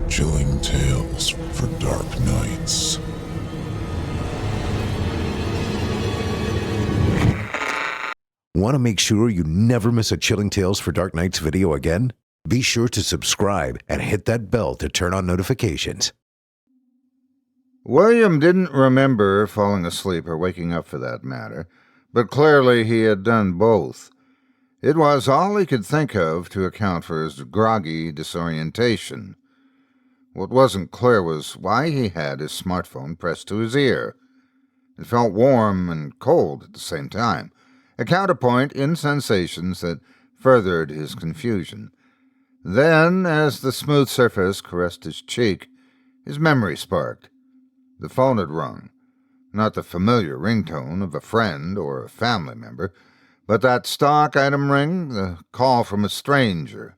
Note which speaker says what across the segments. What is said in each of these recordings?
Speaker 1: Chilling tales for dark nights.
Speaker 2: Want to make sure you never miss a Chilling Tales for Dark Nights video again? Be sure to subscribe and hit that bell to turn on notifications.
Speaker 3: William didn't remember falling asleep or waking up for that matter, but clearly he had done both. It was all he could think of to account for his groggy disorientation. What wasn't clear was why he had his smartphone pressed to his ear. It felt warm and cold at the same time, a counterpoint in sensations that furthered his confusion. Then, as the smooth surface caressed his cheek, his memory sparked. The phone had rung, not the familiar ringtone of a friend or a family member, but that stock item ring, the call from a stranger.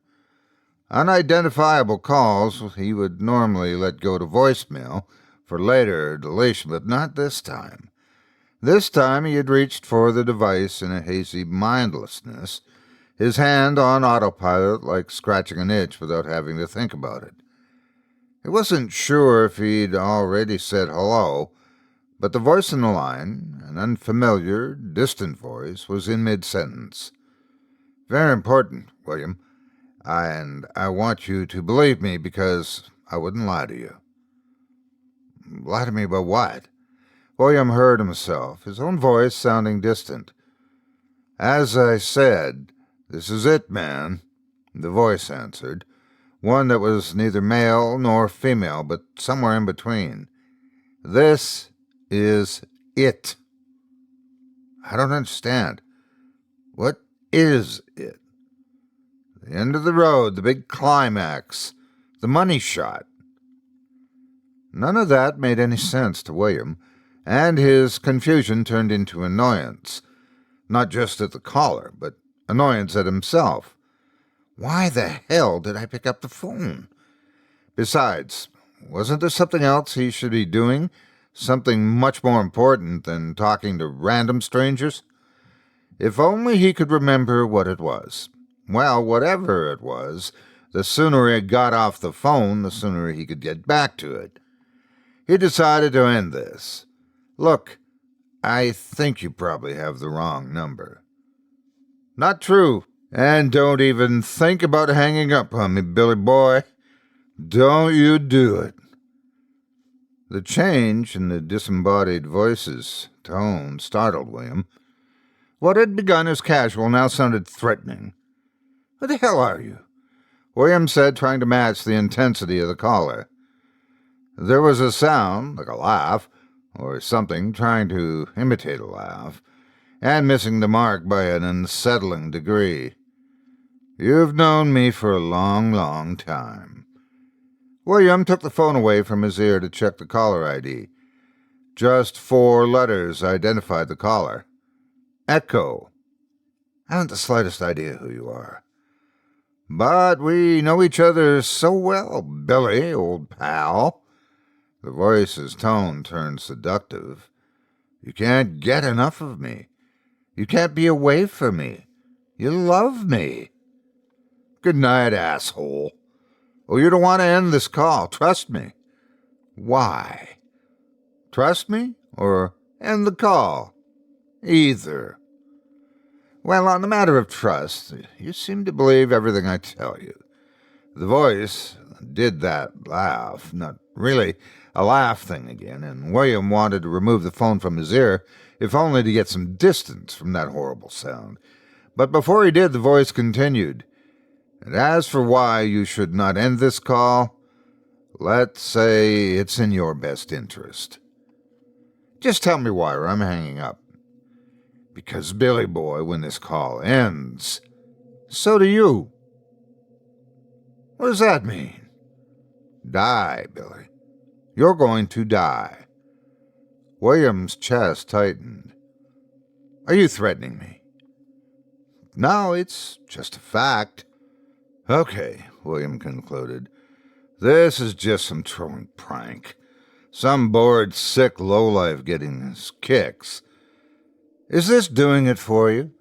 Speaker 3: Unidentifiable calls he would normally let go to voicemail for later deletion, but not this time. This time he had reached for the device in a hazy mindlessness, his hand on autopilot like scratching an itch without having to think about it. He wasn't sure if he'd already said hello, but the voice in the line, an unfamiliar, distant voice, was in mid-sentence. "Very important, William. And I want you to believe me because I wouldn't lie to you." "Lie to me about what?" William heard himself, his own voice sounding distant. "As I said, this is it, man," the voice answered, one that was neither male nor female, but somewhere in between. "This is it." "I don't understand. What is it?" "The end of the road, the big climax, the money shot." None of that made any sense to William, and his confusion turned into annoyance, not just at the caller, but annoyance at himself. Why the hell did I pick up the phone? Besides, wasn't there something else he should be doing, something much more important than talking to random strangers? If only he could remember what it was. Well, whatever it was, the sooner he got off the phone, the sooner he could get back to it. He decided to end this. "Look, I think you probably have the wrong number." "Not true. And don't even think about hanging up on me, Billy boy. Don't you do it." The change in the disembodied voice's tone startled William. What had begun as casual now sounded threatening. "Who the hell are you?" William said, trying to match the intensity of the caller. There was a sound, like a laugh, or something trying to imitate a laugh, and missing the mark by an unsettling degree. "You've known me for a long, long time." William took the phone away from his ear to check the caller ID. Just 4 letters identified the caller. Echo. "I haven't the slightest idea who you are." "But we know each other so well, Billy, old pal." The voice's tone turned seductive. "You can't get enough of me. You can't be away from me. You love me." "Good night, asshole." "Oh, you don't want to end this call. Trust me." "Why?" "Trust me or end the call?" "Either." "Well, on the matter of trust, you seem to believe everything I tell you." The voice did that laugh, not really a laugh thing again, and William wanted to remove the phone from his ear, if only to get some distance from that horrible sound. But before he did, the voice continued. "And as for why you should not end this call, let's say it's in your best interest." "Just tell me why, or I'm hanging up." "Because, Billy boy, when this call ends, so do you." "What does that mean?" "Die, Billy. You're going to die." William's chest tightened. "Are you threatening me?" "No, it's just a fact." "Okay," William concluded. "This is just some trolling prank. Some bored, sick lowlife getting his kicks. Is this doing it for you?"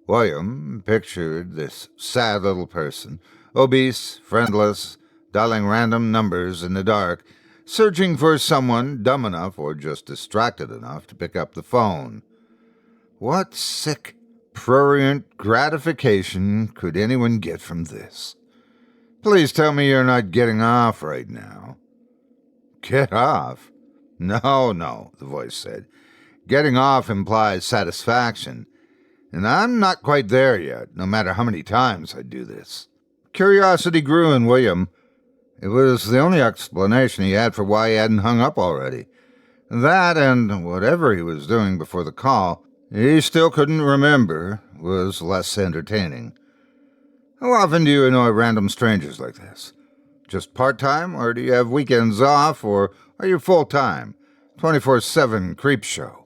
Speaker 3: William pictured this sad little person, obese, friendless, dialing random numbers in the dark, searching for someone dumb enough or just distracted enough to pick up the phone. What sick, prurient gratification could anyone get from this? Please tell me you're not getting off right now. Get off? No, the voice said. Getting off implies satisfaction, and I'm not quite there yet, no matter how many times I do this. Curiosity grew in William. It was the only explanation he had for why he hadn't hung up already. That, and whatever he was doing before the call, he still couldn't remember, was less entertaining. How often do you annoy random strangers like this? Just part-time, or do you have weekends off, or are you full-time? 24/7 creep show.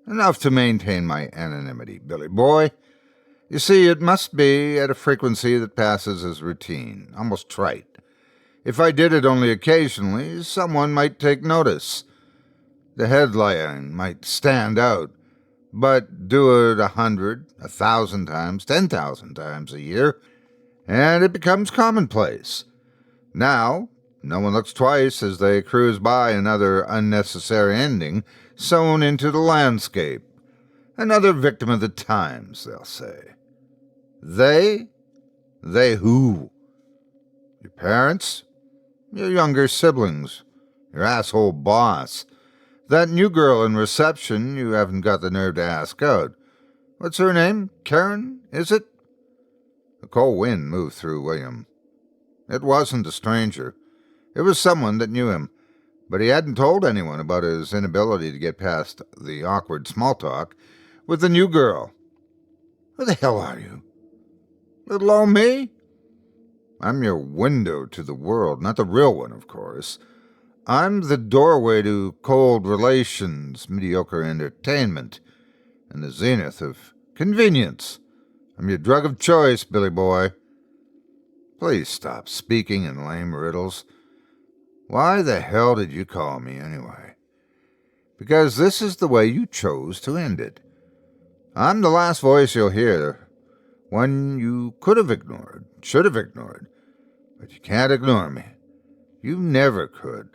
Speaker 3: Enough to maintain my anonymity, Billy boy. You see, it must be at a frequency that passes as routine, almost trite. If I did it only occasionally, someone might take notice. The headline might stand out, but do it 100, 1,000 times, 10,000 times a year, and it becomes commonplace. Now, no one looks twice as they cruise by another unnecessary ending sewn into the landscape. Another victim of the times, they'll say. They? They who? Your parents? Your younger siblings? Your asshole boss? That new girl in reception you haven't got the nerve to ask out. What's her name? Karen, is it? A cold wind moved through William. It wasn't a stranger. It was someone that knew him, but he hadn't told anyone about his inability to get past the awkward small talk with the new girl. Who the hell are you? Little old me? I'm your window to the world, not the real one, of course. I'm the doorway to cold relations, mediocre entertainment, and the zenith of convenience. I'm your drug of choice, Billy boy. Please stop speaking in lame riddles. Why the hell did you call me anyway? Because this is the way you chose to end it. I'm the last voice you'll hear, one you could have ignored, should have ignored, but you can't ignore me. You never could.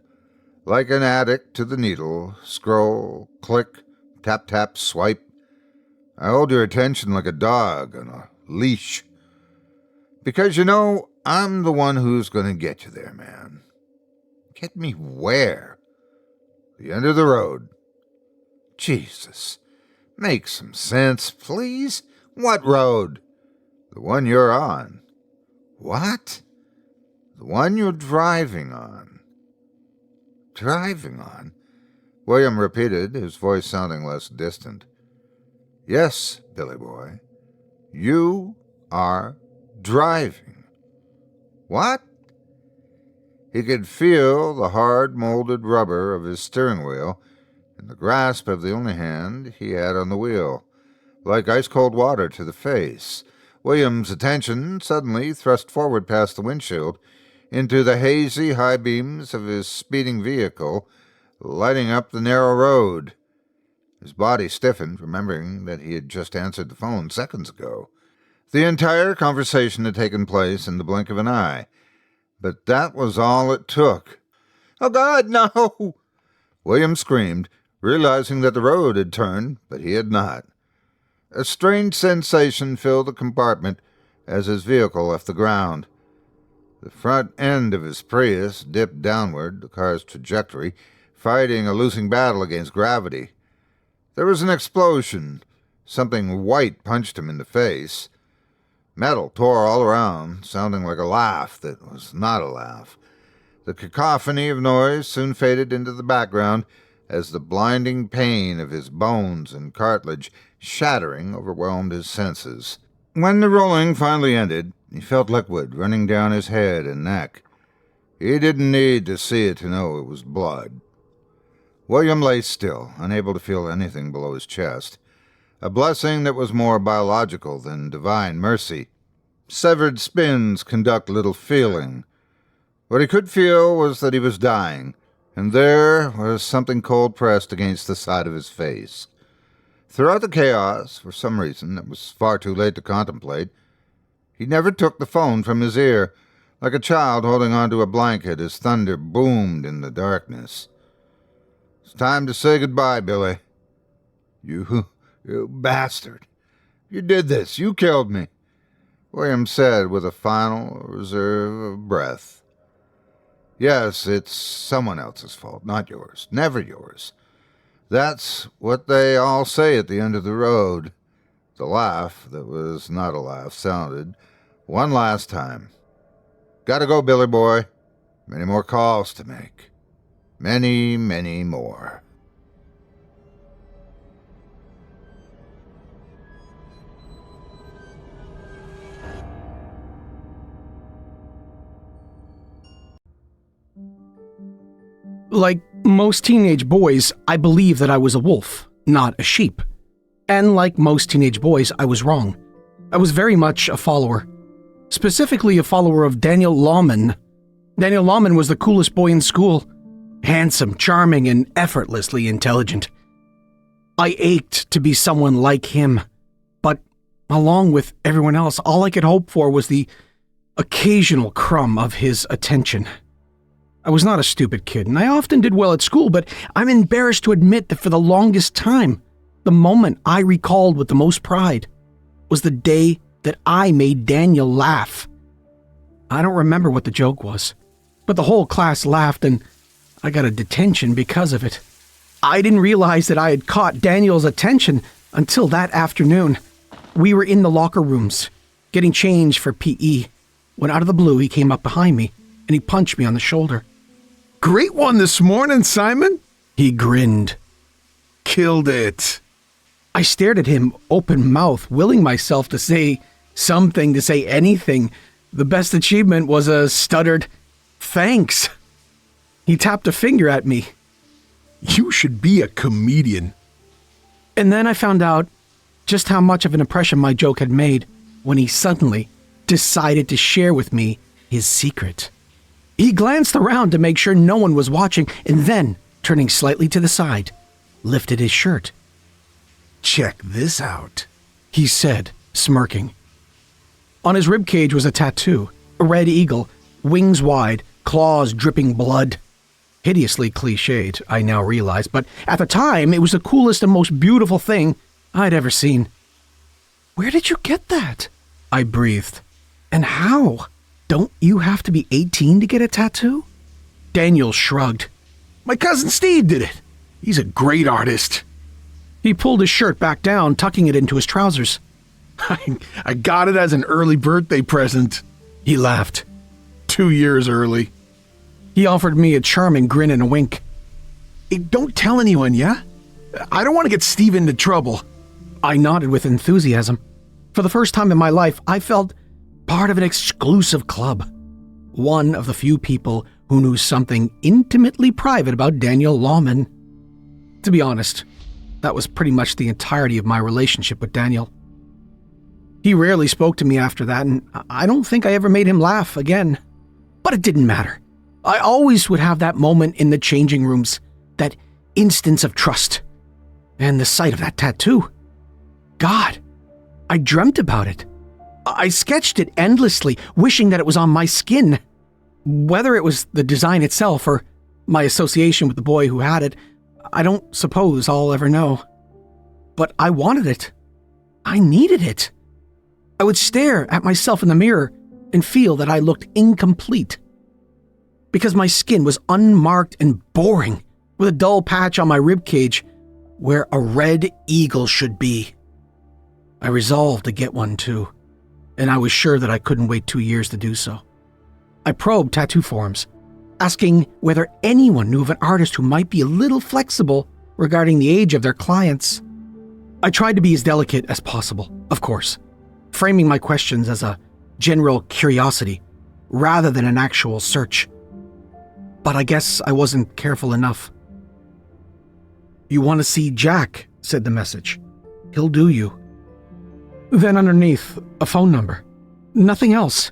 Speaker 3: Like an addict to the needle, scroll, click, tap, tap, swipe. I hold your attention like a dog on a leash. Because, you know, I'm the one who's going to get you there, man. Get me where? The end of the road. Jesus. Make some sense, please. What road? The one you're on. What? The one you're driving on. Driving on? William repeated, his voice sounding less distant. Yes, Billy boy. You are driving. What? He could feel the hard molded rubber of his steering wheel in the grasp of the only hand he had on the wheel, like ice-cold water to the face. William's attention suddenly thrust forward past the windshield into the hazy high beams of his speeding vehicle, lighting up the narrow road. His body stiffened, remembering that he had just answered the phone seconds ago. The entire conversation had taken place in the blink of an eye, but that was all it took. "Oh, God, no!" William screamed, realizing that the road had turned, but he had not. A strange sensation filled the compartment as his vehicle left the ground. The front end of his Prius dipped downward, the car's trajectory, fighting a losing battle against gravity. There was an explosion. Something white punched him in the face. Metal tore all around, sounding like a laugh that was not a laugh. The cacophony of noise soon faded into the background as the blinding pain of his bones and cartilage shattering overwhelmed his senses. When the rolling finally ended, he felt liquid running down his head and neck. He didn't need to see it to know it was blood. William lay still, unable to feel anything below his chest. A blessing that was more biological than divine mercy. Severed spins conduct little feeling. What he could feel was that he was dying, and there was something cold pressed against the side of his face. Throughout the chaos, for some reason that was far too late to contemplate, he never took the phone from his ear, Like a child holding onto a blanket as thunder boomed in the darkness. It's time to say goodbye, Billy. You bastard. You did this. You killed me, William said with a final reserve of breath. Yes, it's someone else's fault, not yours. Never yours. That's what they all say at the end of the road. The laugh that was not a laugh sounded one last time. Gotta go, Billy boy. Many more calls to make. Many, many more.
Speaker 4: Like most teenage boys, I believed that I was a wolf, not a sheep. And like most teenage boys, I was wrong. I was very much a follower. Specifically a follower of Daniel Lawson. Daniel Lawson was the coolest boy in school. Handsome, charming, and effortlessly intelligent. I ached to be someone like him. But along with everyone else, all I could hope for was the occasional crumb of his attention. I was not a stupid kid, and I often did well at school, but I'm embarrassed to admit that for the longest time, the moment I recalled with the most pride was the day that I made Daniel laugh. I don't remember what the joke was, but the whole class laughed and I got a detention because of it. I didn't realize that I had caught Daniel's attention until that afternoon. We were in the locker rooms, getting changed for PE, when out of the blue he came up behind me and he punched me on the shoulder.
Speaker 5: Great one this morning, Simon.
Speaker 4: He grinned.
Speaker 5: Killed it.
Speaker 4: I stared at him, open mouth, willing myself to say something, to say anything. The best achievement was a stuttered, "Thanks." He tapped a finger at me.
Speaker 5: You should be a comedian.
Speaker 4: And then I found out just how much of an impression my joke had made when he suddenly decided to share with me his secret. He glanced around to make sure no one was watching, and then, turning slightly to the side, lifted his shirt.
Speaker 5: Check this out,
Speaker 4: he said, smirking. On his ribcage was a tattoo, a red eagle, wings wide, claws dripping blood. Hideously cliched, I now realize, but at the time it was the coolest and most beautiful thing I'd ever seen. "Where did you get that?" I breathed. "And how? Don't you have to be 18 to get a tattoo?" Daniel shrugged.
Speaker 5: My cousin Steve did it. He's a great artist.
Speaker 4: He pulled his shirt back down, tucking it into his trousers.
Speaker 5: I got it as an early birthday present.
Speaker 4: He laughed.
Speaker 5: 2 years early.
Speaker 4: He offered me a charming grin and a wink.
Speaker 5: Hey, don't tell anyone, yeah? I don't want to get Steve into trouble.
Speaker 4: I nodded with enthusiasm. For the first time in my life, I felt part of an exclusive club. One of the few people who knew something intimately private about Daniel Lawson. To be honest, that was pretty much the entirety of my relationship with Daniel. He rarely spoke to me after that, and I don't think I ever made him laugh again. But it didn't matter. I always would have that moment in the changing rooms, that instance of trust, and the sight of that tattoo. God, I dreamt about it. I sketched it endlessly, wishing that it was on my skin. Whether it was the design itself or my association with the boy who had it, I don't suppose I'll ever know. But I wanted it. I needed it. I would stare at myself in the mirror and feel that I looked incomplete. Because my skin was unmarked and boring, with a dull patch on my ribcage where a red eagle should be. I resolved to get one too, and I was sure that I couldn't wait 2 years to do so. I probed tattoo forums, asking whether anyone knew of an artist who might be a little flexible regarding the age of their clients. I tried to be as delicate as possible, of course, framing my questions as a general curiosity rather than an actual search. But I guess I wasn't careful enough. "You want to see Jack," said the message. "He'll do you." Then underneath, a phone number. Nothing else.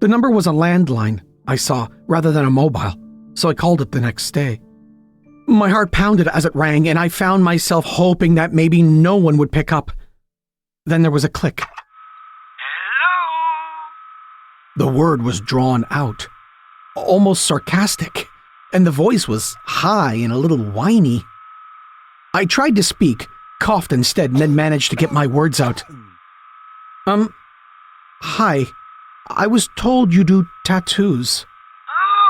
Speaker 4: The number was a landline I saw rather than a mobile, so I called it the next day. My heart pounded as it rang, and I found myself hoping that maybe no one would pick up. Then there was a click.
Speaker 6: Hello?
Speaker 4: The word was drawn out, almost sarcastic, and the voice was high and a little whiny. I tried to speak, coughed instead, and then managed to get my words out. Hi. I was told you do tattoos.
Speaker 6: Oh,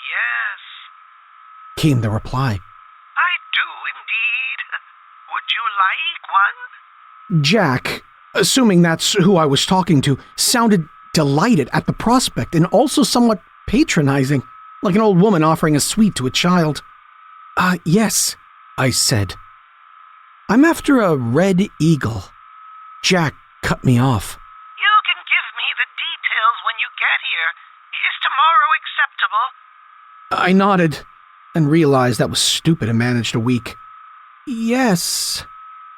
Speaker 6: yes,
Speaker 4: Came the reply.
Speaker 6: I do indeed. Would you like one?
Speaker 4: Jack, assuming that's who I was talking to, sounded delighted at the prospect and also somewhat patronizing, like an old woman offering a sweet to a child. Yes, I said. I'm after a red eagle. Jack cut me off.
Speaker 6: You can give me the details when you get here. Is tomorrow acceptable?
Speaker 4: I nodded and realized that was stupid and managed a week. Yes,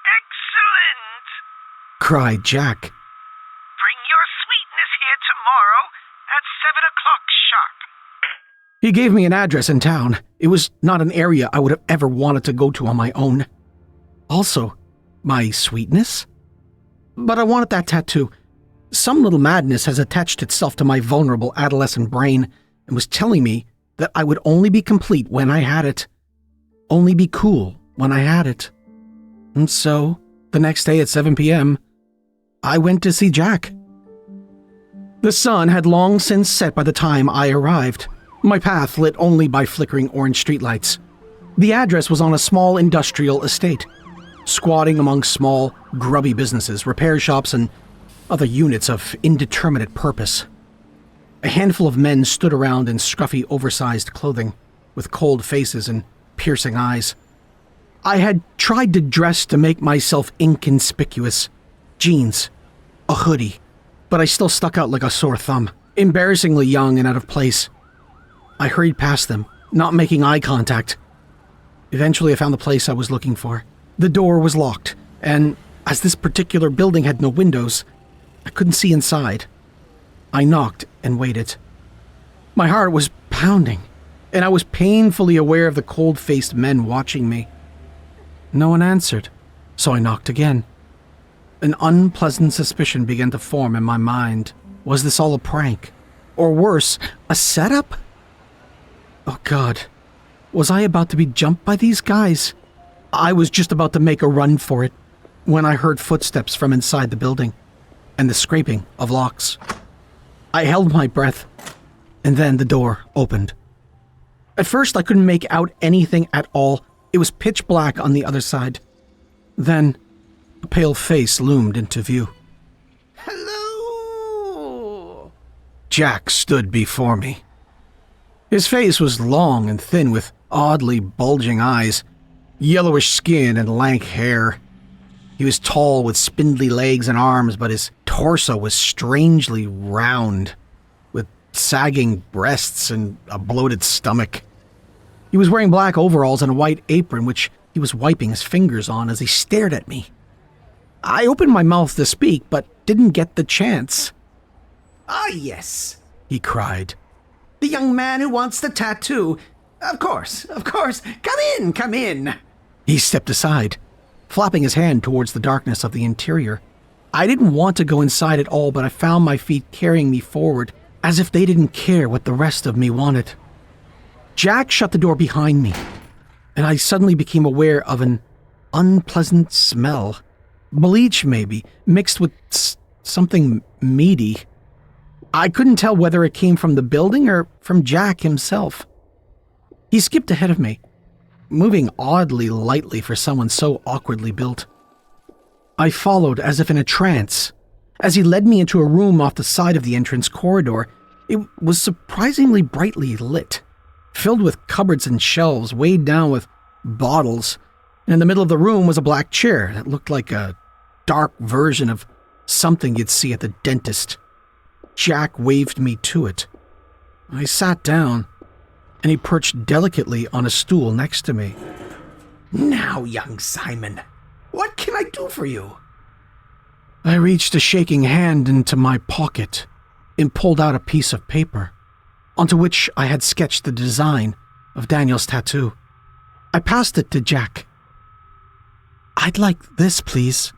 Speaker 6: Excellent.
Speaker 4: cried Jack.
Speaker 6: Bring your sweetness here tomorrow at 7 o'clock sharp.
Speaker 4: He gave me an address in town. It was not an area I would have ever wanted to go to on my own. Also, my sweetness? But I wanted that tattoo. Some little madness has attached itself to my vulnerable adolescent brain and was telling me that I would only be complete when I had it. Only be cool when I had it. And so, the next day at 7 p.m., I went to see Jack. The sun had long since set by the time I arrived, my path lit only by flickering orange streetlights. The address was on a small industrial estate, squatting among small, grubby businesses, repair shops, and other units of indeterminate purpose. A handful of men stood around in scruffy, oversized clothing, with cold faces and piercing eyes. I had tried to dress to make myself inconspicuous. Jeans, a hoodie, but I still stuck out like a sore thumb, embarrassingly young and out of place. I hurried past them, not making eye contact. Eventually I found the place I was looking for. The door was locked, and as this particular building had no windows, I couldn't see inside. I knocked and waited. My heart was pounding, and I was painfully aware of the cold-faced men watching me. No one answered, so I knocked again. An unpleasant suspicion began to form in my mind. Was this all a prank? Or worse, a setup? Oh God, was I about to be jumped by these guys? I was just about to make a run for it when I heard footsteps from inside the building and the scraping of locks. I held my breath, and then the door opened. At first, I couldn't make out anything at all. It was pitch black on the other side. Then, a pale face loomed into view.
Speaker 5: Hello!
Speaker 4: Jack stood before me. His face was long and thin with oddly bulging eyes, yellowish skin and lank hair. He was tall with spindly legs and arms, but his torso was strangely round, with sagging breasts and a bloated stomach. He was wearing black overalls and a white apron, which he was wiping his fingers on as he stared at me. I opened my mouth to speak, but didn't get the chance.
Speaker 7: Ah, yes,
Speaker 4: He cried.
Speaker 7: the young man who wants the tattoo. Of course. Come in.
Speaker 4: He stepped aside, flapping his hand towards the darkness of the interior. I didn't want to go inside at all, but I found my feet carrying me forward, as if they didn't care what the rest of me wanted. Jack shut the door behind me, and I suddenly became aware of an unpleasant smell. Bleach, maybe, mixed with something meaty. I couldn't tell whether it came from the building or from Jack himself. He skipped ahead of me, moving oddly lightly for someone so awkwardly built. I followed as if in a trance. As he led me into a room off the side of the entrance corridor, it was surprisingly brightly lit, filled with cupboards and shelves weighed down with bottles. And in the middle of the room was a black chair that looked like a dark version of something you'd see at the dentist. Jack waved me to it. I sat down, and he perched delicately on a stool next to me.
Speaker 7: Now, young Simon, what can I do for you?
Speaker 4: I reached a shaking hand into my pocket and pulled out a piece of paper, onto which I had sketched the design of Daniel's tattoo. I passed it to Jack. I'd like this, please.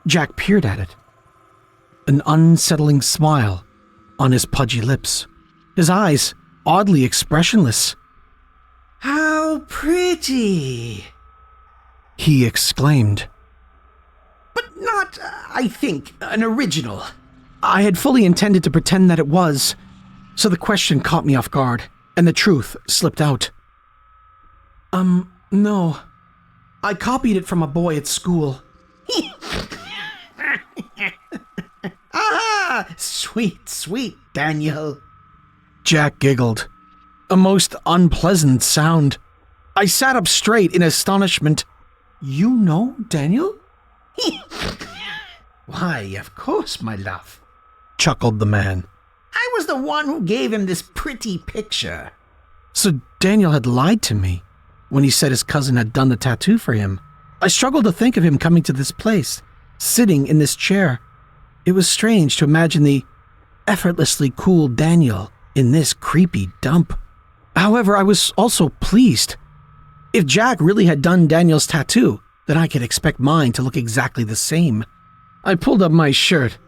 Speaker 4: Jack peered at it. An unsettling smile on his pudgy lips, his eyes oddly expressionless.
Speaker 7: How pretty!
Speaker 4: He exclaimed.
Speaker 7: But not, I think, an original.
Speaker 4: I had fully intended to pretend that it was, so the question caught me off guard, and the truth slipped out. No. I copied it from a boy at school.
Speaker 7: Ah, sweet, sweet Daniel.
Speaker 4: Jack giggled. A most unpleasant sound. I sat up straight in astonishment. You know Daniel?
Speaker 7: Why, of course, my love.
Speaker 4: Chuckled the man.
Speaker 7: I was the one who gave him this pretty picture.
Speaker 4: So Daniel had lied to me when he said his cousin had done the tattoo for him. I struggled to think of him coming to this place, sitting in this chair. It was strange to imagine the effortlessly cool Daniel in this creepy dump. However, I was also pleased. If Jack really had done Daniel's tattoo, then I could expect mine to look exactly the same. I pulled up my shirt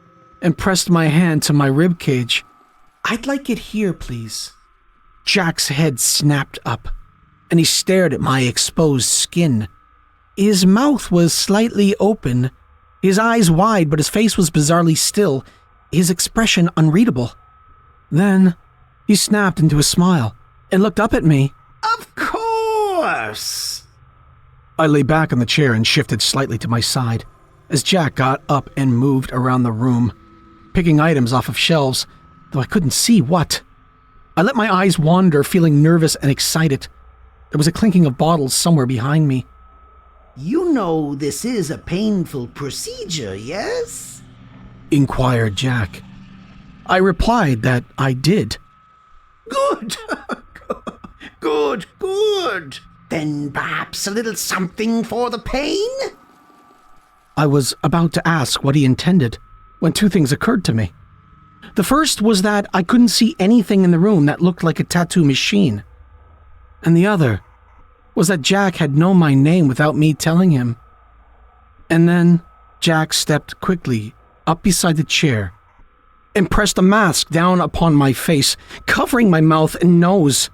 Speaker 4: and pressed my hand to my ribcage. I'd like it here, please. Jack's head snapped up, and he stared at my exposed skin. His mouth was slightly open, his eyes wide, but his face was bizarrely still, his expression unreadable. Then he snapped into a smile and looked up at me.
Speaker 7: Of course!
Speaker 4: I lay back on the chair and shifted slightly to my side as Jack got up and moved around the room, picking items off of shelves, though I couldn't see what. I let my eyes wander, feeling nervous and excited. There was a clinking of bottles somewhere behind me.
Speaker 7: You know this is a painful procedure, yes?
Speaker 4: Inquired Jack. I replied that I did.
Speaker 7: Good. Good. Then perhaps a little something for the pain?
Speaker 4: I was about to ask what he intended when two things occurred to me. The first was that I couldn't see anything in the room that looked like a tattoo machine. And the other was that Jack had known my name without me telling him. And then Jack stepped quickly up beside the chair and pressed a mask down upon my face, covering my mouth and nose.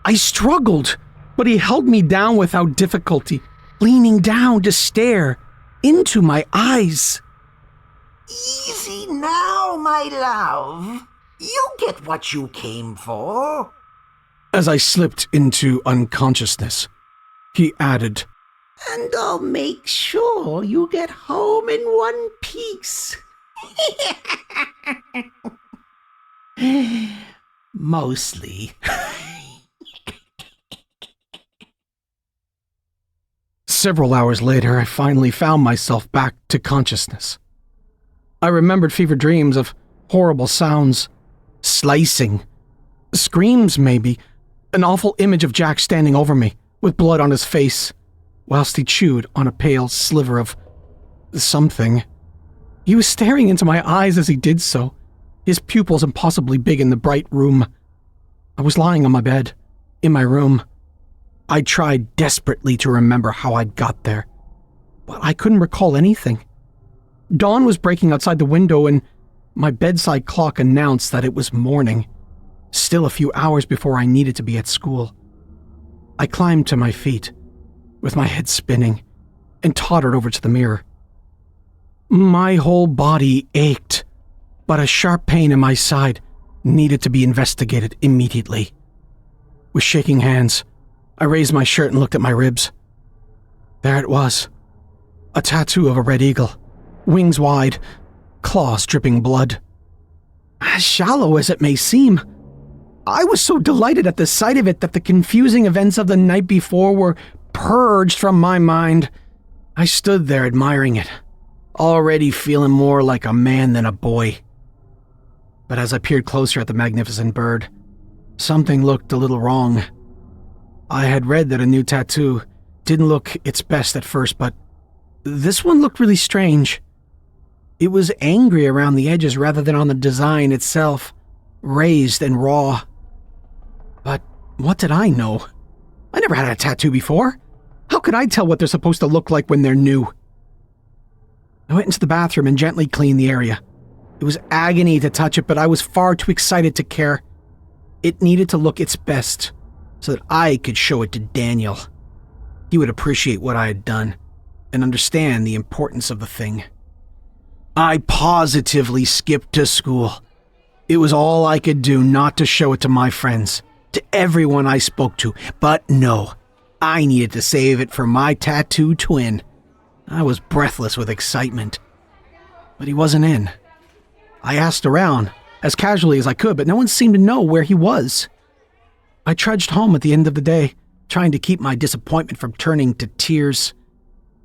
Speaker 4: I struggled, but he held me down without difficulty, leaning down to stare into my eyes.
Speaker 7: Easy now, my love. You get what you came for.
Speaker 4: As I slipped into unconsciousness, he added,
Speaker 7: And I'll make sure you get home in one piece. Mostly.
Speaker 4: Several hours later, I finally found myself back to consciousness. I remembered fever dreams of horrible sounds, slicing, screams maybe, an awful image of Jack standing over me with blood on his face, whilst he chewed on a pale sliver of something. He was staring into my eyes as he did so, his pupils impossibly big in the bright room. I was lying on my bed, in my room. I tried desperately to remember how I'd got there, but I couldn't recall anything. Dawn was breaking outside the window and my bedside clock announced that it was morning, still a few hours before I needed to be at school. I climbed to my feet, with my head spinning, and tottered over to the mirror. My whole body ached, but a sharp pain in my side needed to be investigated immediately. With shaking hands, I raised my shirt and looked at my ribs. There it was, a tattoo of a red eagle, wings wide, claws dripping blood. As shallow as it may seem, I was so delighted at the sight of it that the confusing events of the night before were purged from my mind. I stood there admiring it, already feeling more like a man than a boy. But as I peered closer at the magnificent bird, something looked a little wrong. I had read that a new tattoo didn't look its best at first, but this one looked really strange. It was angry around the edges rather than on the design itself, raised and raw. But what did I know? I never had a tattoo before. How could I tell what they're supposed to look like when they're new? I went into the bathroom and gently cleaned the area, It was agony to touch it, but I was far too excited to care. It needed to look its best so that I could show it to Daniel. He would appreciate what I had done and understand the importance of the thing. I positively skipped to school. It was all I could do not to show it to my friends, to everyone I spoke to. But no, I needed to save it for my tattoo twin. I was breathless with excitement. But he wasn't in. I asked around, as casually as I could, but no one seemed to know where he was. I trudged home at the end of the day, trying to keep my disappointment from turning to tears.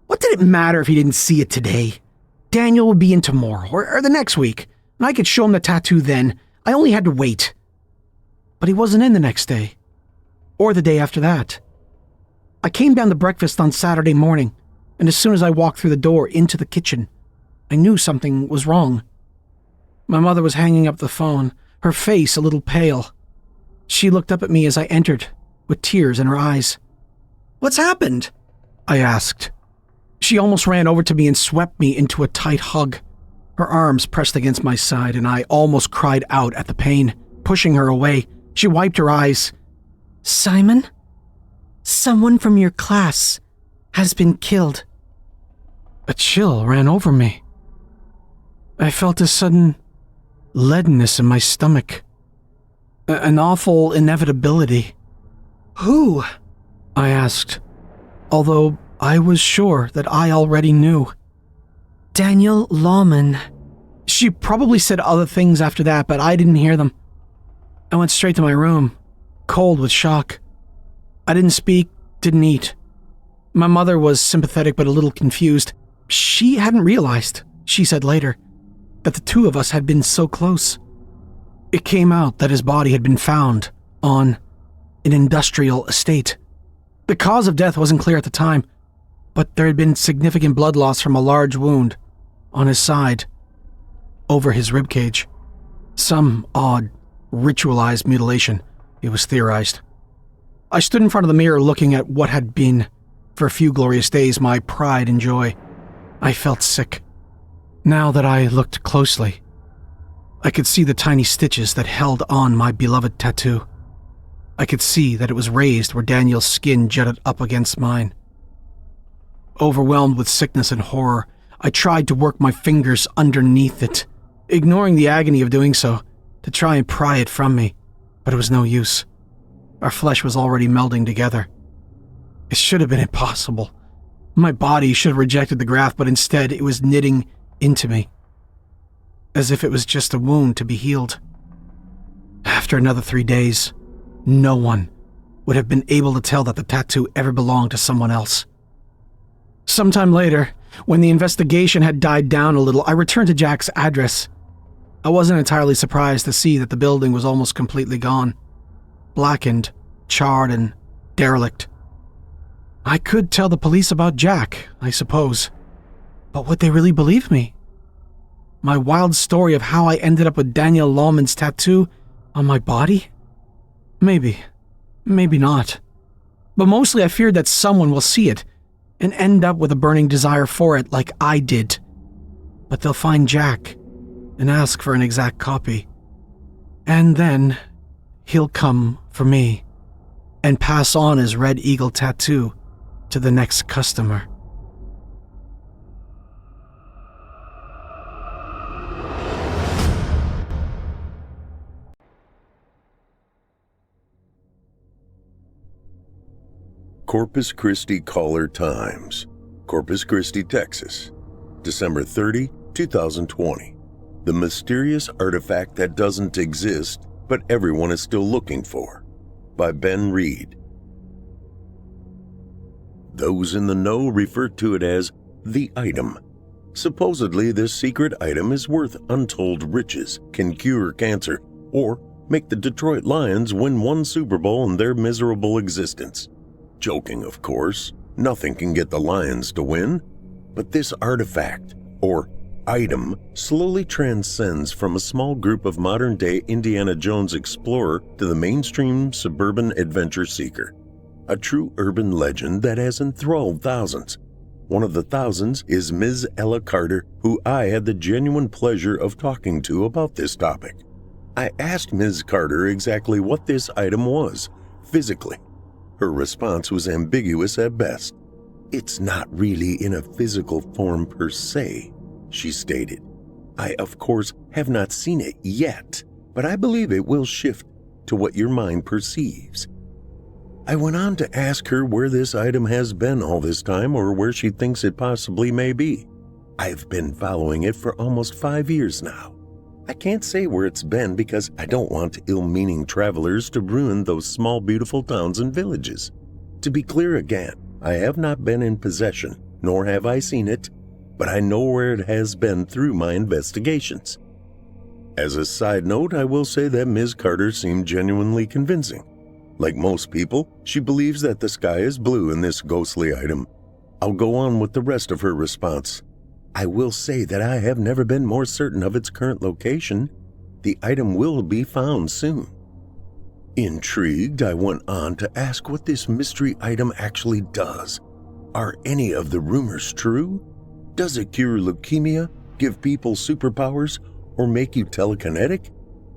Speaker 4: What did it matter if he didn't see it today? Daniel would be in tomorrow, or the next week, and I could show him the tattoo then. I only had to wait. But he wasn't in the next day, or the day after that. I came down to breakfast on Saturday morning, and as soon as I walked through the door into the kitchen, I knew something was wrong. My mother was hanging up the phone, her face a little pale. She looked up at me as I entered, with tears in her eyes. "What's happened?" I asked. She almost ran over to me and swept me into a tight hug. Her arms pressed against my side, and I almost cried out at the pain. Pushing her away, she wiped her eyes. "Simon, someone from your class has been killed." A chill ran over me. I felt a sudden leadenness in my stomach. An awful inevitability. "Who?" I asked, although I was sure that I already knew. "Daniel Lawman." She probably said other things after that, but I didn't hear them. I went straight to my room, cold with shock. I didn't speak, didn't eat. My mother was sympathetic but a little confused. She hadn't realized, she said later, that the two of us had been so close. It came out that his body had been found on an industrial estate. The cause of death wasn't clear at the time, but there had been significant blood loss from a large wound on his side, over his ribcage. Some odd, ritualized mutilation, it was theorized. I stood in front of the mirror looking at what had been, for a few glorious days, my pride and joy. I felt sick. Now that I looked closely, I could see the tiny stitches that held on my beloved tattoo. I could see that it was raised where Daniel's skin jutted up against mine. Overwhelmed with sickness and horror, I tried to work my fingers underneath it, ignoring the agony of doing so, to try and pry it from me, but it was no use. Our flesh was already melding together. It should have been impossible. My body should have rejected the graft, but instead it was knitting into me, as if it was just a wound to be healed. After another 3 days, no one would have been able to tell that the tattoo ever belonged to someone else. Sometime later, when the investigation had died down a little, I returned to Jack's address. I wasn't entirely surprised to see that the building was almost completely gone. Blackened, charred, and derelict. I could tell the police about Jack, I suppose. But would they really believe me? My wild story of how I ended up with Daniel Lawman's tattoo on my body? Maybe. Maybe not. But mostly I feared that someone will see it and end up with a burning desire for it like I did. But they'll find Jack and ask for an exact copy. And then he'll come for me and pass on his Red Eagle tattoo to the next customer.
Speaker 8: Corpus Christi Caller Times, Corpus Christi, Texas, December 30, 2020. The mysterious artifact that doesn't exist, but everyone is still looking for, by Ben Reed. Those in the know refer to it as the item. Supposedly, this secret item is worth untold riches, can cure cancer, or make the Detroit Lions win one Super Bowl in their miserable existence. Joking, of course. Nothing can get the Lions to win. But this artifact, or item, slowly transcends from a small group of modern-day Indiana Jones explorer to the mainstream suburban adventure seeker. A true urban legend that has enthralled thousands. One of the thousands is Ms. Ella Carter, who I had the genuine pleasure of talking to about this topic. I asked Ms. Carter exactly what this item was, physically. Her response was ambiguous at best. "It's not really in a physical form per se," she stated. "I, of course, have not seen it yet, but I believe it will shift to what your mind perceives." I went on to ask her where this item has been all this time or where she thinks it possibly may be. I've been following it for almost 5 years now. I can't say where it's been because I don't want ill-meaning travelers to ruin those small, beautiful towns and villages. To be clear again, I have not been in possession, nor have I seen it, but I know where it has been through my investigations. As a side note, I will say that Ms. Carter seemed genuinely convincing. Like most people, she believes that the sky is blue in this ghostly item. I'll go on with the rest of her response. I will say that I have never been more certain of its current location. The item will be found soon. Intrigued, I went on to ask what this mystery item actually does. Are any of the rumors true? Does it cure leukemia, give people superpowers, or make you telekinetic?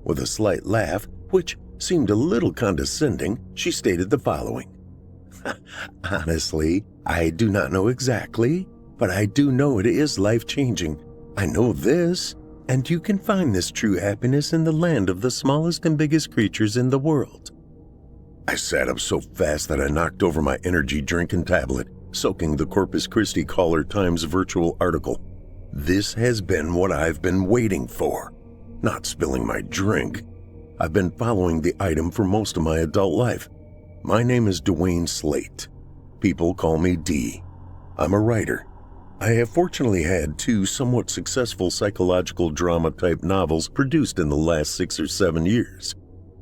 Speaker 8: With a slight laugh, which seemed a little condescending, she stated the following. Honestly, I do not know exactly, but I do know it is life-changing. I know this, and you can find this true happiness in the land of the smallest and biggest creatures in the world. I sat up so fast that I knocked over my energy drink and tablet, soaking the Corpus Christi Caller Times virtual article. This has been what I've been waiting for. Not spilling my drink. I've been following the item for most of my adult life. My name is Dwayne Slate. People call me D. I'm a writer. I have fortunately had 2 somewhat successful psychological drama-type novels produced in the last 6 or 7 years.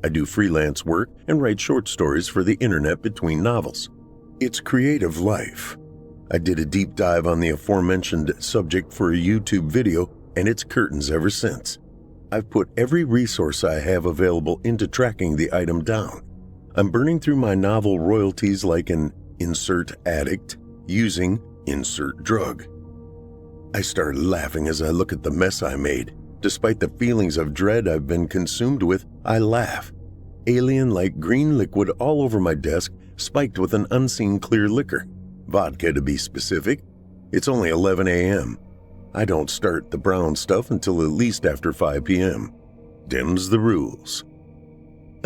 Speaker 8: I do freelance work and write short stories for the internet between novels. It's creative life. I did a deep dive on the aforementioned subject for a YouTube video, and it's curtains ever since. I've put every resource I have available into tracking the item down. I'm burning through my novel royalties like an insert addict using insert drug. I start laughing as I look at the mess I made. Despite the feelings of dread I've been consumed with, I laugh. Alien-like green liquid all over my desk, spiked with an unseen clear liquor. Vodka to be specific. It's only 11 a.m. I don't start the brown stuff until at least after 5 p.m. Dim's the rules.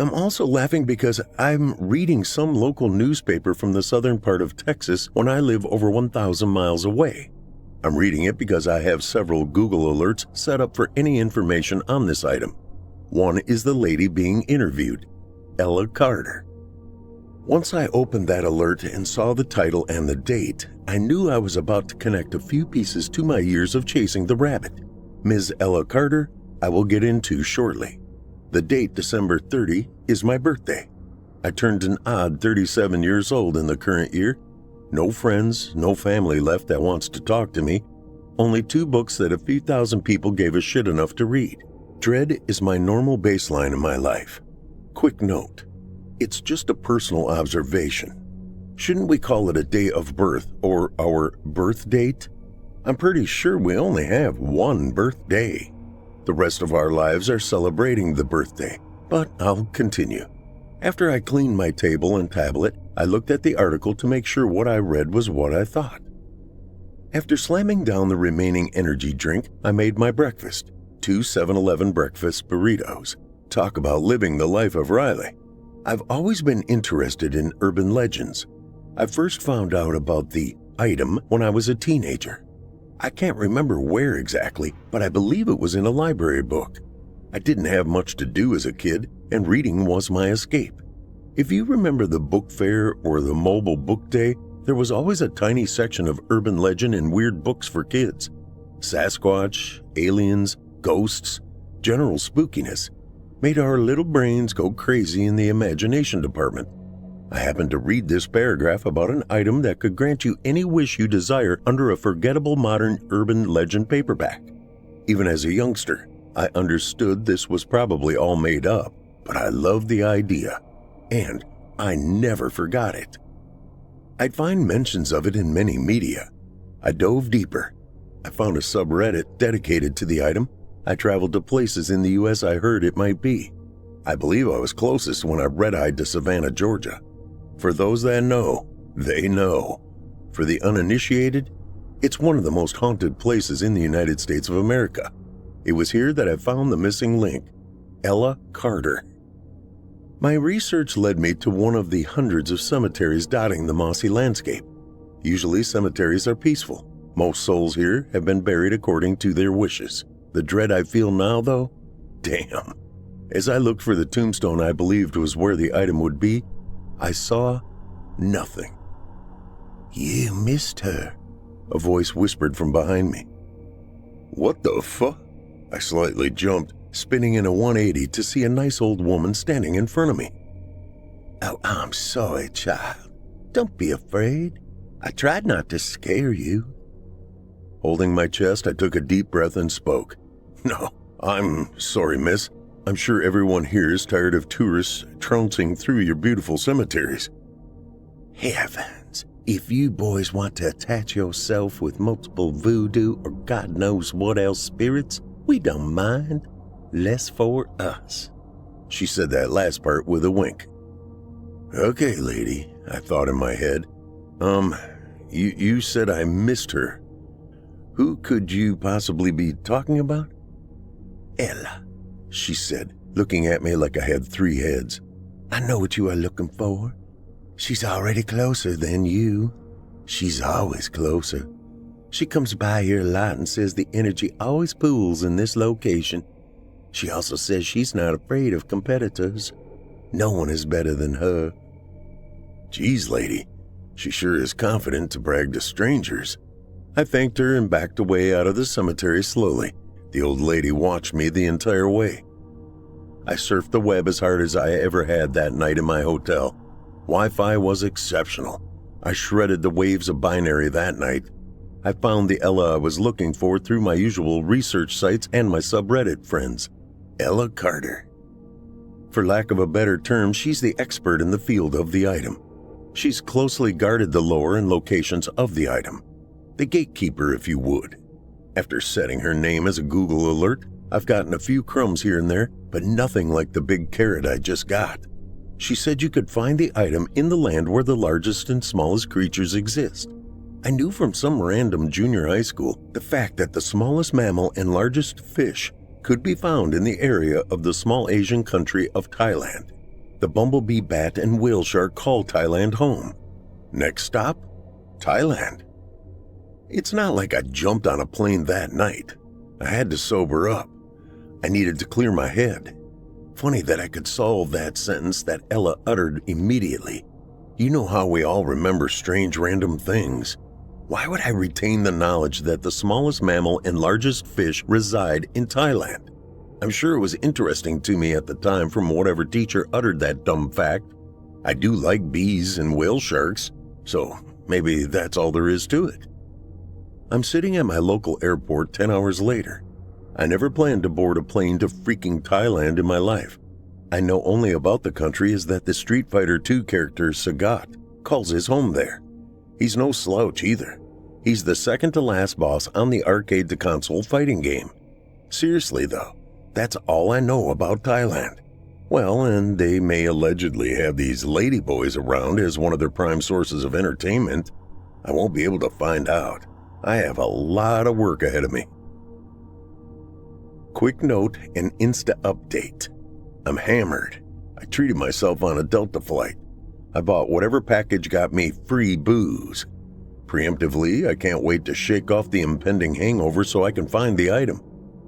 Speaker 8: I'm also laughing because I'm reading some local newspaper from the southern part of Texas when I live over 1,000 miles away. I'm reading it because I have several Google alerts set up for any information on this item. One is the lady being interviewed, Ella Carter. Once I opened that alert and saw the title and the date, I knew I was about to connect a few pieces to my years of chasing the rabbit. Ms. Ella Carter, I will get into shortly. The date, December 30, is my birthday. I turned an odd 37 years old in the current year. No friends, no family left that wants to talk to me. Only 2 books that a few thousand people gave a shit enough to read. Dread is my normal baseline in my life. Quick note. It's just a personal observation. Shouldn't we call it a day of birth or our birth date? I'm pretty sure we only have one birthday. The rest of our lives are celebrating the birthday, but I'll continue. After I cleaned my table and tablet, I looked at the article to make sure what I read was what I thought. After slamming down the remaining energy drink, I made my breakfast, 2 7-Eleven breakfast burritos. Talk about living the life of Riley. I've always been interested in urban legends. I first found out about the item when I was a teenager. I can't remember where exactly, but I believe it was in a library book. I didn't have much to do as a kid, and reading was my escape. If you remember the book fair or the mobile book day, there was always a tiny section of urban legend and weird books for kids. Sasquatch, aliens, ghosts, general spookiness made our little brains go crazy in the imagination department. I happened to read this paragraph about an item that could grant you any wish you desire under a forgettable modern urban legend paperback. Even as a youngster, I understood this was probably all made up, but I loved the idea, and I never forgot it. I'd find mentions of it in many media. I dove deeper. I found a subreddit dedicated to the item. I traveled to places in the U.S. I heard it might be. I believe I was closest when I red-eyed to Savannah, Georgia. For those that know, they know. For the uninitiated, it's one of the most haunted places in the United States of America. It was here that I found the missing link, Ella Carter. My research led me to one of the hundreds of cemeteries dotting the mossy landscape. Usually cemeteries are peaceful. Most souls here have been buried according to their wishes. The dread I feel now, though? Damn. As I looked for the tombstone I believed was where the item would be, I saw nothing. "You missed her," a voice whispered from behind me. What the fuck? I slightly jumped, spinning in a 180 to see a nice old woman standing in front of me. "Oh, I'm sorry, child. Don't be afraid. I tried not to scare you." Holding my chest, I took a deep breath and spoke. "No, I'm sorry, miss. I'm sure everyone here is tired of tourists trouncing through your beautiful cemeteries." "Heavens, if you boys want to attach yourself with multiple voodoo or God knows what else spirits, we don't mind. Less for us." She said that last part with a wink. "Okay, lady," I thought in my head. You said I missed her. Who could you possibly be talking about?" "Ella," she said, looking at me like I had 3 heads. "I know what you are looking for. She's already closer than you. She's always closer. She comes by here a lot and says the energy always pools in this location. She also says she's not afraid of competitors. No one is better than her." "Geez, lady, she sure is confident to brag to strangers." I thanked her and backed away out of the cemetery slowly. The old lady watched me the entire way. I surfed the web as hard as I ever had that night in my hotel. Wi-Fi was exceptional. I shredded the waves of binary that night. I found the Ella I was looking for through my usual research sites and my subreddit friends. Ella Carter. For lack of a better term, she's the expert in the field of the item. She's closely guarded the lore and locations of the item. The gatekeeper, if you would. After setting her name as a Google alert, I've gotten a few crumbs here and there, but nothing like the big carrot I just got. She said you could find the item in the land where the largest and smallest creatures exist. I knew from some random junior high school the fact that the smallest mammal and largest fish could be found in the area of the small Asian country of Thailand. The bumblebee bat and whale shark call Thailand home. Next stop, Thailand. It's not like I jumped on a plane that night. I had to sober up. I needed to clear my head. Funny that I could solve that sentence that Ella uttered immediately. You know how we all remember strange random things. Why would I retain the knowledge that the smallest mammal and largest fish reside in Thailand? I'm sure it was interesting to me at the time from whatever teacher uttered that dumb fact. I do like bees and whale sharks, so maybe that's all there is to it. I'm sitting at my local airport 10 hours later. I never planned to board a plane to freaking Thailand in my life. I know only about the country is that the Street Fighter II character Sagat calls his home there. He's no slouch either. He's the second to last boss on the arcade to console fighting game. Seriously though, that's all I know about Thailand. Well, and they may allegedly have these ladyboys around as one of their prime sources of entertainment. I won't be able to find out. I have a lot of work ahead of me. Quick note and Insta update. I'm hammered. I treated myself on a Delta flight. I bought whatever package got me free booze. Preemptively, I can't wait to shake off the impending hangover so I can find the item.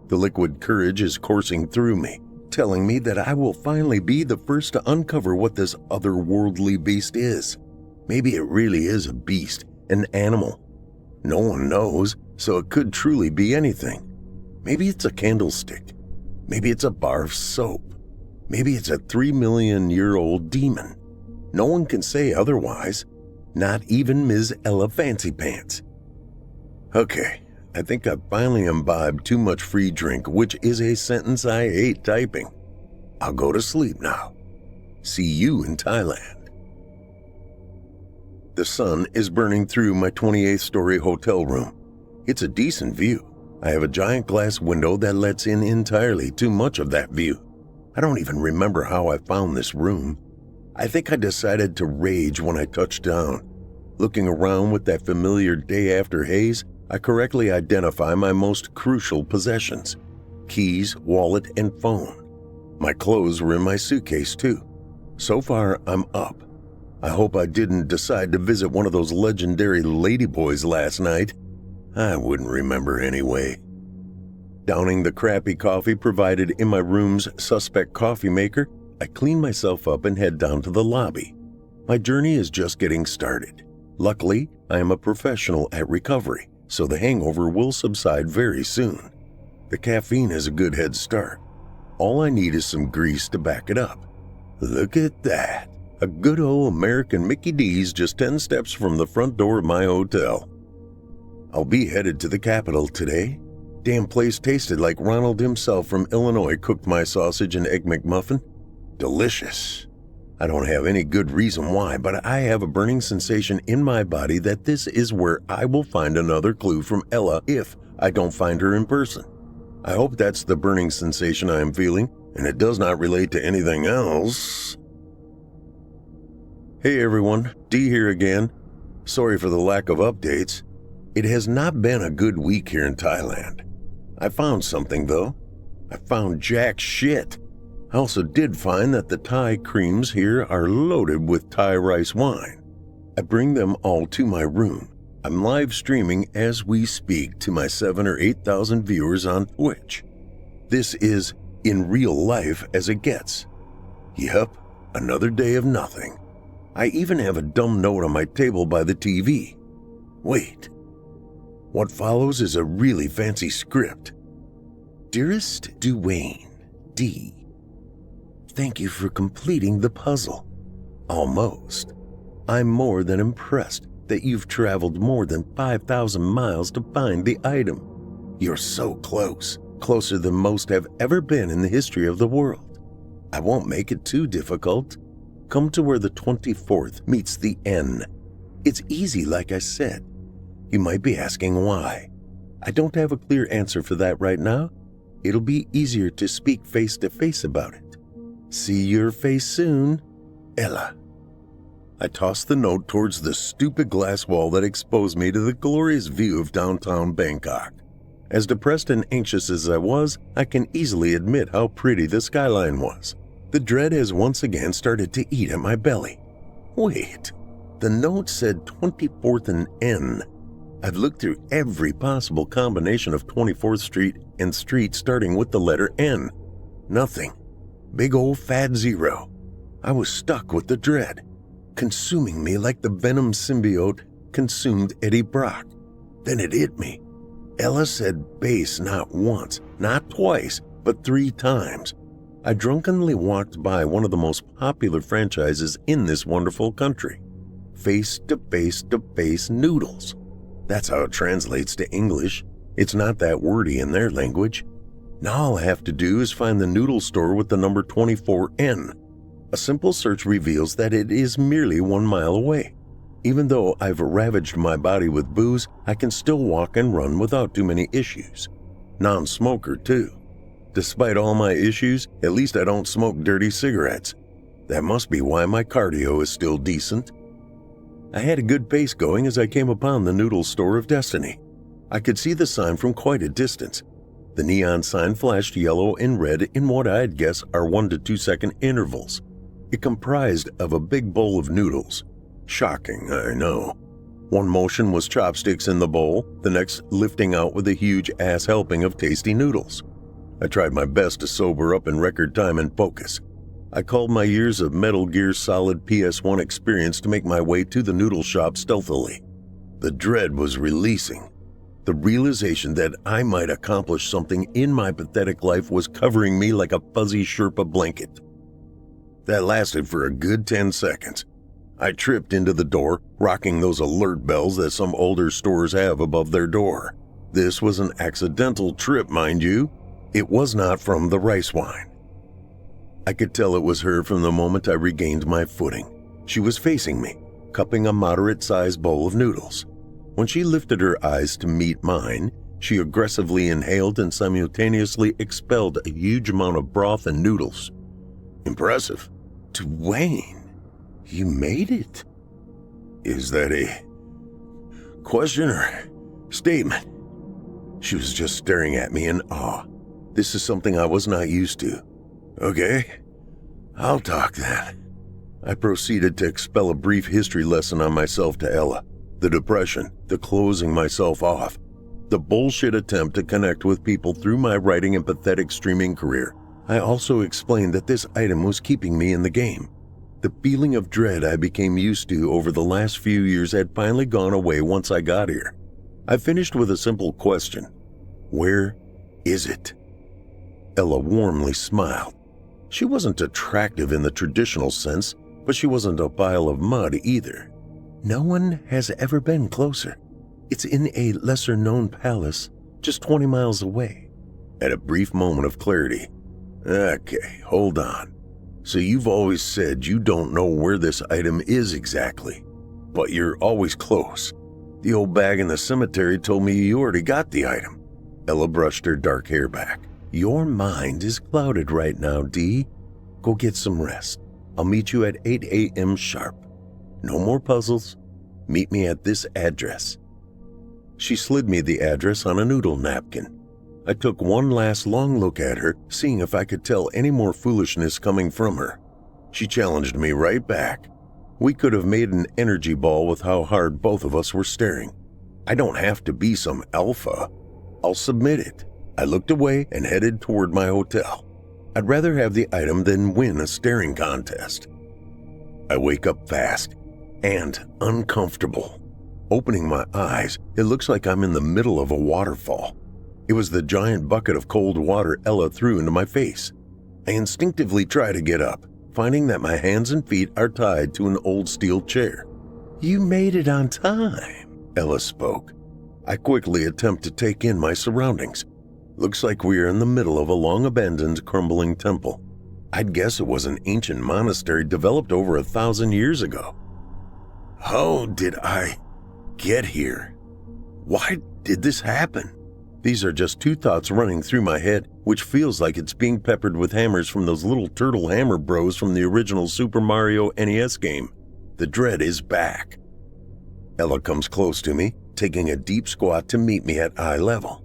Speaker 8: The liquid courage is coursing through me, telling me that I will finally be the first to uncover what this otherworldly beast is. Maybe it really is a beast, an animal. No one knows, so it could truly be anything. Maybe it's a candlestick. Maybe it's a bar of soap. Maybe it's a 3-million-year-old demon. No one can say otherwise, not even Ms. Ella Fancy Pants. Okay, I think I've finally imbibed too much free drink, which is a sentence I hate typing. I'll go to sleep now. See you in Thailand. The sun is burning through my 28th story hotel room. It's a decent view. I have a giant glass window that lets in entirely too much of that view. I don't even remember how I found this room. I think I decided to rage when I touched down. Looking around with that familiar day after haze, I correctly identify my most crucial possessions: keys, wallet, and phone. My clothes were in my suitcase too. So far, I'm up. I hope I didn't decide to visit one of those legendary ladyboys last night. I wouldn't remember anyway. Downing the crappy coffee provided in my room's suspect coffee maker, I clean myself up and head down to the lobby. My journey is just getting started. Luckily, I am a professional at recovery, so the hangover will subside very soon. The caffeine is a good head start. All I need is some grease to back it up. Look at that. A good old American Mickey D's just 10 steps from the front door of my hotel. I'll be headed to the Capitol today. Damn place tasted like Ronald himself from Illinois cooked my sausage and egg McMuffin. Delicious. I don't have any good reason why, but I have a burning sensation in my body that this is where I will find another clue from Ella if I don't find her in person. I hope that's the burning sensation I am feeling, and it does not relate to anything else. Hey everyone, D here again. Sorry for the lack of updates. It has not been a good week here in Thailand. I found something though. I found jack shit. I also did find that the Thai creams here are loaded with Thai rice wine. I bring them all to my room. I'm live streaming as we speak to my 7,000 or 8,000 viewers on Twitch. This is in real life as it gets. Yep, another day of nothing. I even have a dumb note on my table by the TV. Wait. What follows is a really fancy script. Dearest Duane, D. Thank you for completing the puzzle. Almost. I'm more than impressed that you've traveled more than 5,000 miles to find the item. You're so close, closer than most have ever been in the history of the world. I won't make it too difficult. Come to where the 24th meets the N. It's easy, like I said. You might be asking why. I don't have a clear answer for that right now. It'll be easier to speak face to face about it. See your face soon, Ella. I tossed the note towards the stupid glass wall that exposed me to the glorious view of downtown Bangkok. As depressed and anxious as I was, I can easily admit how pretty the skyline was. The dread has once again started to eat at my belly. Wait, the note said 24th and N. I've looked through every possible combination of 24th Street and street starting with the letter N. Nothing. Big old fat zero. I was stuck with the dread, consuming me like the venom symbiote consumed Eddie Brock. Then it hit me. Ella said base not once, not twice, but 3 times. I drunkenly walked by one of the most popular franchises in this wonderful country. Face to face to face noodles. That's how it translates to English. It's not that wordy in their language. Now all I have to do is find the noodle store with the number 24N. A simple search reveals that it is merely 1 mile away. Even though I've ravaged my body with booze, I can still walk and run without too many issues. Non-smoker too. Despite all my issues, at least I don't smoke dirty cigarettes. That must be why my cardio is still decent. I had a good pace going as I came upon the noodle store of destiny. I could see the sign from quite a distance. The neon sign flashed yellow and red in what I'd guess are 1 to 2 second intervals. It comprised of a big bowl of noodles. Shocking, I know. One motion was chopsticks in the bowl, the next lifting out with a huge ass helping of tasty noodles. I tried my best to sober up in record time and focus. I called my years of Metal Gear Solid PS1 experience to make my way to the noodle shop stealthily. The dread was releasing. The realization that I might accomplish something in my pathetic life was covering me like a fuzzy Sherpa blanket. That lasted for a good 10 seconds. I tripped into the door, rocking those alert bells that some older stores have above their door. This was an accidental trip, mind you. It was not from the rice wine. I could tell it was her from the moment I regained my footing. She was facing me. cupping a moderate-sized bowl of noodles. When she lifted her eyes to meet mine, she aggressively inhaled and simultaneously expelled a huge amount of broth and noodles. Impressive. Dwayne, you made it. Is that a question or statement? She was just staring at me in awe. This is something I was not used to. Okay, I'll talk then. I proceeded to expel a brief history lesson on myself to Ella. The depression, the closing myself off, the bullshit attempt to connect with people through my writing and pathetic streaming career. I also explained that this item was keeping me in the game. The feeling of dread I became used to over the last few years had finally gone away once I got here. I finished with a simple question. Where is it? Ella warmly smiled. She wasn't attractive in the traditional sense, but she wasn't a pile of mud either. No one has ever been closer. It's in a lesser-known palace just 20 miles away. At a brief moment of clarity. Okay, hold on. So you've always said you don't know where this item is exactly, but you're always close. The old bag in the cemetery told me you already got the item. Ella brushed her dark hair back. Your mind is clouded right now, Dee. Go get some rest. I'll meet you at 8 a.m. sharp. No more puzzles. Meet me at this address. She slid me the address on a noodle napkin. I took one last long look at her, seeing if I could tell any more foolishness coming from her. She challenged me right back. We could have made an energy ball with how hard both of us were staring. I don't have to be some alpha. I'll submit it. I looked away and headed toward my hotel. I'd rather have the item than win a staring contest. I wake up fast and uncomfortable. Opening my eyes, it looks like I'm in the middle of a waterfall. It was the giant bucket of cold water Ella threw into my face. I instinctively try to get up, finding that my hands and feet are tied to an old steel chair. You made it on time, Ella spoke. I quickly attempt to take in my surroundings. Looks like we are in the middle of a long-abandoned, crumbling temple. I'd guess it was an ancient monastery developed over 1,000 years ago. How did I get here? Why did this happen? These are just two thoughts running through my head, which feels like it's being peppered with hammers from those little turtle hammer bros from the original Super Mario NES game. The dread is back. Ella comes close to me, taking a deep squat to meet me at eye level.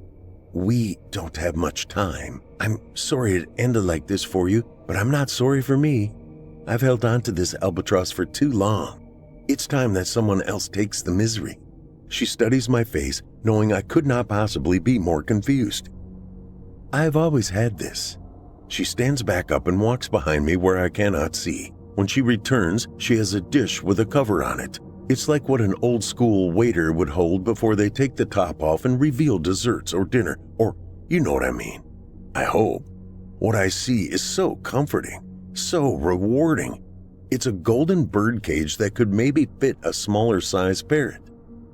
Speaker 8: We don't have much time. I'm sorry it ended like this for you, but I'm not sorry for me. I've held on to this albatross for too long. It's time that someone else takes the misery. She studies my face, knowing I could not possibly be more confused. I've always had this. She stands back up and walks behind me where I cannot see. When she returns, she has a dish with a cover on it. It's like what an old-school waiter would hold before they take the top off and reveal desserts or dinner, or you know what I mean. I hope. What I see is so comforting, so rewarding. It's a golden birdcage that could maybe fit a smaller-sized parrot.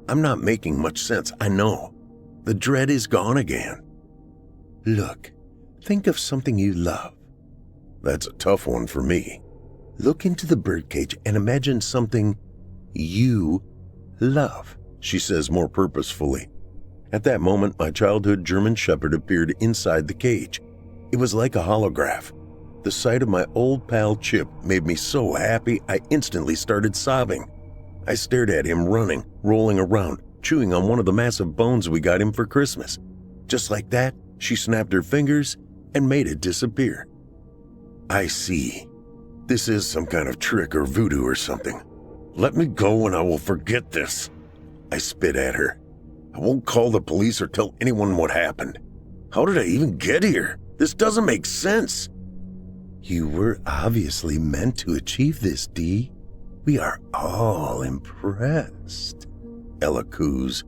Speaker 8: I'm not making much sense, I know. The dread is gone again. Look, think of something you love. That's a tough one for me. Look into the birdcage and imagine something you love, she says more purposefully. At that moment, my childhood German Shepherd appeared inside the cage. It was like a holograph. The sight of my old pal Chip made me so happy I instantly started sobbing. I stared at him running, rolling around, chewing on one of the massive bones we got him for Christmas. Just like that, she snapped her fingers and made it disappear. I see. This is some kind of trick or voodoo or something. Let me go and I will forget this. I spit at her. I won't call the police or tell anyone what happened. How did I even get here? This doesn't make sense. You were obviously meant to achieve this, Dee. We are all impressed. Ella coos.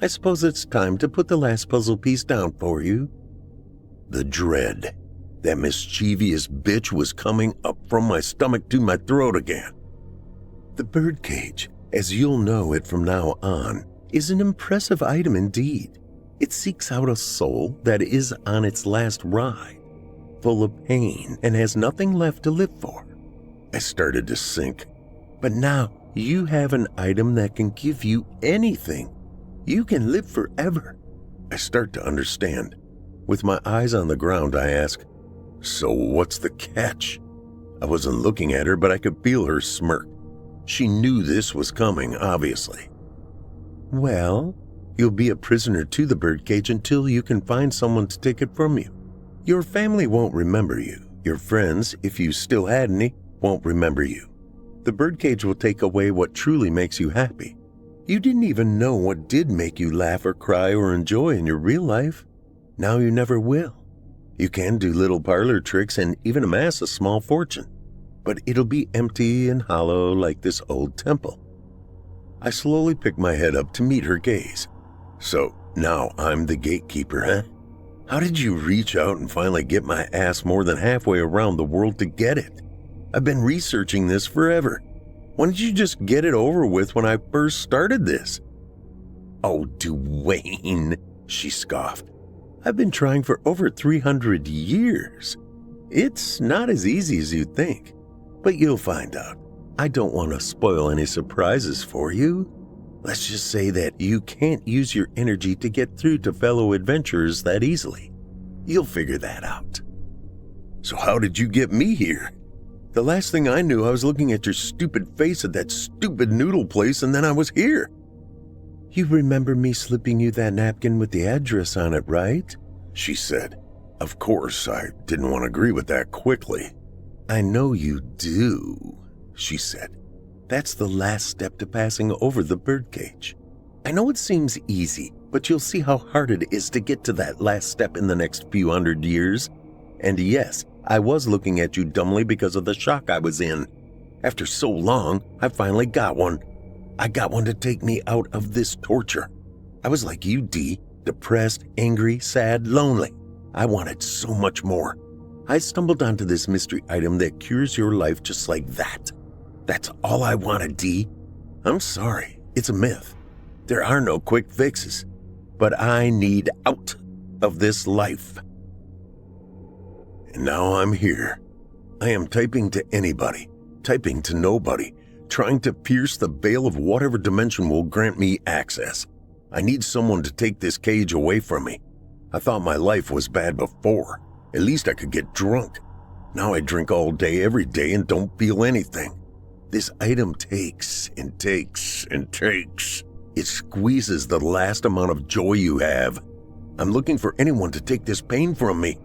Speaker 8: I suppose it's time to put the last puzzle piece down for you. The dread. That mischievous bitch was coming up from my stomach to my throat again. The birdcage, as you'll know it from now on, is an impressive item indeed. It seeks out a soul that is on its last ride, full of pain and has nothing left to live for. I started to sink, but now You have an item that can give you anything. You can live forever. I start to understand. With my eyes on the ground, I ask, "So what's the catch?" I wasn't looking at her, but I could feel her smirk. She knew this was coming, obviously. "Well, you'll be a prisoner to the birdcage until you can find someone to take it from you. Your family won't remember you. Your friends, if you still had any, won't remember you. The birdcage will take away what truly makes you happy. You didn't even know what did make you laugh or cry or enjoy in your real life. Now you never will. You can do little parlor tricks and even amass a small fortune, but it'll be empty and hollow like this old temple." I slowly pick my head up to meet her gaze. "So now I'm the gatekeeper, huh? How did you reach out and finally get my ass more than halfway around the world to get it? I've been researching this forever. Why didn't you just get it over with when I first started this?" "Oh, Dwayne," she scoffed. "I've been trying for over 300 years. It's not as easy as you'd think, but you'll find out. I don't want to spoil any surprises for you. Let's just say that you can't use your energy to get through to fellow adventurers that easily. You'll figure that out." "So how did you get me here? The last thing I knew, I was looking at your stupid face at that stupid noodle place, and then I was here." "You remember me slipping you that napkin with the address on it, right?" she said. Of course, I didn't want to agree with that quickly. "I know you do," she said. "That's the last step to passing over the birdcage. I know it seems easy, but you'll see how hard it is to get to that last step in the next few hundred years. And yes, I was looking at you dumbly because of the shock I was in. After so long, I finally got one. I got one to take me out of this torture. I was like you, Dee, depressed, angry, sad, lonely. I wanted so much more. I stumbled onto this mystery item that cures your life just like that. That's all I wanted, Dee. I'm sorry, it's a myth. There are no quick fixes. But I need out of this life. And now I'm here. I am typing to anybody, typing to nobody, trying to pierce the veil of whatever dimension will grant me access. I need someone to take this cage away from me. I thought my life was bad before. At least I could get drunk. Now I drink all day, every day, and don't feel anything. This item takes and takes and takes. It squeezes the last amount of joy you have. I'm looking for anyone to take this pain from me.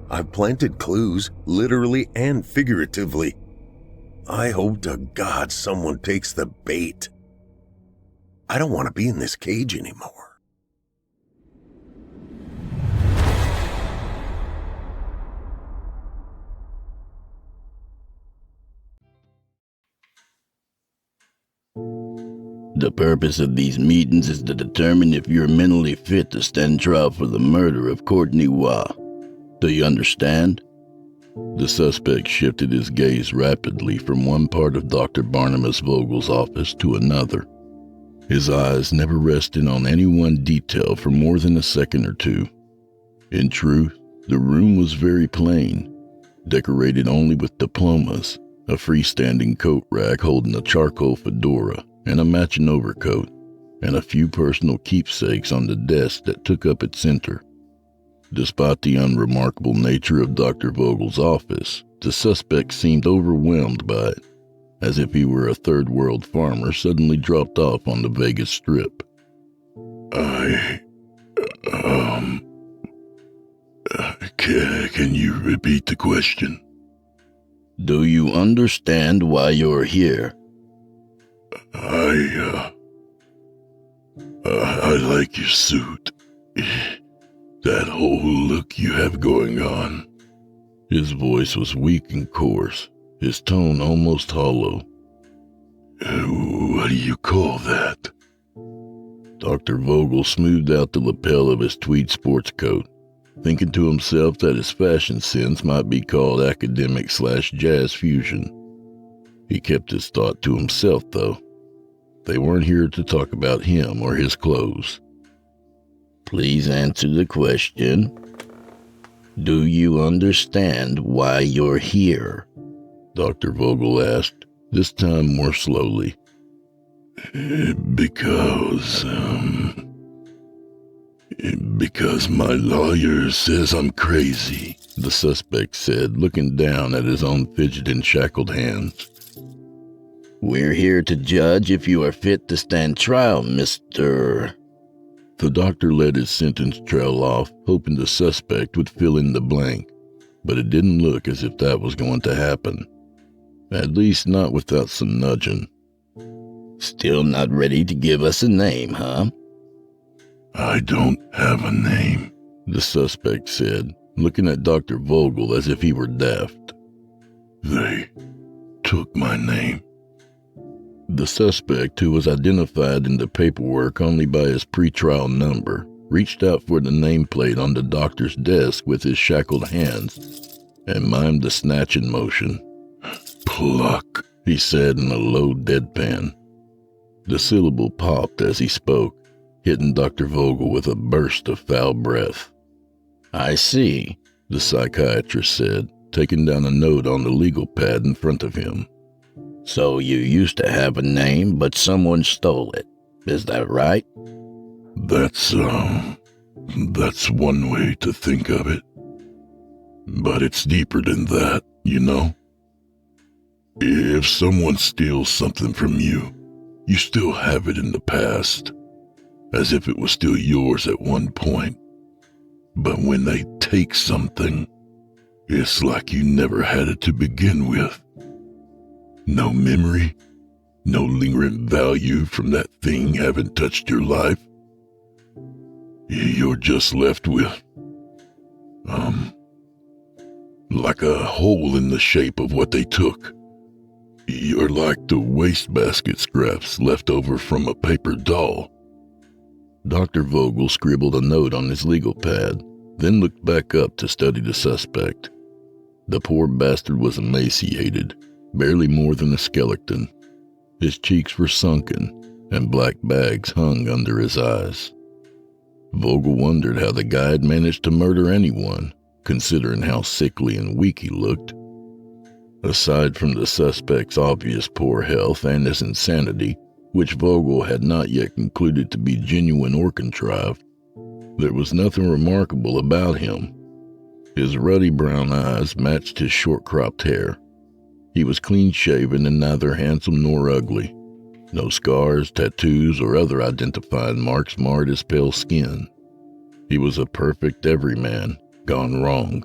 Speaker 8: I've planted clues, literally and figuratively. I hope to God someone takes the bait. I don't want to be in this cage anymore.
Speaker 9: The purpose of these meetings is to determine if you're mentally fit to stand trial for the murder of Courtney Waugh. Do you understand? The suspect shifted his gaze rapidly from one part of Dr. Barnabas Vogel's office to another. His eyes never rested on any one detail for more than a second or two. In truth, the room was very plain, decorated only with diplomas, a freestanding coat rack holding a charcoal fedora and a matching overcoat, and a few personal keepsakes on the desk that took up its center. Despite the unremarkable nature of Dr. Vogel's office, the suspect seemed overwhelmed by it, as if he were a third-world farmer suddenly dropped off on the Vegas Strip.
Speaker 10: Can you repeat the question?
Speaker 9: Do you understand why you're here?
Speaker 10: I like your suit. That whole look you have going on.
Speaker 9: His voice was weak and coarse, his tone almost hollow.
Speaker 10: What do you call that?
Speaker 9: Dr. Vogel smoothed out the lapel of his tweed sports coat, thinking to himself that his fashion sense might be called academic/jazz fusion. He kept his thought to himself, though. They weren't here to talk about him or his clothes. Please answer the question. Do you understand why you're here? Dr. Vogel asked, this time more slowly.
Speaker 10: Because my lawyer says I'm crazy, the suspect said, looking down at his own fidgeted and shackled hands.
Speaker 9: We're here to judge if you are fit to stand trial, Mr.
Speaker 10: The doctor let his sentence trail off, hoping the suspect would fill in the blank, but it didn't look as if that was going to happen. At least not without some nudging.
Speaker 9: Still not ready to give us a name, huh?
Speaker 10: I don't have a name, the suspect said, looking at Dr. Vogel as if he were daft. They took my name. The suspect, who was identified in the paperwork only by his pretrial number, reached out for the nameplate on the doctor's desk with his shackled hands and mimed the snatching motion. Pluck, he said in a low deadpan. The syllable popped as he spoke, hitting Dr. Vogel with a burst of foul breath.
Speaker 9: I see,
Speaker 10: the psychiatrist said, taking down a note on the legal pad in front of him.
Speaker 9: So you used to have a name, but someone stole it. Is that right?
Speaker 10: That's one way to think of it. But it's deeper than that, you know? If someone steals something from you, you still have it in the past, as if it was still yours at one point. But when they take something, it's like you never had it to begin with. No memory, no lingering value from that thing having touched your life. You're just left with, like a hole in the shape of what they took. You're like the wastebasket scraps left over from a paper doll. Dr. Vogel scribbled a note on his legal pad, then looked back up to study the suspect. The poor bastard was emaciated, barely more than a skeleton. His cheeks were sunken, and black bags hung under his eyes. Vogel wondered how the guy had managed to murder anyone, considering how sickly and weak he looked. Aside from the suspect's obvious poor health and his insanity, which Vogel had not yet concluded to be genuine or contrived, there was nothing remarkable about him. His ruddy brown eyes matched his short-cropped hair. He was clean-shaven and neither handsome nor ugly. No scars, tattoos, or other identifying marks marred his pale skin. He was a perfect everyman, gone wrong.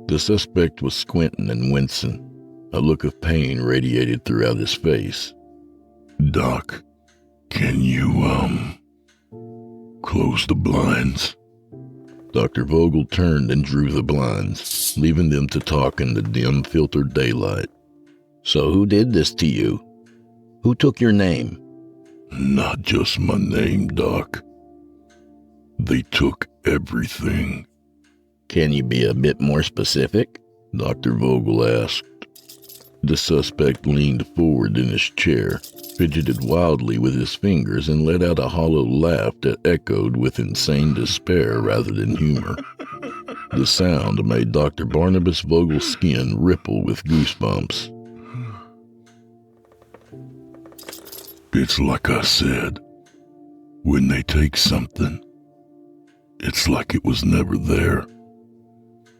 Speaker 10: The suspect was squinting and wincing. A look of pain radiated throughout his face. Doc, can you, close the blinds? Dr. Vogel turned and drew the blinds, leaving them to talk in the dim, filtered daylight.
Speaker 9: So who did this to you? Who took your name?
Speaker 10: Not just my name, Doc. They took everything.
Speaker 9: Can you be a bit more specific?
Speaker 10: Dr. Vogel asked. The suspect leaned forward in his chair, fidgeted wildly with his fingers, and let out a hollow laugh that echoed with insane despair rather than humor. The sound made Dr. Barnabas Vogel's skin ripple with goosebumps. It's like I said. When they take something, it's like it was never there.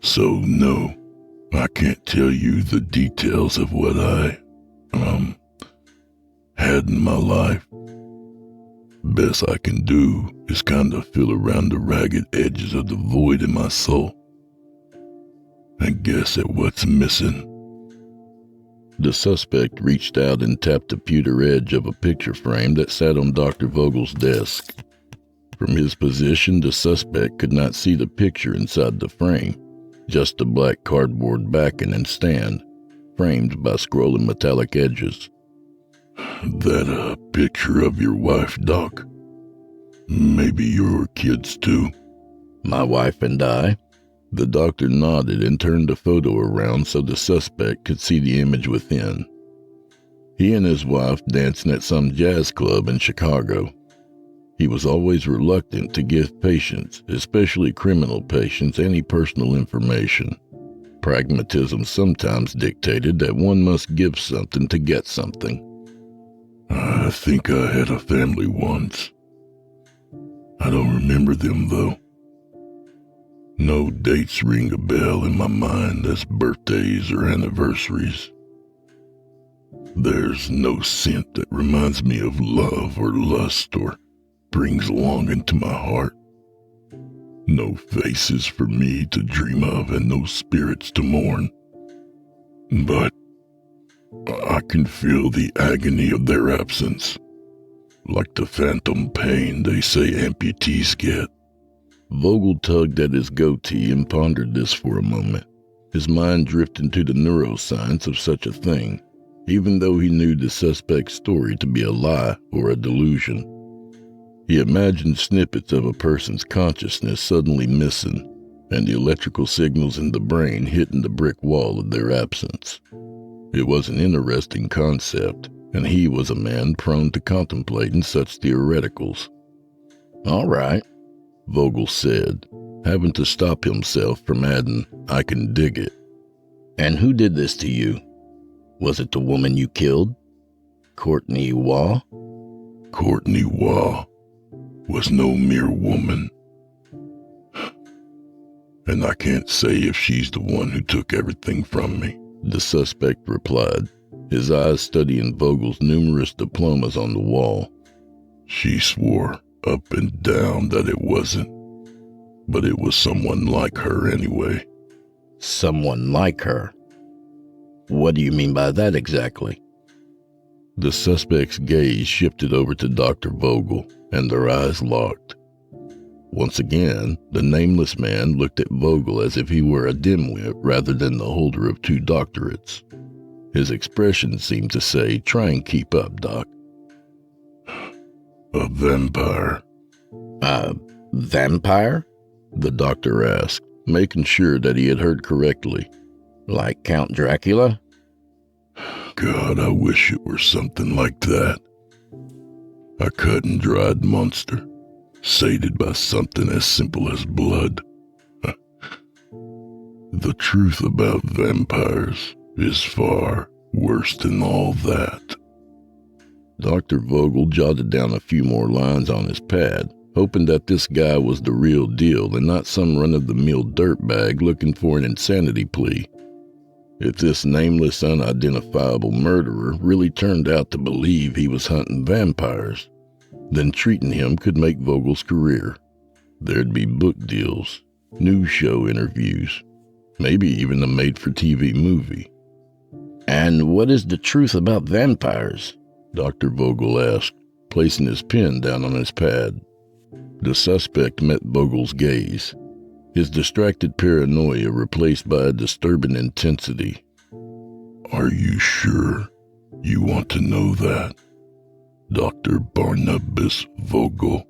Speaker 10: So, no, I can't tell you the details of what I, had in my life. Best I can do is kind of feel around the ragged edges of the void in my soul and guess at what's missing. The suspect reached out and tapped the pewter edge of a picture frame that sat on Dr. Vogel's desk. From his position, the suspect could not see the picture inside the frame, just a black cardboard backing and stand, framed by scrolling metallic edges. That a picture of your wife, Doc? Maybe your kids too?
Speaker 9: My wife and I?
Speaker 10: The doctor nodded and turned the photo around so the suspect could see the image within. He and his wife dancing at some jazz club in Chicago. He was always reluctant to give patients, especially criminal patients, any personal information. Pragmatism sometimes dictated that one must give something to get something. I think I had a family once. I don't remember them, though. No dates ring a bell in my mind as birthdays or anniversaries. There's no scent that reminds me of love or lust or brings longing to my heart. No faces for me to dream of and no spirits to mourn. But I can feel the agony of their absence, like the phantom pain they say amputees get.
Speaker 9: Vogel tugged at his goatee and pondered this for a moment, his mind drifting to the neuroscience of such a thing, even though he knew the suspect's story to be a lie or a delusion. He imagined snippets of a person's consciousness suddenly missing, and the electrical signals in the brain hitting the brick wall of their absence. It was an interesting concept, and he was a man prone to contemplating such theoreticals. "All right," Vogel said, having to stop himself from adding, "I can dig it." "And who did this to you? Was it the woman you killed? Courtney Waugh?"
Speaker 10: Courtney Waugh was no mere woman. And I can't say if she's the one who took everything from me,
Speaker 9: the suspect replied, his eyes studying Vogel's numerous diplomas on the wall.
Speaker 10: She swore up and down that it wasn't, but it was someone like her anyway.
Speaker 9: Someone like her? What do you mean by that exactly? The suspect's gaze shifted over to Dr. Vogel, and their eyes locked. Once again, the nameless man looked at Vogel as if he were a dimwit rather than the holder of 2 doctorates. His expression seemed to say, "Try and keep up, Doc."
Speaker 10: A vampire.
Speaker 9: A vampire? The doctor asked, making sure that he had heard correctly. Like Count Dracula?
Speaker 10: God, I wish it were something like that. A cut and dried monster, sated by something as simple as blood. The truth about vampires is far worse than all that.
Speaker 9: Dr. Vogel jotted down a few more lines on his pad, hoping that this guy was the real deal and not some run-of-the-mill dirtbag looking for an insanity plea. If this nameless, unidentifiable murderer really turned out to believe he was hunting vampires, then treating him could make Vogel's career. There'd be book deals, news show interviews, maybe even a made-for-TV movie. "And what is the truth about vampires?" Dr. Vogel asked, placing his pen down on his pad. The suspect met Vogel's gaze, his distracted paranoia replaced by a disturbing intensity.
Speaker 10: Are you sure you want to know that, Dr. Barnabas Vogel?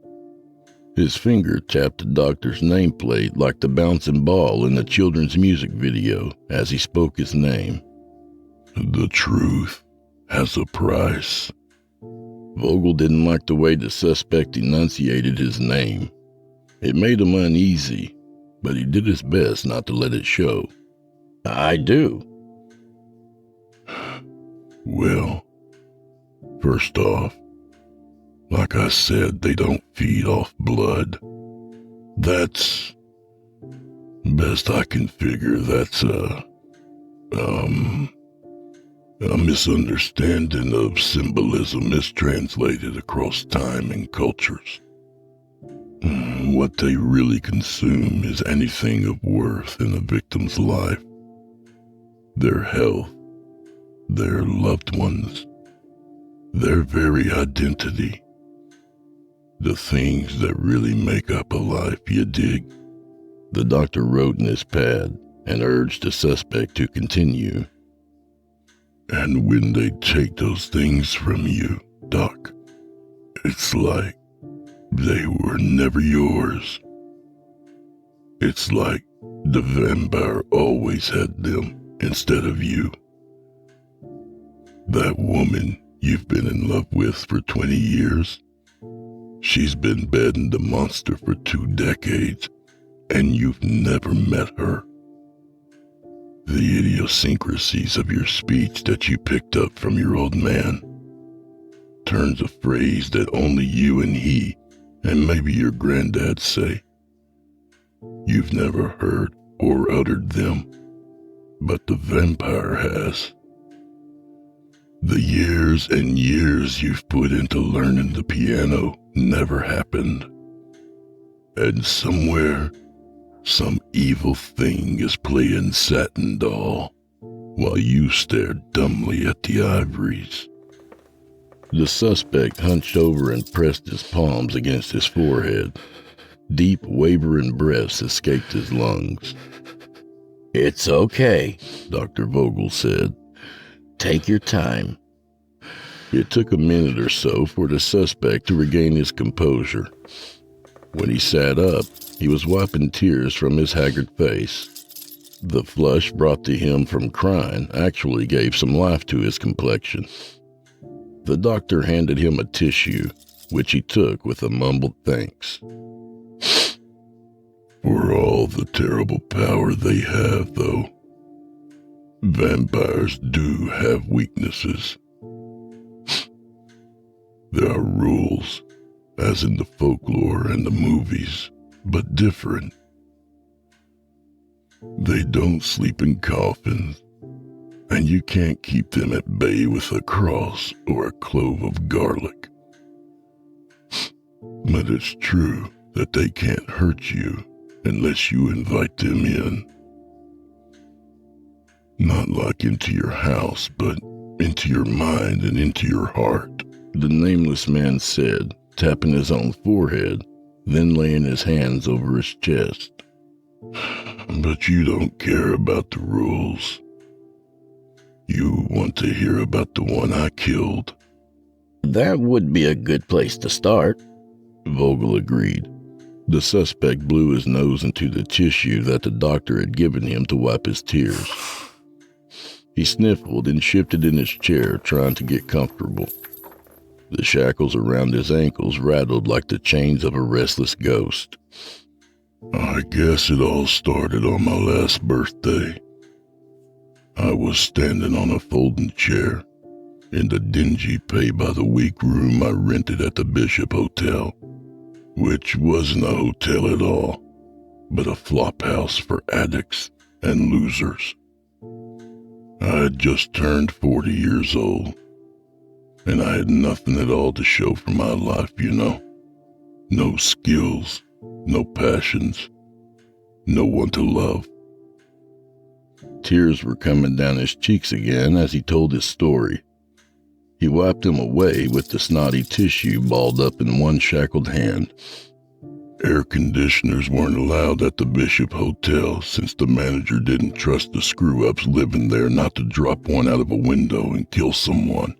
Speaker 9: His finger tapped the doctor's nameplate like the bouncing ball in the children's music video as he spoke his name.
Speaker 10: The truth has a price.
Speaker 9: Vogel didn't like the way the suspect enunciated his name. It made him uneasy, but he did his best not to let it show. "I do."
Speaker 10: Well, first off, like I said, they don't feed off blood. That's, best I can figure, that's a misunderstanding of symbolism mistranslated across time and cultures. What they really consume is anything of worth in a victim's life. Their health, their loved ones, their very identity. The things that really make up a life, you dig?
Speaker 9: The doctor wrote in his pad and urged the suspect to continue.
Speaker 10: And when they take those things from you, Doc, it's like they were never yours. It's like the vampire always had them instead of you. That woman you've been in love with for 20 years, she's been bedding the monster for 2 decades, and you've never met her. The idiosyncrasies of your speech that you picked up from your old man turns a phrase that only you and he, and maybe your granddad say. You've never heard or uttered them, but the vampire has. The years and years you've put into learning the piano never happened. And somewhere, some evil thing is playing Satin Doll, while you stare dumbly at the ivories.
Speaker 9: The suspect hunched over and pressed his palms against his forehead. Deep, wavering breaths escaped his lungs.
Speaker 11: "It's okay,"
Speaker 9: Dr. Vogel said.
Speaker 11: "Take your time."
Speaker 9: It took a minute or so for the suspect to regain his composure. When he sat up, he was wiping tears from his haggard face. The flush brought to him from crying actually gave some life to his complexion. The doctor handed him a tissue, which he took with a mumbled thanks.
Speaker 10: For all the terrible power they have, though, vampires do have weaknesses. There are rules, as in the folklore and the movies, but different. They don't sleep in coffins, and you can't keep them at bay with a cross or a clove of garlic. But it's true that they can't hurt you unless you invite them in. Not like into your house, but into your mind and into your heart,
Speaker 9: the nameless man said, tapping his own forehead, then laying his hands over his chest.
Speaker 10: But you don't care about the rules. You want to hear about the one I killed.
Speaker 11: "That would be a good place to start,"
Speaker 9: Vogel agreed. The suspect blew his nose into the tissue that the doctor had given him to wipe his tears. He sniffled and shifted in his chair, trying to get comfortable. The shackles around his ankles rattled like the chains of a restless ghost.
Speaker 10: I guess it all started on my last birthday. I was standing on a folding chair in the dingy pay-by-the-week room I rented at the Bishop Hotel, which wasn't a hotel at all, but a flophouse for addicts and losers. I had just turned 40 years old, and I had nothing at all to show for my life, you know. No skills, no passions, no one to love.
Speaker 9: Tears were coming down his cheeks again as he told his story. He wiped them away with the snotty tissue balled up in one shackled hand.
Speaker 10: Air conditioners weren't allowed at the Bishop Hotel since the manager didn't trust the screw-ups living there not to drop one out of a window and kill someone.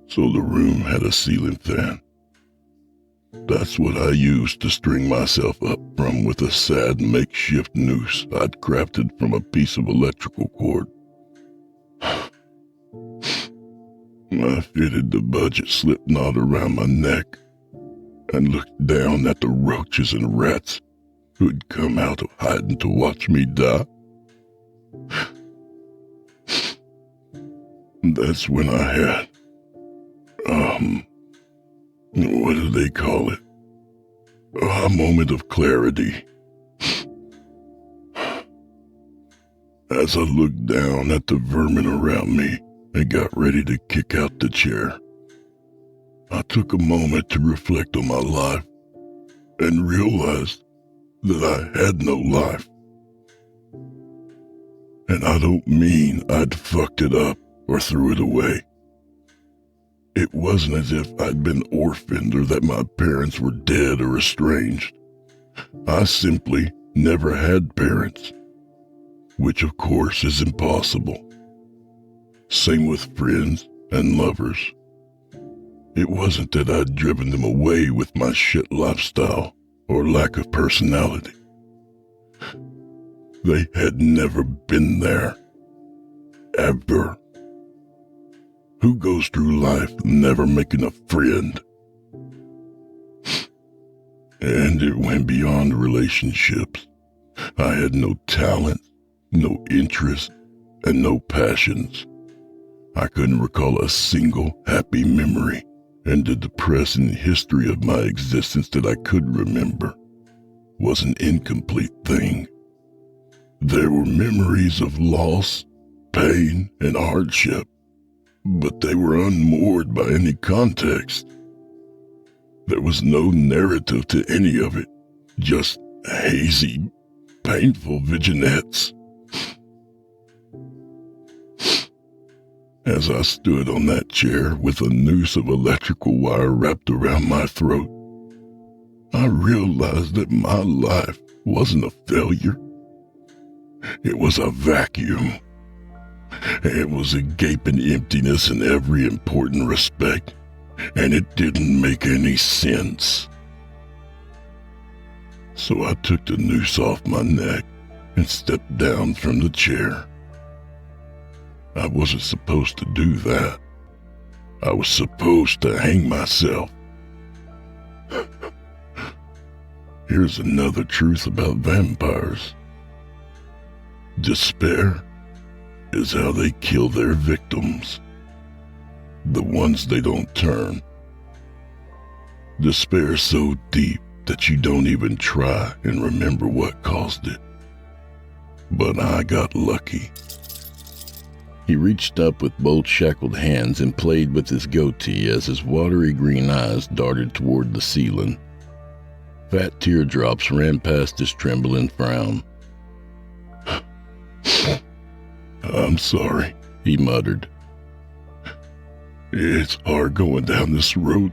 Speaker 10: So the room had a ceiling fan. That's what I used to string myself up from with a sad makeshift noose I'd crafted from a piece of electrical cord. I fitted the budget slip knot around my neck and looked down at the roaches and rats who'd come out of hiding to watch me die. That's when I had, what do they call it? A moment of clarity. As I looked down at the vermin around me and got ready to kick out the chair, I took a moment to reflect on my life and realized that I had no life. And I don't mean I'd fucked it up or threw it away. It wasn't as if I'd been orphaned or that my parents were dead or estranged. I simply never had parents, which of course is impossible. Same with friends and lovers. It wasn't that I'd driven them away with my shit lifestyle or lack of personality. They had never been there. Ever. Who goes through life never making a friend? And it went beyond relationships. I had no talent, no interest, and no passions. I couldn't recall a single happy memory, and the depressing history of my existence that I could remember was an incomplete thing. There were memories of loss, pain, and hardship, but they were unmoored by any context. There was no narrative to any of it, just hazy, painful vignettes. As I stood on that chair with a noose of electrical wire wrapped around my throat, I realized that my life wasn't a failure. It was a vacuum. It was a gaping emptiness in every important respect, and it didn't make any sense. So I took the noose off my neck and stepped down from the chair. I wasn't supposed to do that. I was supposed to hang myself. Here's another truth about vampires. Despair is how they kill their victims, the ones they don't turn. Despair so deep that you don't even try and remember what caused it. But I got lucky.
Speaker 9: He reached up with both shackled hands and played with his goatee as his watery green eyes darted toward the ceiling. Fat teardrops ran past his trembling frown.
Speaker 10: I'm sorry, he muttered. It's hard going down this road.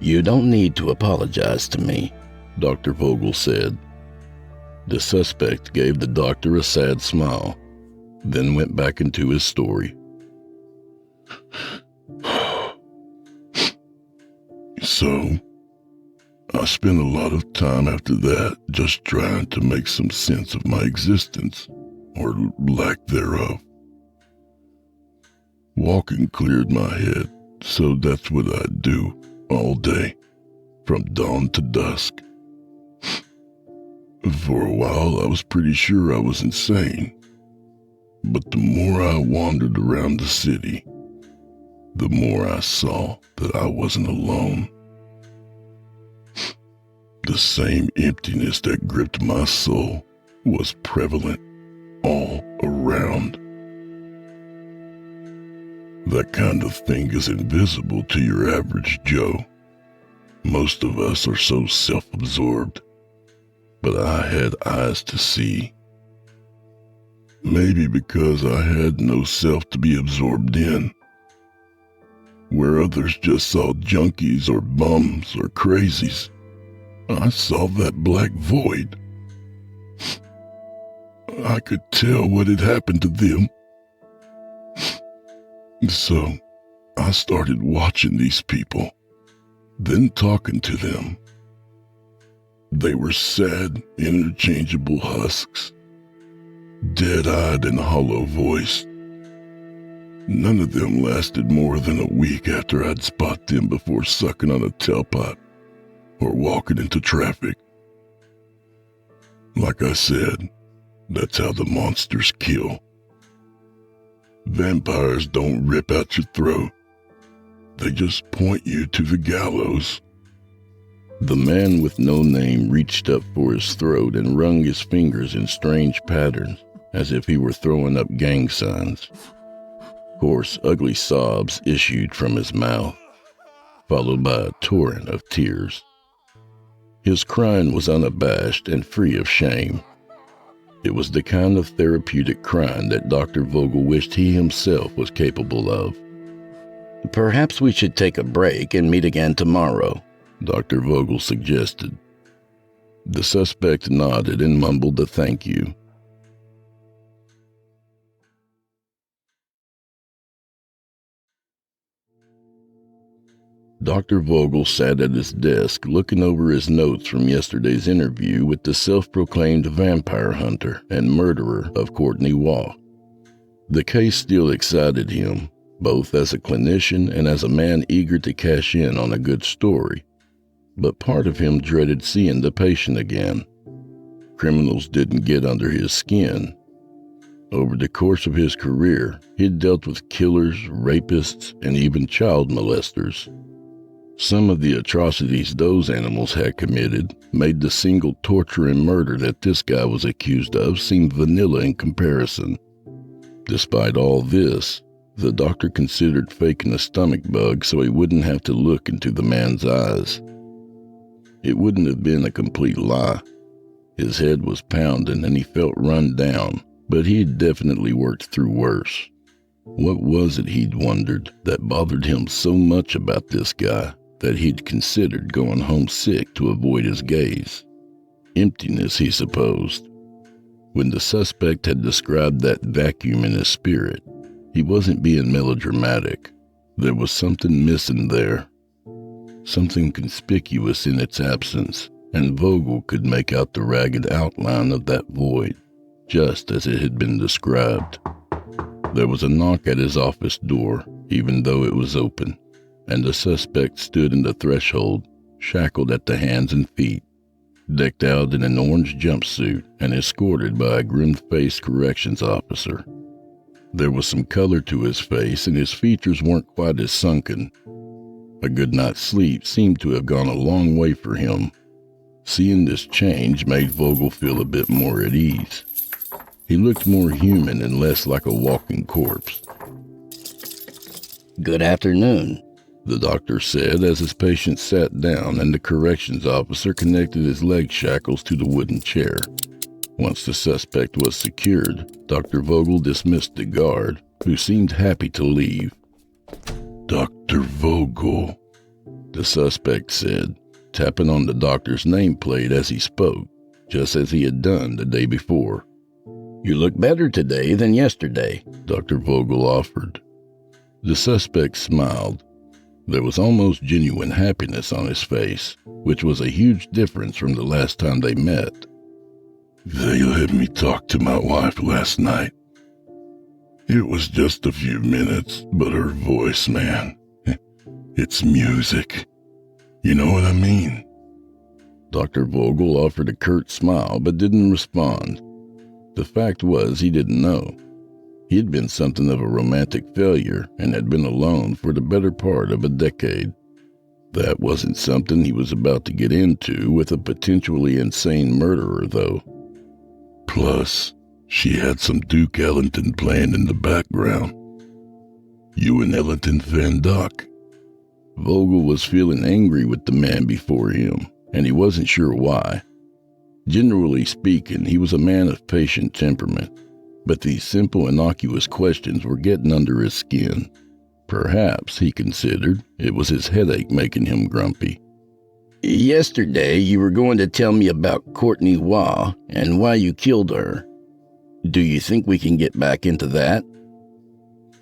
Speaker 11: You don't need to apologize to me,
Speaker 9: Dr. Vogel said. The suspect gave the doctor a sad smile, then went back into his story.
Speaker 10: So, I spent a lot of time after that just trying to make some sense of my existence, or lack thereof. Walking cleared my head, so that's what I do all day, from dawn to dusk. For a while, I was pretty sure I was insane. But the more I wandered around the city, the more I saw that I wasn't alone. The same emptiness that gripped my soul was prevalent all around. That kind of thing is invisible to your average Joe. Most of us are so self-absorbed, but I had eyes to see. Maybe because I had no self to be absorbed in. Where others just saw junkies or bums or crazies, I saw that black void. I could tell what had happened to them. So, I started watching these people, then talking to them. They were sad, interchangeable husks, dead-eyed and hollow-voiced. None of them lasted more than a week after I'd spot them before sucking on a tailpipe or walking into traffic. Like I said, that's how the monsters kill. Vampires don't rip out your throat. They just point you to the gallows.
Speaker 9: The man with no name reached up for his throat and wrung his fingers in strange patterns, as if he were throwing up gang signs. Hoarse, ugly sobs issued from his mouth, followed by a torrent of tears. His crying was unabashed and free of shame. It was the kind of therapeutic crying that Dr. Vogel wished he himself was capable of.
Speaker 11: Perhaps we should take a break and meet again tomorrow,
Speaker 9: Dr. Vogel suggested. The suspect nodded and mumbled a thank you. Dr. Vogel sat at his desk looking over his notes from yesterday's interview with the self-proclaimed vampire hunter and murderer of Courtney Waugh. The case still excited him, both as a clinician and as a man eager to cash in on a good story. But part of him dreaded seeing the patient again. Criminals didn't get under his skin. Over the course of his career, he'd dealt with killers, rapists, and even child molesters. Some of the atrocities those animals had committed made the single torture and murder that this guy was accused of seem vanilla in comparison. Despite all this, the doctor considered faking a stomach bug so he wouldn't have to look into the man's eyes. It wouldn't have been a complete lie. His head was pounding and he felt run down, but he'd definitely worked through worse. What was it, he'd wondered, that bothered him so much about this guy that he'd considered going home sick to avoid his gaze? Emptiness, he supposed. When the suspect had described that vacuum in his spirit, he wasn't being melodramatic. There was something missing there. Something conspicuous in its absence, and Vogel could make out the ragged outline of that void, just as it had been described. There was a knock at his office door, even though it was open, and the suspect stood in the threshold, shackled at the hands and feet, decked out in an orange jumpsuit and escorted by a grim-faced corrections officer. There was some color to his face, and his features weren't quite as sunken. A good night's sleep seemed to have gone a long way for him. Seeing this change made Vogel feel a bit more at ease. He looked more human and less like a walking corpse.
Speaker 11: "Good afternoon,"
Speaker 9: the doctor said as his patient sat down and the corrections officer connected his leg shackles to the wooden chair. Once the suspect was secured, Dr. Vogel dismissed the guard, who seemed happy to leave.
Speaker 10: Dr. Vogel,
Speaker 9: the suspect said, tapping on the doctor's nameplate as he spoke, just as he had done the day before.
Speaker 11: "You look better today than yesterday,"
Speaker 9: Dr. Vogel offered. The suspect smiled. There was almost genuine happiness on his face, which was a huge difference from the last time they met.
Speaker 10: They let me talk to my wife last night. It was just a few minutes, but her voice, man, it's music. You know what I mean?
Speaker 9: Dr. Vogel offered a curt smile, but didn't respond. The fact was, he didn't know. He had been something of a romantic failure and had been alone for the better part of a decade. That wasn't something he was about to get into with a potentially insane murderer, though.
Speaker 10: Plus, she had some Duke Ellington playing in the background. You an Ellington fan, Doc?
Speaker 9: Vogel was feeling angry with the man before him, and he wasn't sure why. Generally speaking, he was a man of patient temperament, but these simple, innocuous questions were getting under his skin. Perhaps, he considered, it was his headache making him grumpy.
Speaker 11: "Yesterday, you were going to tell me about Courtney Waugh and why you killed her. Do you think we can get back into that?"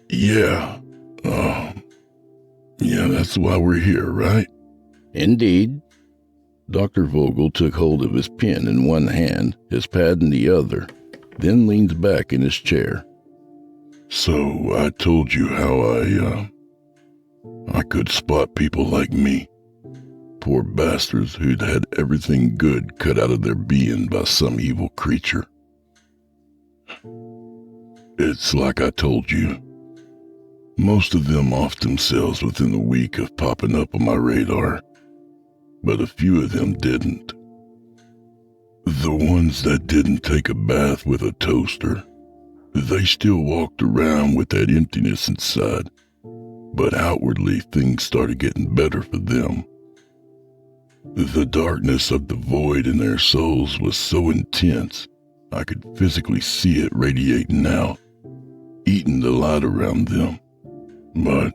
Speaker 10: Yeah. Yeah, that's why we're here, right?
Speaker 11: "Indeed."
Speaker 9: Dr. Vogel took hold of his pen in one hand, his pad in the other, then leaned back in his chair.
Speaker 10: So I told you how I could spot people like me. Poor bastards who'd had everything good cut out of their being by some evil creature. It's like I told you. Most of them off themselves within a week of popping up on my radar, but a few of them didn't. The ones that didn't take a bath with a toaster, they still walked around with that emptiness inside, but outwardly things started getting better for them. The darkness of the void in their souls was so intense, I could physically see it radiating out, eating the light around them. But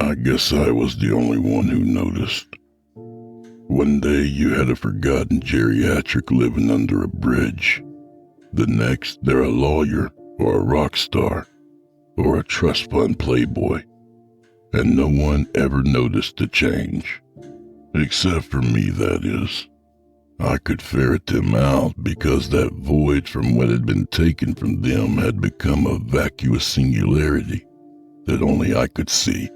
Speaker 10: I guess I was the only one who noticed. One day you had a forgotten geriatric living under a bridge. The next, they're a lawyer or a rock star or a trust fund playboy. And no one ever noticed the change. Except for me, that is. I could ferret them out because that void from what had been taken from them had become a vacuous singularity that only I could see.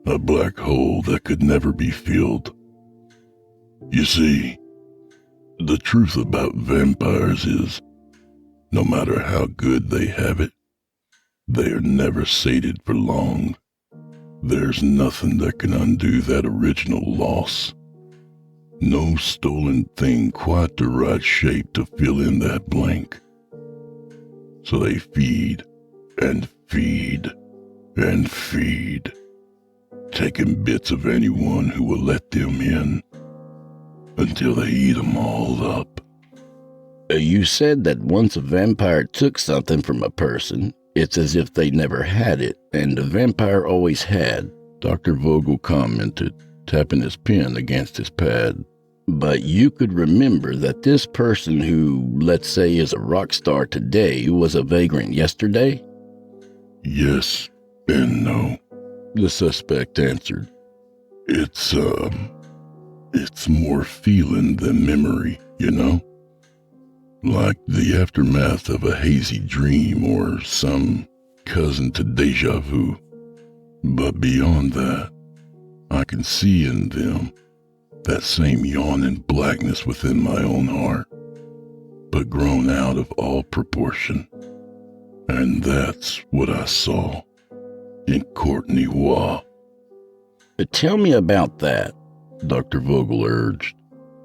Speaker 10: A black hole that could never be filled. You see, the truth about vampires is No matter how good they have it, they are never sated for long. There's nothing that can undo that original loss. No stolen thing quite the right shape to fill in that blank. So they feed and feed and feed, taking bits of anyone who will let them in, until they eat them all up.
Speaker 11: You said that once a vampire took something from a person, it's as if they never had it, and the vampire always had,
Speaker 9: Dr. Vogel commented, tapping his pen against his pad.
Speaker 11: But you could remember that this person who, let's say, is a rock star today was a vagrant yesterday?
Speaker 10: Yes and no,
Speaker 9: the suspect answered.
Speaker 10: It's more feeling than memory, you know? Like the aftermath of a hazy dream or some cousin to deja vu. But beyond that, I can see in them that same yawning blackness within my own heart, but grown out of all proportion. And that's what I saw in Courtney Waugh.
Speaker 11: Tell me about that,
Speaker 9: Dr. Vogel urged.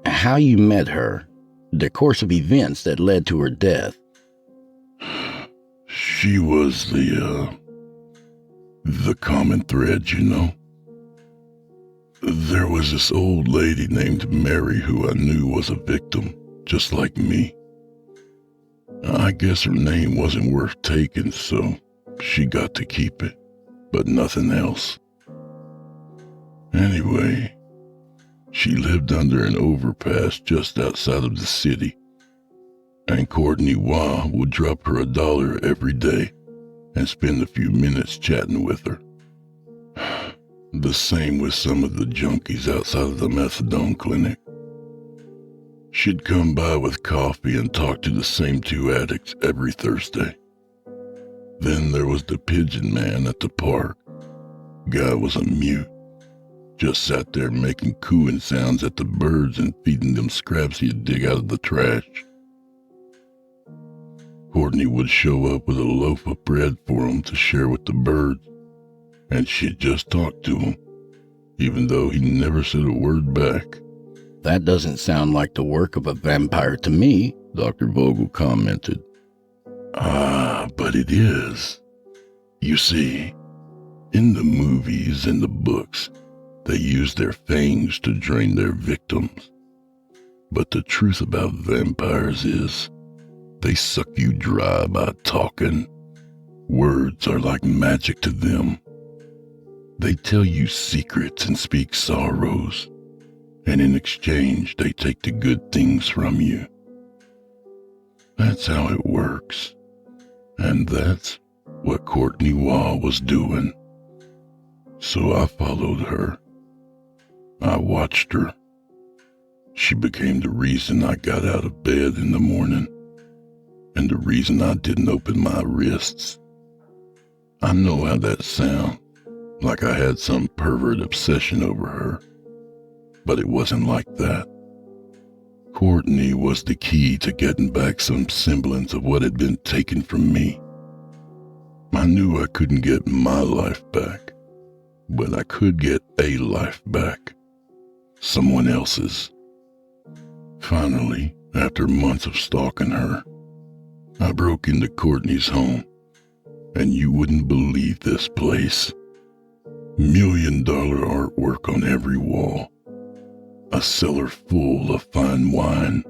Speaker 11: How you met her, the course of events that led to her death.
Speaker 10: She was the common thread, you know. There was this old lady named Mary who I knew was a victim, just like me. I guess her name wasn't worth taking, so she got to keep it, but nothing else. Anyway, she lived under an overpass just outside of the city, and Courtney Waugh would drop her $1 every day and spend a few minutes chatting with her. The same with some of the junkies outside of the methadone clinic. She'd come by with coffee and talk to the same 2 addicts every Thursday. Then there was the pigeon man at the park. Guy was a mute. Just sat there making cooing sounds at the birds and feeding them scraps he'd dig out of the trash. Courtney would show up with a loaf of bread for him to share with the birds, and she'd just talk to him, even though he never said a word back.
Speaker 11: That doesn't sound like the work of a vampire to me,
Speaker 9: Dr. Vogel commented.
Speaker 10: But it is. You see, in the movies and the books, they use their fangs to drain their victims. But the truth about vampires is, they suck you dry by talking. Words are like magic to them. They tell you secrets and speak sorrows, and in exchange they take the good things from you. That's how it works, and that's what Courtney Waugh was doing. So I followed her. I watched her. She became the reason I got out of bed in the morning, and the reason I didn't open my wrists. I know how that sounds, like I had some pervert obsession over her, but it wasn't like that. Courtney was the key to getting back some semblance of what had been taken from me. I knew I couldn't get my life back, but I could get a life back. Someone else's. Finally, after months of stalking her, I broke into Courtney's home, and you wouldn't believe this place. $1 million artwork on every wall, a cellar full of fine wine,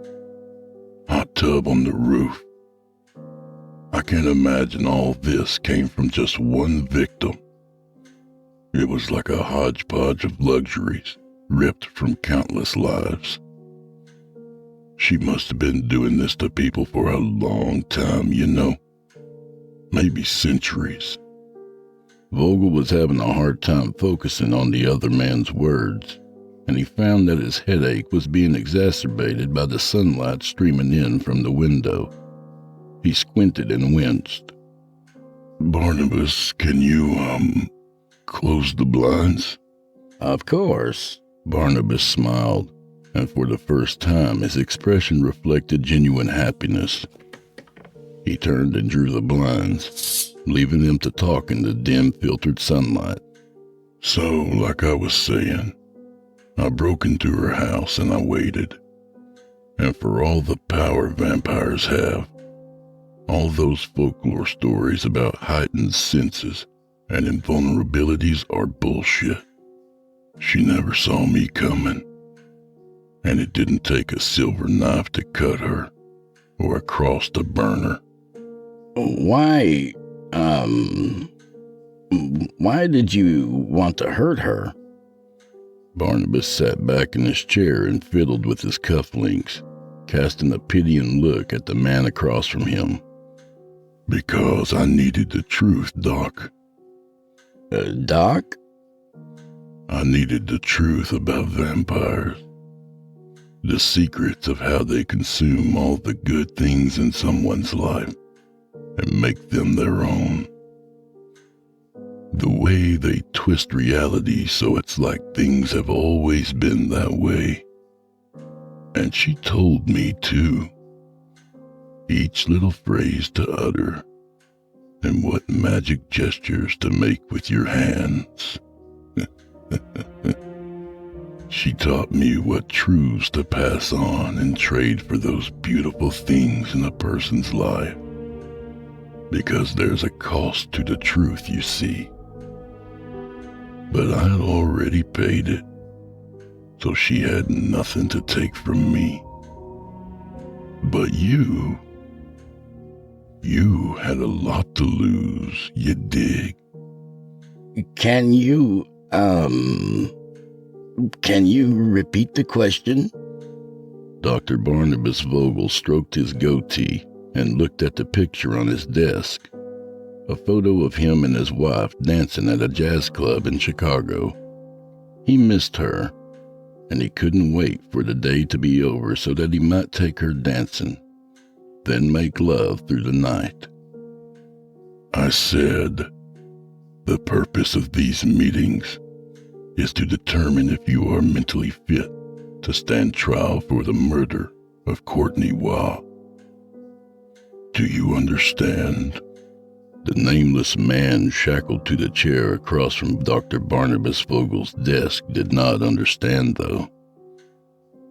Speaker 10: hot tub on the roof. I can't imagine all this came from just one victim. It was like a hodgepodge of luxuries ripped from countless lives. She must have been doing this to people for a long time, you know. Maybe centuries.
Speaker 9: Vogel was having a hard time focusing on the other man's words, and he found that his headache was being exacerbated by the sunlight streaming in from the window. He squinted and winced.
Speaker 10: Barnabas, can you, close the blinds?
Speaker 11: Of course.
Speaker 9: Barnabas smiled, and for the first time his expression reflected genuine happiness. He turned and drew the blinds, leaving them to talk in the dim, filtered sunlight.
Speaker 10: So, like I was saying, I broke into her house and I waited. And for all the power vampires have, all those folklore stories about heightened senses and invulnerabilities are bullshit. She never saw me coming. And it didn't take a silver knife to cut her, or a cross to burn her.
Speaker 11: Why did you want to hurt her?
Speaker 9: Barnabas sat back in his chair and fiddled with his cufflinks, casting a pitying look at the man across from him.
Speaker 10: Because I needed the truth, Doc.
Speaker 11: Doc?
Speaker 10: I needed the truth about vampires. The secrets of how they consume all the good things in someone's life and make them their own. The way they twist reality so it's like things have always been that way. And she told me too. Each little phrase to utter, and what magic gestures to make with your hands. She taught me what truths to pass on and trade for those beautiful things in a person's life. Because there's a cost to the truth, you see. But I had already paid it, so she had nothing to take from me. But you had a lot to lose, you dig?
Speaker 11: Can you repeat the question?
Speaker 9: Dr. Barnabas Vogel stroked his goatee and looked at the picture on his desk. A photo of him and his wife dancing at a jazz club in Chicago. He missed her, and he couldn't wait for the day to be over so that he might take her dancing, then make love through the night.
Speaker 10: I said, the purpose of these meetings is to determine if you are mentally fit to stand trial for the murder of Courtney Waugh. Do you understand?
Speaker 9: The nameless man shackled to the chair across from Dr. Barnabas Vogel's desk did not understand, though.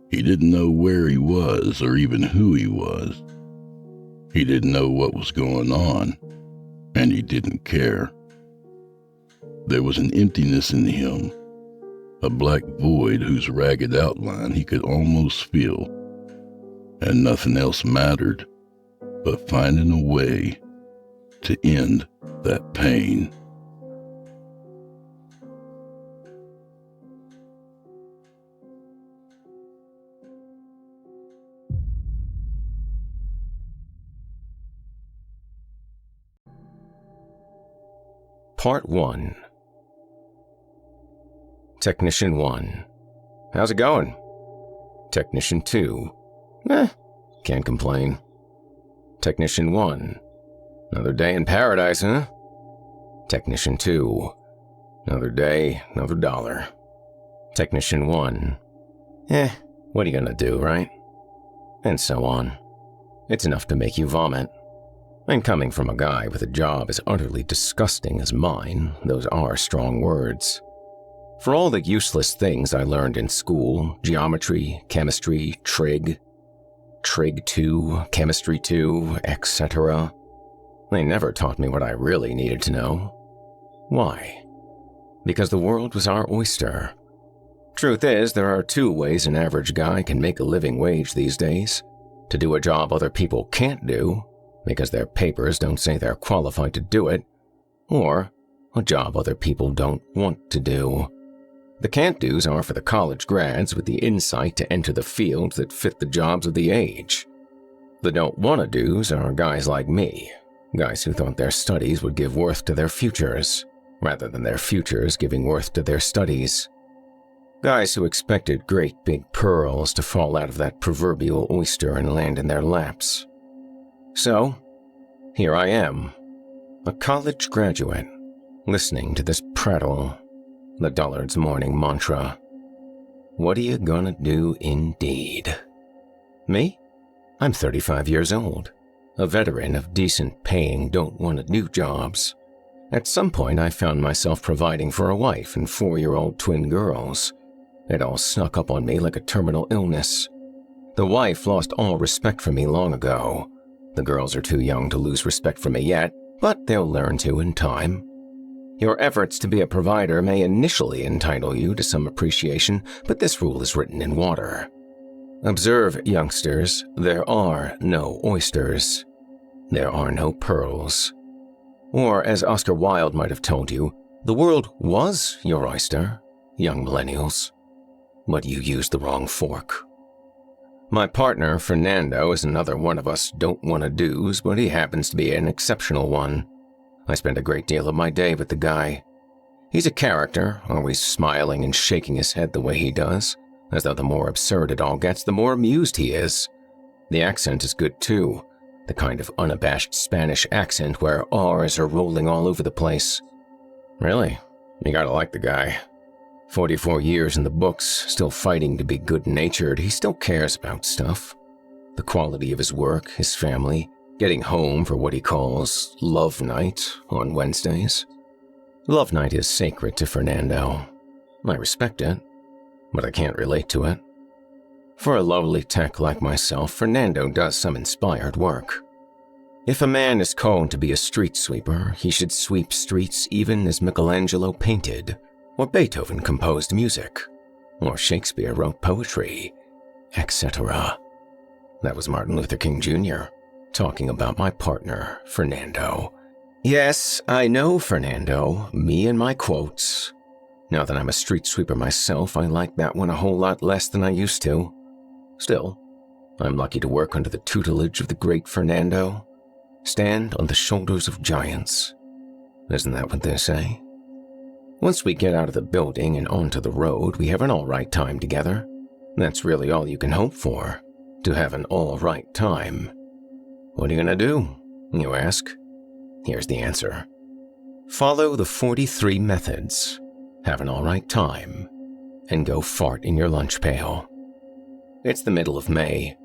Speaker 9: He didn't know where he was or even who he was. He didn't know what was going on, and he didn't care. There was an emptiness in him, a black void whose ragged outline he could almost feel, and nothing else mattered but finding a way to end that pain.
Speaker 12: Part 1. Technician 1. How's it going? Technician 2. Can't complain. Technician 1. Another day in paradise, huh? Technician 2. Another day, another dollar. Technician 1. What are you gonna do, right? And so on. It's enough to make you vomit. And coming from a guy with a job as utterly disgusting as mine, those are strong words. For all the useless things I learned in school, geometry, chemistry, trig 2, chemistry 2, etc., they never taught me what I really needed to know. Why? Because the world was our oyster. Truth is, there are 2 ways an average guy can make a living wage these days. To do a job other people can't do, because their papers don't say they're qualified to do it, or a job other people don't want to do. The can't-dos are for the college grads with the insight to enter the fields that fit the jobs of the age. The don't-wanna-dos are guys like me, guys who thought their studies would give worth to their futures, rather than their futures giving worth to their studies. Guys who expected great big pearls to fall out of that proverbial oyster and land in their laps. So, here I am, a college graduate, listening to this prattle, the Dullards' morning mantra. What are you gonna do indeed? Me? I'm 35 years old, a veteran of decent paying don't-want-to-do jobs. At some point, I found myself providing for a wife and 4-year-old twin girls. It all snuck up on me like a terminal illness. The wife lost all respect for me long ago. The girls are too young to lose respect for me yet, but they'll learn to in time. Your efforts to be a provider may initially entitle you to some appreciation, but this rule is written in water. Observe, youngsters, there are no oysters. There are no pearls. Or, as Oscar Wilde might have told you, the world was your oyster, young millennials. But you used the wrong fork. My partner, Fernando, is another one of us don't-want-to-dos, but he happens to be an exceptional one. I spend a great deal of my day with the guy. He's a character, always smiling and shaking his head the way he does, as though the more absurd it all gets, the more amused he is. The accent is good too, the kind of unabashed Spanish accent where R's are rolling all over the place. Really? You gotta like the guy. 44 years in the books, still fighting to be good-natured, he still cares about stuff. The quality of his work, his family, getting home for what he calls Love Night on Wednesdays. Love Night is sacred to Fernando. I respect it, but I can't relate to it. For a lowly tech like myself, Fernando does some inspired work. If a man is called to be a street sweeper, he should sweep streets even as Michelangelo painted, or Beethoven composed music, or Shakespeare wrote poetry, etc. That was Martin Luther King Jr. talking about my partner, Fernando. Yes, I know, Fernando, me and my quotes. Now that I'm a street sweeper myself, I like that one a whole lot less than I used to. Still, I'm lucky to work under the tutelage of the great Fernando. Stand on the shoulders of giants. Isn't that what they say? Once we get out of the building and onto the road, we have an all right time together. That's really all you can hope for, to have an all right time. What are you gonna do, you ask? Here's the answer. Follow the 43 methods, have an all right time, and go fart in your lunch pail. It's the middle of May.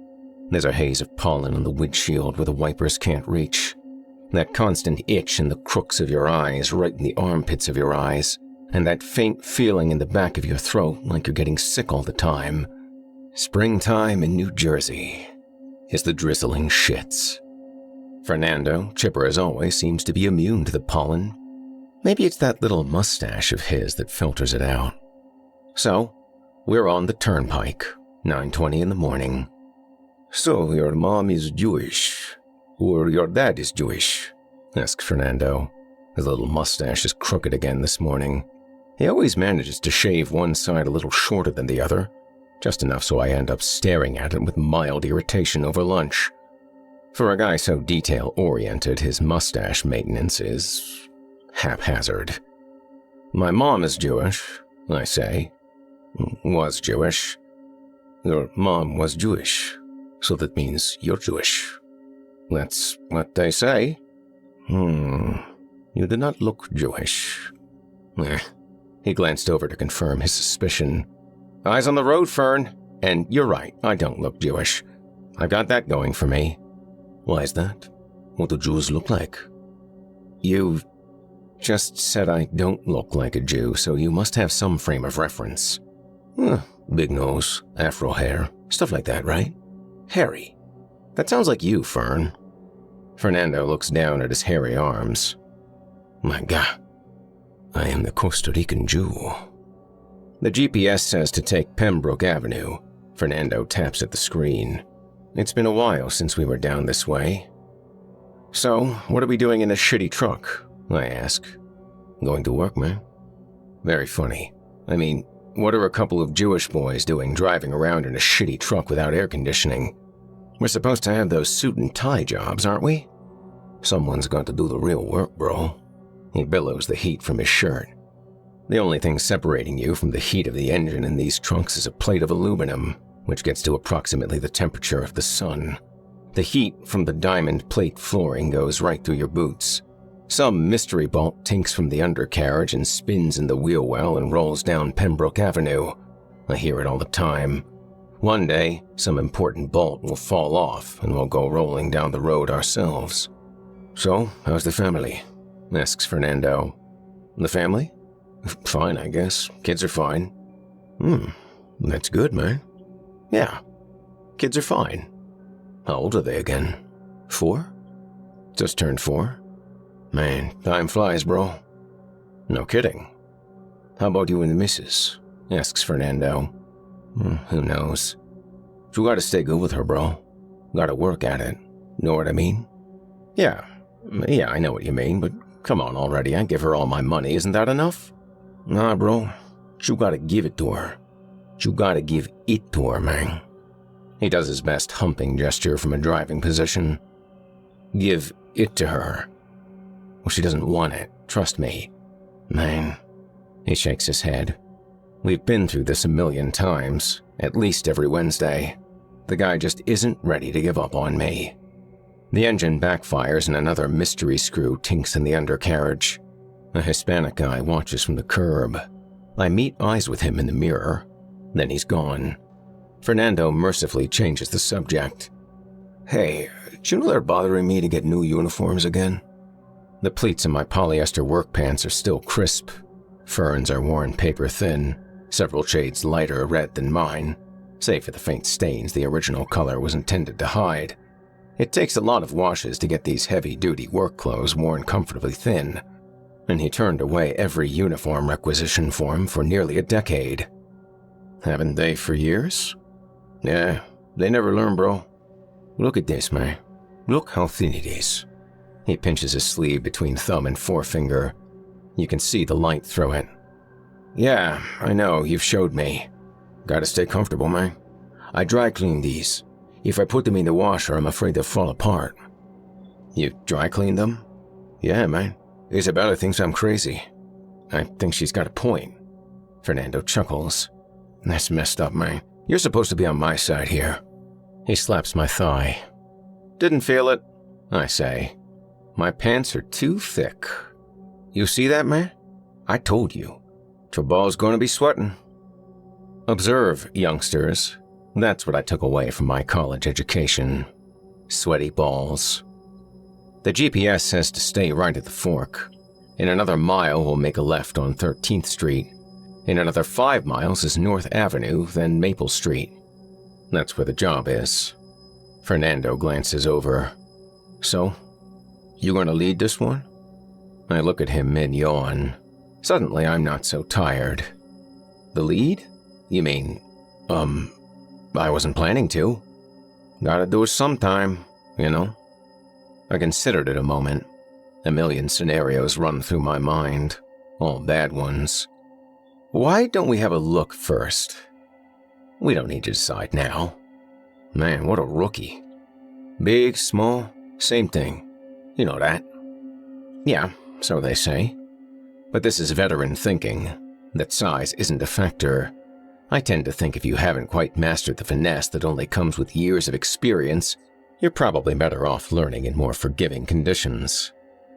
Speaker 12: There's a haze of pollen on the windshield where the wipers can't reach. That constant itch in the crooks of your eyes, right in the armpits of your eyes, and that faint feeling in the back of your throat like you're getting sick all the time. Springtime in New Jersey is the drizzling shits. Fernando, chipper as always, seems to be immune to the pollen. Maybe it's that little mustache of his that filters it out. So, we're on the turnpike, 9:20 in the morning. So, your mom is Jewish, or your dad is Jewish? Asked Fernando. His little mustache is crooked again this morning. He always manages to shave one side a little shorter than the other, just enough so I end up staring at it with mild irritation over lunch. For a guy so detail-oriented, his mustache maintenance is haphazard. My mom is Jewish, I say. Was Jewish. Your mom was Jewish, so that means you're Jewish. That's what they say. You do not look Jewish. He glanced over to confirm his suspicion. Eyes on the road, Fern. And you're right, I don't look Jewish. I've got that going for me. Why is that? What do Jews look like? You just said I don't look like a Jew, so you must have some frame of reference. Big nose, afro hair, stuff like that, right? Hairy. That sounds like you, Fern. Fernando looks down at his hairy arms. My God, I am the Costa Rican Jew. The GPS says to take Pembroke Avenue. Fernando taps at the screen. It's been a while since we were down this way. So, what are we doing in a shitty truck? I ask. Going to work, man. Very funny. I mean, what are a couple of Jewish boys doing driving around in a shitty truck without air conditioning? We're supposed to have those suit and tie jobs, aren't we? Someone's got to do the real work, bro. He billows the heat from his shirt. The only thing separating you from the heat of the engine in these trunks is a plate of aluminum, which gets to approximately the temperature of the sun. The heat from the diamond plate flooring goes right through your boots. Some mystery bolt tinks from the undercarriage and spins in the wheel well and rolls down Pembroke Avenue. I hear it all the time. One day, some important bolt will fall off and we'll go rolling down the road ourselves. "So, how's the family?" asks Fernando. "The family? Fine, I guess. Kids are fine." That's good, man." "Yeah, kids are fine." "How old are they again? 4? "Just turned 4. Man, time flies, bro." "No kidding." "How about you and the missus?" asks Fernando. Who knows? You gotta stay good with her, bro. Gotta work at it. Know what I mean? Yeah, I know what you mean, but come on already, I give her all my money, isn't that enough? Nah, bro. You gotta give it to her. You gotta give it to her, man. He does his best humping gesture from a driving position. Give it to her. Well, she doesn't want it, trust me. Man. He shakes his head. We've been through this a million times, at least every Wednesday. The guy just isn't ready to give up on me. The engine backfires and another mystery screw tinks in the undercarriage. A Hispanic guy watches from the curb. I meet eyes with him in the mirror. Then he's gone. Fernando mercifully changes the subject. "Hey, do you know they're bothering me to get new uniforms again?" The pleats in my polyester work pants are still crisp. Ferns are worn paper thin, several shades lighter red than mine, save for the faint stains the original color was intended to hide. It takes a lot of washes to get these heavy-duty work clothes worn comfortably thin, and he turned away every uniform requisition form for nearly a decade. Haven't they for years? Yeah, they never learn, bro. Look at this, man. Look how thin it is. He pinches his sleeve between thumb and forefinger. You can see the light through it. Yeah, I know, you've showed me. Gotta stay comfortable, man. I dry clean these. If I put them in the washer, I'm afraid they'll fall apart. You dry clean them? Yeah, man. Isabella thinks I'm crazy. I think she's got a point. Fernando chuckles. That's messed up, man. You're supposed to be on my side here. He slaps my thigh. Didn't feel it, I say. My pants are too thick. You see that, man? I told you. Your ball's gonna be sweating. Observe, youngsters. That's what I took away from my college education. Sweaty balls. The GPS says to stay right at the fork. In another mile, we'll make a left on 13th Street. In another 5 miles is North Avenue, then Maple Street. That's where the job is. Fernando glances over. So, you gonna lead this one? I look at him mid-yawn. Suddenly, I'm not so tired. The lead? You mean, I wasn't planning to. Gotta do it sometime, you know? I considered it a moment. A million scenarios run through my mind, all bad ones. Why don't we have a look first? We don't need to decide now. Man, what a rookie. Big, small, same thing. You know that. Yeah, so they say. But this is veteran thinking, that size isn't a factor. I tend to think if you haven't quite mastered the finesse that only comes with years of experience, you're probably better off learning in more forgiving conditions.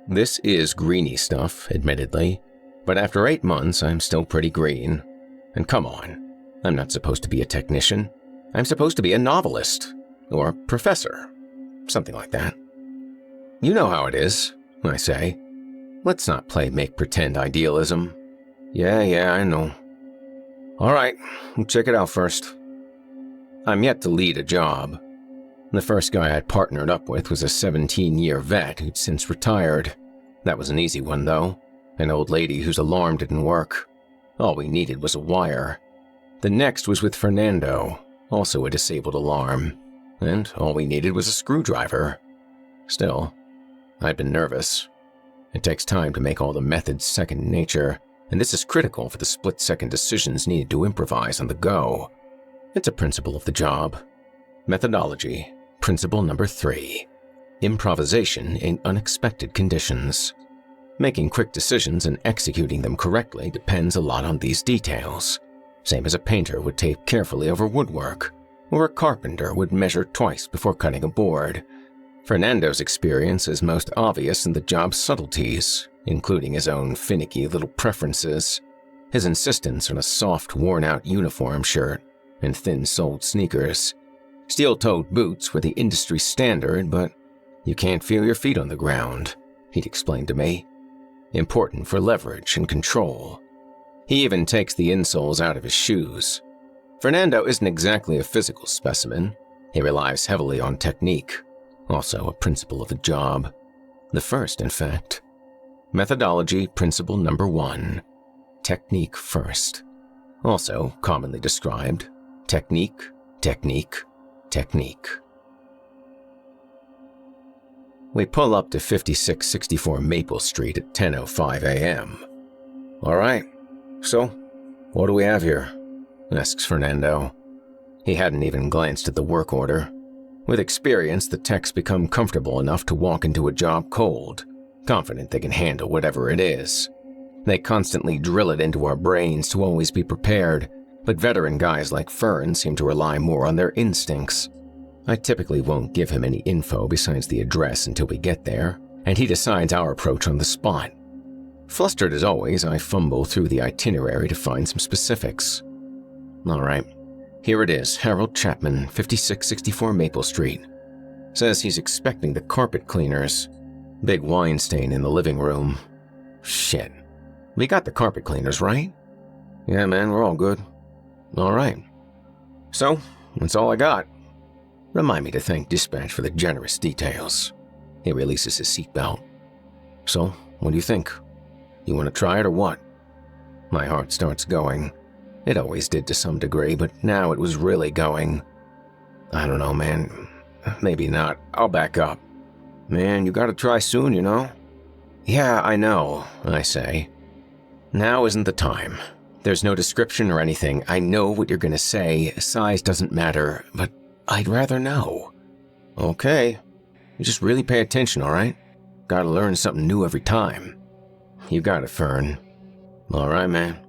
Speaker 12: This is greeny stuff, admittedly, but after 8 months, I'm still pretty green. And come on, I'm not supposed to be a technician. I'm supposed to be a novelist, or professor, something like that. You know how it is, I say. Let's not play make-pretend idealism. Yeah, I know. All right, check it out first. I'm yet to lead a job. The first guy I partnered up with was a 17-year vet who'd since retired. That was an easy one, though. An old lady whose alarm didn't work. All we needed was a wire. The next was with Fernando, also a disabled alarm. And all we needed was a screwdriver. Still, I'd been nervous. It takes time to make all the methods second nature, and this is critical for the split-second decisions needed to improvise on the go. It's a principle of the job. Methodology, principle number 3. Improvisation in unexpected conditions. Making quick decisions and executing them correctly depends a lot on these details. Same as a painter would tape carefully over woodwork, or a carpenter would measure twice before cutting a board. Fernando's experience is most obvious in the job's subtleties, including his own finicky little preferences, his insistence on a soft, worn-out uniform shirt, and thin-soled sneakers. Steel-toed boots were the industry standard, but you can't feel your feet on the ground, he'd explained to me. Important for leverage and control. He even takes the insoles out of his shoes. Fernando isn't exactly a physical specimen. He relies heavily on technique, also a principle of the job. The first, in fact. Methodology principle number 1. Technique first. Also commonly described, technique, technique, technique. We pull up to 5664 Maple Street at 10:05 a.m. All right, so what do we have here? Asks Fernando. He hadn't even glanced at the work order. With experience, the techs become comfortable enough to walk into a job cold, confident they can handle whatever it is. They constantly drill it into our brains to always be prepared, but veteran guys like Fern seem to rely more on their instincts. I typically won't give him any info besides the address until we get there, and he decides our approach on the spot. Flustered as always, I fumble through the itinerary to find some specifics. All right, here it is, Harold Chapman, 5664 Maple Street. Says he's expecting the carpet cleaners. Big wine stain in the living room. Shit. We got the carpet cleaners, right? Yeah, man, we're all good. All right. So, that's all I got. Remind me to thank Dispatch for the generous details. He releases his seatbelt. So, what do you think? You want to try it or what? My heart starts going. It always did to some degree, but now it was really going. I don't know, man. Maybe not. I'll back up. Man, you gotta try soon, you know? Yeah, I know, I say. Now isn't the time. There's no description or anything. I know what you're gonna say. Size doesn't matter, but I'd rather know. Okay. You just really pay attention, all right? Gotta learn something new every time. You got it, Fern. All right, man.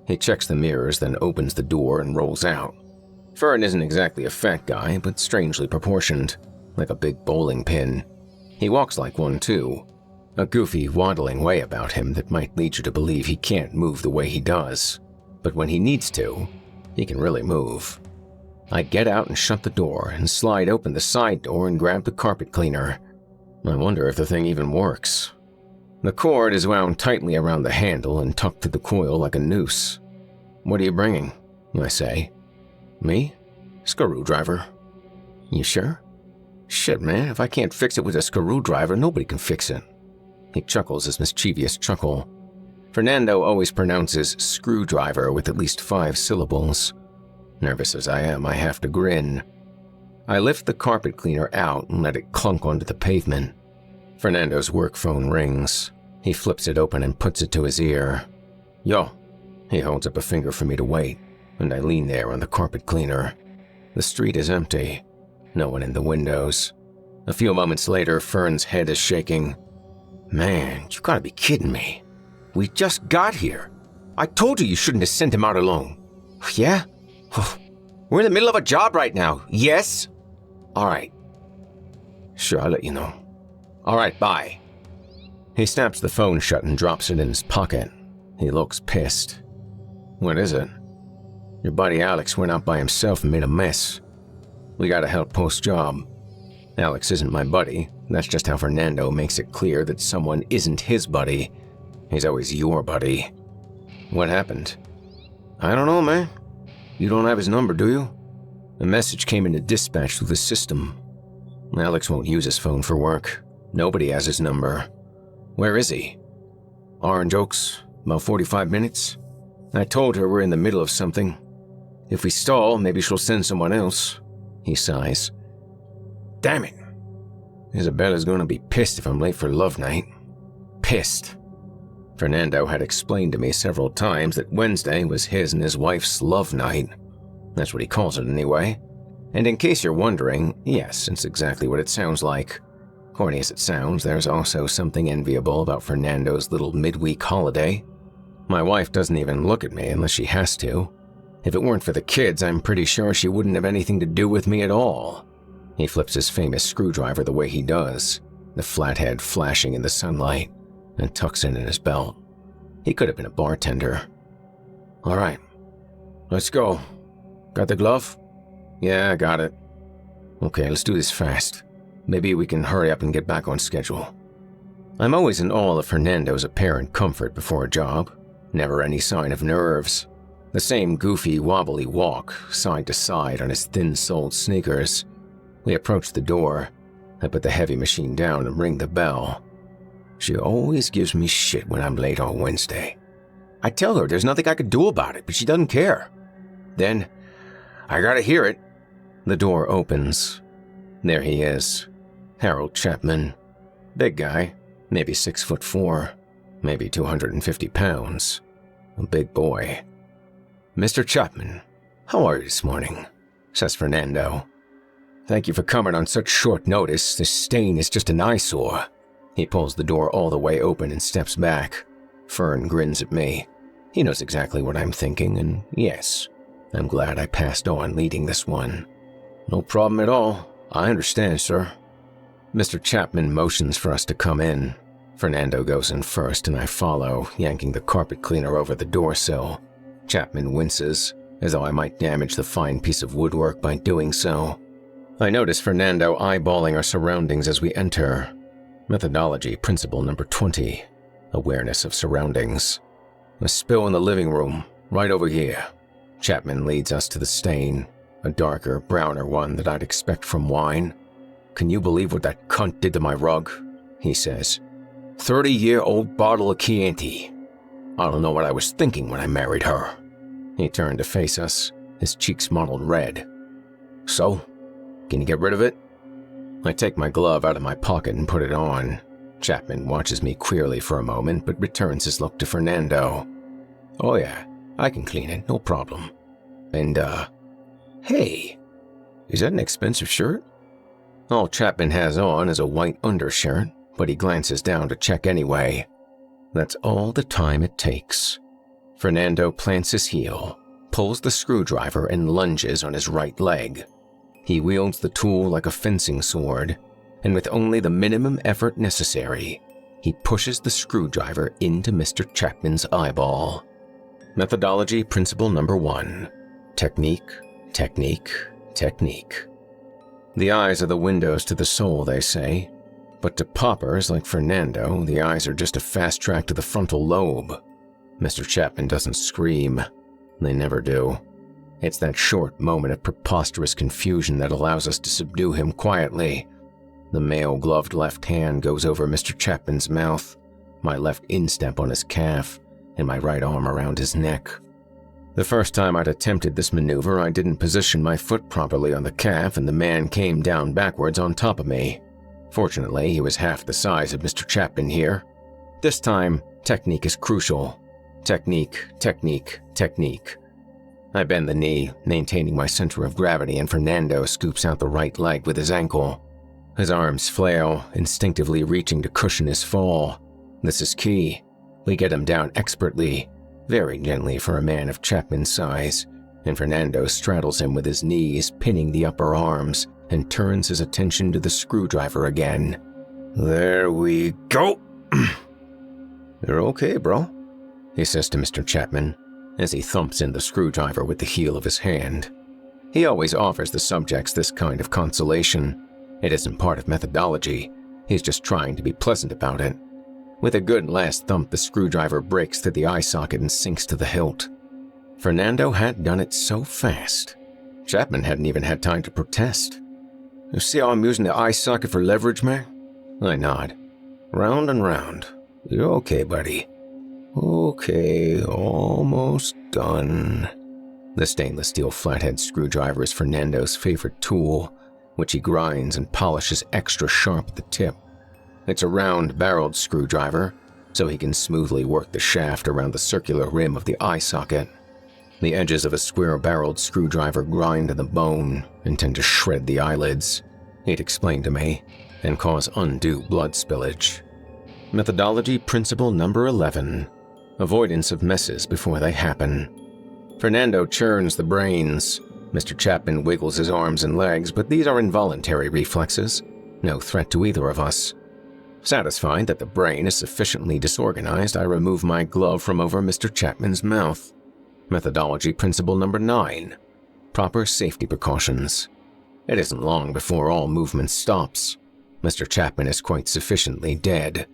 Speaker 12: He checks the mirrors, then opens the door and rolls out. Fern isn't exactly a fat guy, but strangely proportioned, like a big bowling pin. He walks like one, too. A goofy, waddling way about him that might lead you to believe he can't move the way he does. But when he needs to, he can really move. I get out and shut the door and slide open the side door and grab the carpet cleaner. I wonder if the thing even works. The cord is wound tightly around the handle and tucked to the coil like a noose. What are you bringing? I say. Me? Screwdriver. You sure? Shit, man, if I can't fix it with a screwdriver, nobody can fix it. He chuckles his mischievous chuckle. Fernando always pronounces screwdriver with at least 5 syllables. Nervous as I am, I have to grin. I lift the carpet cleaner out and let it clunk onto the pavement. Fernando's work phone rings. He flips it open and puts it to his ear. Yo. He holds up a finger for me to wait, and I lean there on the carpet cleaner. The street is empty. No one in the windows. A few moments later, Fern's head is shaking. Man, you gotta be kidding me. We just got here. I told you shouldn't have sent him out alone. Yeah? We're in the middle of a job right now. Yes? All right. Sure, I'll let you know. All right, bye. He snaps the phone shut and drops it in his pocket. He looks pissed. What is it? Your buddy Alex went out by himself and made a mess. We gotta help post-job. Alex isn't my buddy. That's just how Fernando makes it clear that someone isn't his buddy. He's always your buddy. What happened? I don't know, man. You don't have his number, do you? A message came into dispatch through the system. Alex won't use his phone for work. Nobody has his number. Where is he? Orange Oaks, about 45 minutes. I told her we're in the middle of something. If we stall, maybe she'll send someone else. He sighs. Damn it. Isabella's gonna be pissed if I'm late for love night. Pissed. Fernando had explained to me several times that Wednesday was his and his wife's love night. That's what he calls it anyway. And in case you're wondering, yes, it's exactly what it sounds like. Corny as it sounds, there's also something enviable about Fernando's little midweek holiday. My wife doesn't even look at me unless she has to. If it weren't for the kids, I'm pretty sure she wouldn't have anything to do with me at all. He flips his famous screwdriver the way he does, the flathead flashing in the sunlight, and tucks it in his belt. He could have been a bartender. All right, let's go. Got the glove? Yeah, I got it. Okay, let's do this fast. Maybe we can hurry up and get back on schedule. I'm always in awe of Fernando's apparent comfort before a job. Never any sign of nerves. The same goofy, wobbly walk, side to side on his thin-soled sneakers. We approach the door. I put the heavy machine down and ring the bell. She always gives me shit when I'm late on Wednesday. I tell her there's nothing I could do about it, but she doesn't care. Then, I gotta hear it. The door opens. There he is. Harold Chapman. Big guy, maybe 6'4", maybe 250 pounds. A big boy. Mr. Chapman, how are you this morning? Says Fernando. Thank you for coming on such short notice. This stain is just an eyesore. He pulls the door all the way open and steps back. Fern grins at me. He knows exactly what I'm thinking, and yes, I'm glad I passed on leading this one. No problem at all. I understand, sir. Mr. Chapman motions for us to come in. Fernando goes in first, and I follow, yanking the carpet cleaner over the door sill. Chapman winces, as though I might damage the fine piece of woodwork by doing so. I notice Fernando eyeballing our surroundings as we enter. Methodology principle number 20. Awareness of surroundings. A spill in the living room, right over here. Chapman leads us to the stain, a darker, browner one that I'd expect from wine. Can you believe what that cunt did to my rug? He says. 30-year-old bottle of Chianti. I don't know what I was thinking when I married her. He turned to face us, his cheeks mottled red. So, can you get rid of it? I take my glove out of my pocket and put it on. Chapman watches me queerly for a moment, but returns his look to Fernando. Oh yeah, I can clean it, no problem. And, hey, is that an expensive shirt? All Chapman has on is a white undershirt, but he glances down to check anyway. That's all the time it takes. Fernando plants his heel, pulls the screwdriver and lunges on his right leg. He wields the tool like a fencing sword, and with only the minimum effort necessary, he pushes the screwdriver into Mr. Chapman's eyeball. Methodology principle number 1. Technique, technique, technique. The eyes are the windows to the soul, they say. But to paupers like Fernando, the eyes are just a fast track to the frontal lobe. Mr. Chapman doesn't scream. They never do. It's that short moment of preposterous confusion that allows us to subdue him quietly. The mail-gloved left hand goes over Mr. Chapman's mouth, my left instep on his calf, and my right arm around his neck. The first time I'd attempted this maneuver, I didn't position my foot properly on the calf, and the man came down backwards on top of me. Fortunately, he was half the size of Mr. Chapman here. This time, technique is crucial. Technique, technique, technique. I bend the knee, maintaining my center of gravity, and Fernando scoops out the right leg with his ankle. His arms flail, instinctively reaching to cushion his fall. This is key. We get him down expertly, very gently for a man of Chapman's size, and Fernando straddles him with his knees, pinning the upper arms, and turns his attention to the screwdriver again. There we go. You're okay, bro, he says to Mr. Chapman, as he thumps in the screwdriver with the heel of his hand. He always offers the subjects this kind of consolation. It isn't part of methodology. He's just trying to be pleasant about it. With a good last thump, the screwdriver breaks through the eye socket and sinks to the hilt. Fernando had done it so fast. Chapman hadn't even had time to protest. You see how I'm using the eye socket for leverage, man? I nod. Round and round. You're okay, buddy. Okay, almost done. The stainless steel flathead screwdriver is Fernando's favorite tool, which he grinds and polishes extra sharp at the tip. It's a round-barreled screwdriver, so he can smoothly work the shaft around the circular rim of the eye socket. The edges of a square-barreled screwdriver grind to the bone and tend to shred the eyelids, he'd explained to me, and cause undue blood spillage. Methodology principle number 11. Avoidance of messes before they happen. Fernando churns the brains. Mr. Chapman wiggles his arms and legs, but these are involuntary reflexes, no threat to either of us. Satisfied that the brain is sufficiently disorganized, I remove my glove from over Mr. Chapman's mouth. Methodology principle number 9. proper safety precautions. It isn't long before all movement stops. Mr. Chapman is quite sufficiently dead.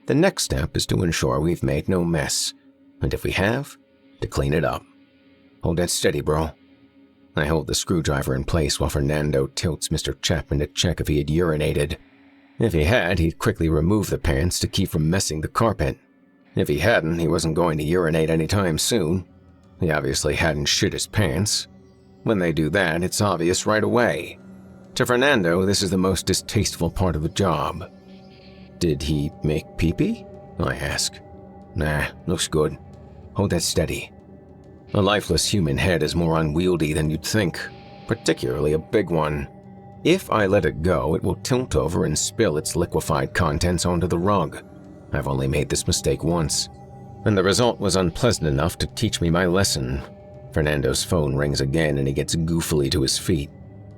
Speaker 12: The next step is to ensure we've made no mess, and if we have, to clean it up. Hold that steady, bro. I hold the screwdriver in place while Fernando tilts Mr. Chapman to check if he had urinated. If he had, he'd quickly remove the pants to keep from messing the carpet. If he hadn't, he wasn't going to urinate anytime soon. He obviously hadn't shit his pants. When they do that, it's obvious right away. To Fernando, this is the most distasteful part of the job. Did he make pee-pee? I ask. Nah, looks good. Hold that steady. A lifeless human head is more unwieldy than you'd think, particularly a big one. If I let it go, it will tilt over and spill its liquefied contents onto the rug. I've only made this mistake once, and the result was unpleasant enough to teach me my lesson. Fernando's phone rings again and he gets goofily to his feet.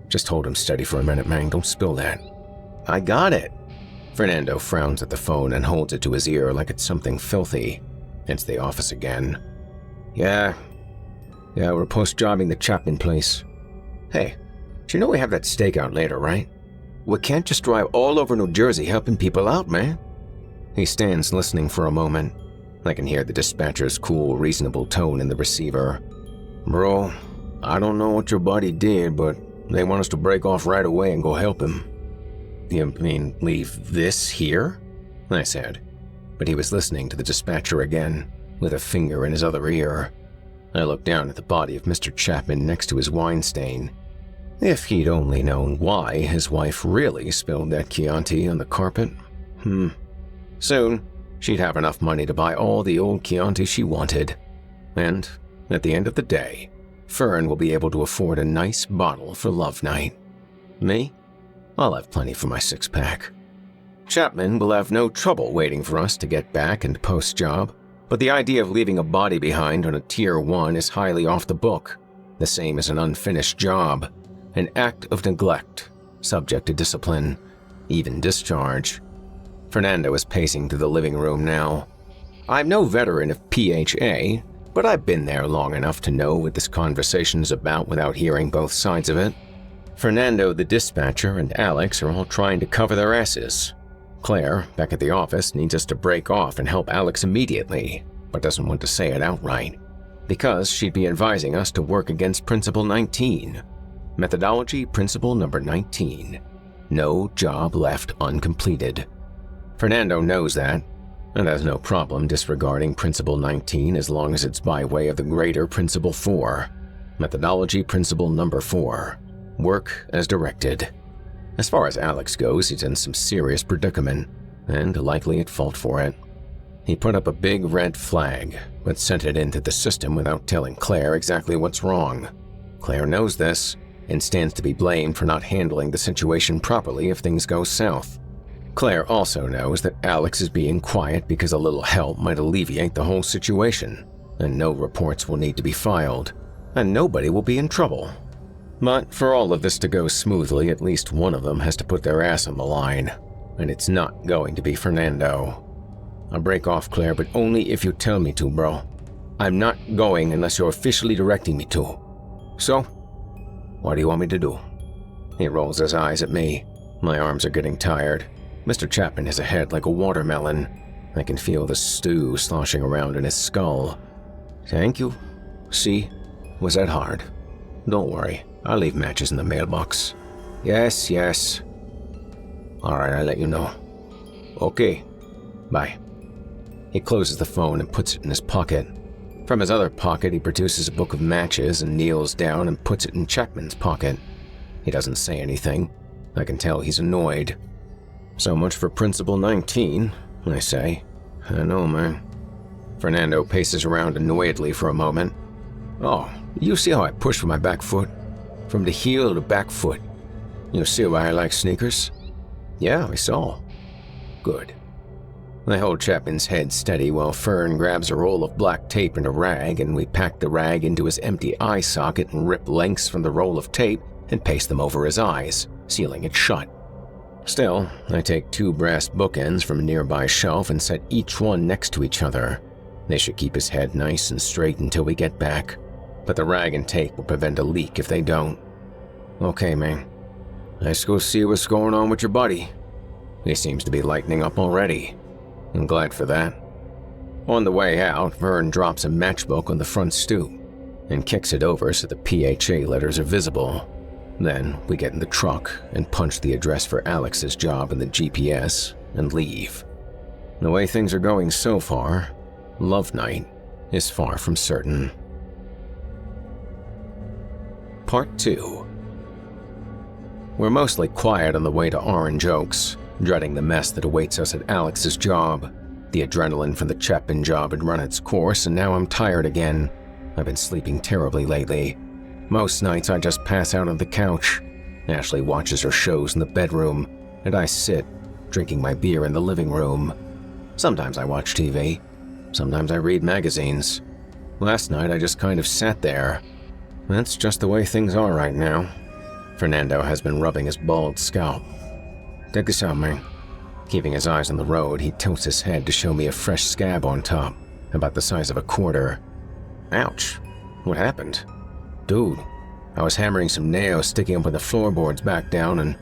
Speaker 12: Just hold him steady for a minute, man. Don't spill that. I got it. Fernando frowns at the phone and holds it to his ear like it's something filthy. It's the office again. Yeah, we're post-jobbing the Chapman place. Hey, do you know we have that stakeout later, right? We can't just drive all over New Jersey helping people out, man. He stands listening for a moment. I can hear the dispatcher's cool, reasonable tone in the receiver. Bro, I don't know what your buddy did, but they want us to break off right away and go help him. You mean leave this here? I said, but he was listening to the dispatcher again, with a finger in his other ear. I looked down at the body of Mr. Chapman next to his wine stain. If he'd only known why his wife really spilled that Chianti on the carpet. Soon, she'd have enough money to buy all the old Chianti she wanted. And, at the end of the day, Fern will be able to afford a nice bottle for love night. Me? I'll have plenty for my six-pack. Chapman will have no trouble waiting for us to get back and post-job, but the idea of leaving a body behind on a Tier 1 is highly off the book, the same as an unfinished job, an act of neglect, subject to discipline, even discharge. Fernando is pacing through the living room now. I'm no veteran of PHA, but I've been there long enough to know what this conversation is about without hearing both sides of it. Fernando, the dispatcher, and Alex are all trying to cover their asses. Claire, back at the office, needs us to break off and help Alex immediately, but doesn't want to say it outright, because she'd be advising us to work against Principle 19. Methodology Principle number 19. No job left uncompleted. Fernando knows that, and has no problem disregarding Principle 19 as long as it's by way of the greater Principle 4. Methodology Principle number 4. Work as directed. As far as Alex goes, he's in some serious predicament, and likely at fault for it. He put up a big red flag, but sent it into the system without telling Claire exactly what's wrong. Claire knows this, and stands to be blamed for not handling the situation properly if things go south. Claire also knows that Alex is being quiet because a little help might alleviate the whole situation, and no reports will need to be filed, and nobody will be in trouble. But for all of this to go smoothly, at least one of them has to put their ass on the line, and it's not going to be Fernando. I'll break off, Claire, but only if you tell me to, bro. I'm not going unless you're officially directing me to. So, what do you want me to do? He rolls his eyes at me. My arms are getting tired. Mr. Chapman has a head like a watermelon. I can feel the stew sloshing around in his skull. Thank you. See, was that hard? Don't worry, I'll leave matches in the mailbox. Yes. Alright, I'll let you know. Okay, bye. He closes the phone and puts it in his pocket. From his other pocket, he produces a book of matches and kneels down and puts it in Chapman's pocket. He doesn't say anything. I can tell he's annoyed. So much for Principle 19, I say. I know, man. Fernando paces around annoyedly for a moment. Oh, you see how I push with my back foot? From the heel to the back foot. You see why I like sneakers? Yeah, I saw. Good. I hold Chapman's head steady while Fern grabs a roll of black tape and a rag, and we pack the rag into his empty eye socket and rip lengths from the roll of tape and paste them over his eyes, sealing it shut. Still, I take 2 brass bookends from a nearby shelf and set each one next to each other. They should keep his head nice and straight until we get back. but the rag and tape will prevent a leak if they don't. Okay, man. Let's go see what's going on with your buddy. He seems to be lightening up already. I'm glad for that. On the way out, Vern drops a matchbook on the front stoop and kicks it over so the PHA letters are visible. Then we get in the truck and punch the address for Alex's job in the GPS and leave. The way things are going so far, Love Night is far from certain. Part 2. We're mostly quiet on the way to Orange Oaks, dreading the mess that awaits us at Alex's job. The adrenaline from the Chapman job had run its course, and now I'm tired again. I've been sleeping terribly lately. Most nights I just pass out on the couch. Ashley watches her shows in the bedroom, and I sit, drinking my beer in the living room. Sometimes I watch TV. Sometimes I read magazines. Last night I just kind of sat there. That's just the way things are right now. Fernando has been rubbing his bald scalp. Check this out, man. Keeping his eyes on the road, he tilts his head to show me a fresh scab on top, about the size of a quarter. Ouch. What happened? Dude, I was hammering some nails sticking up with the floorboards back down, and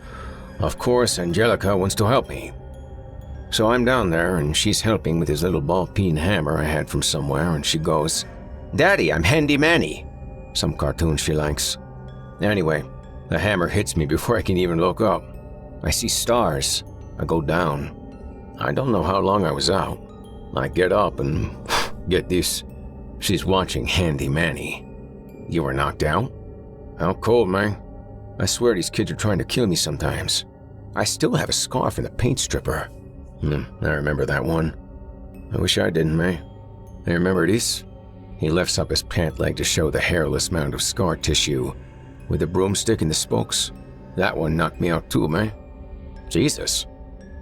Speaker 12: of course Angelica wants to help me. So I'm down there, and she's helping with his little ball-peen hammer I had from somewhere, and she goes, "Daddy, I'm Handy Manny." Some cartoon she likes. Anyway, the hammer hits me before I can even look up. I see stars. I go down. I don't know how long I was out. I get up and get this. She's watching Handy Manny. You were knocked out? How cold, man. I swear these kids are trying to kill me sometimes. I still have a scar from the paint stripper. I remember that one. I wish I didn't, man. I remember this. He lifts up his pant leg to show the hairless mound of scar tissue, with the broomstick and the spokes. That one knocked me out too, man. Jesus.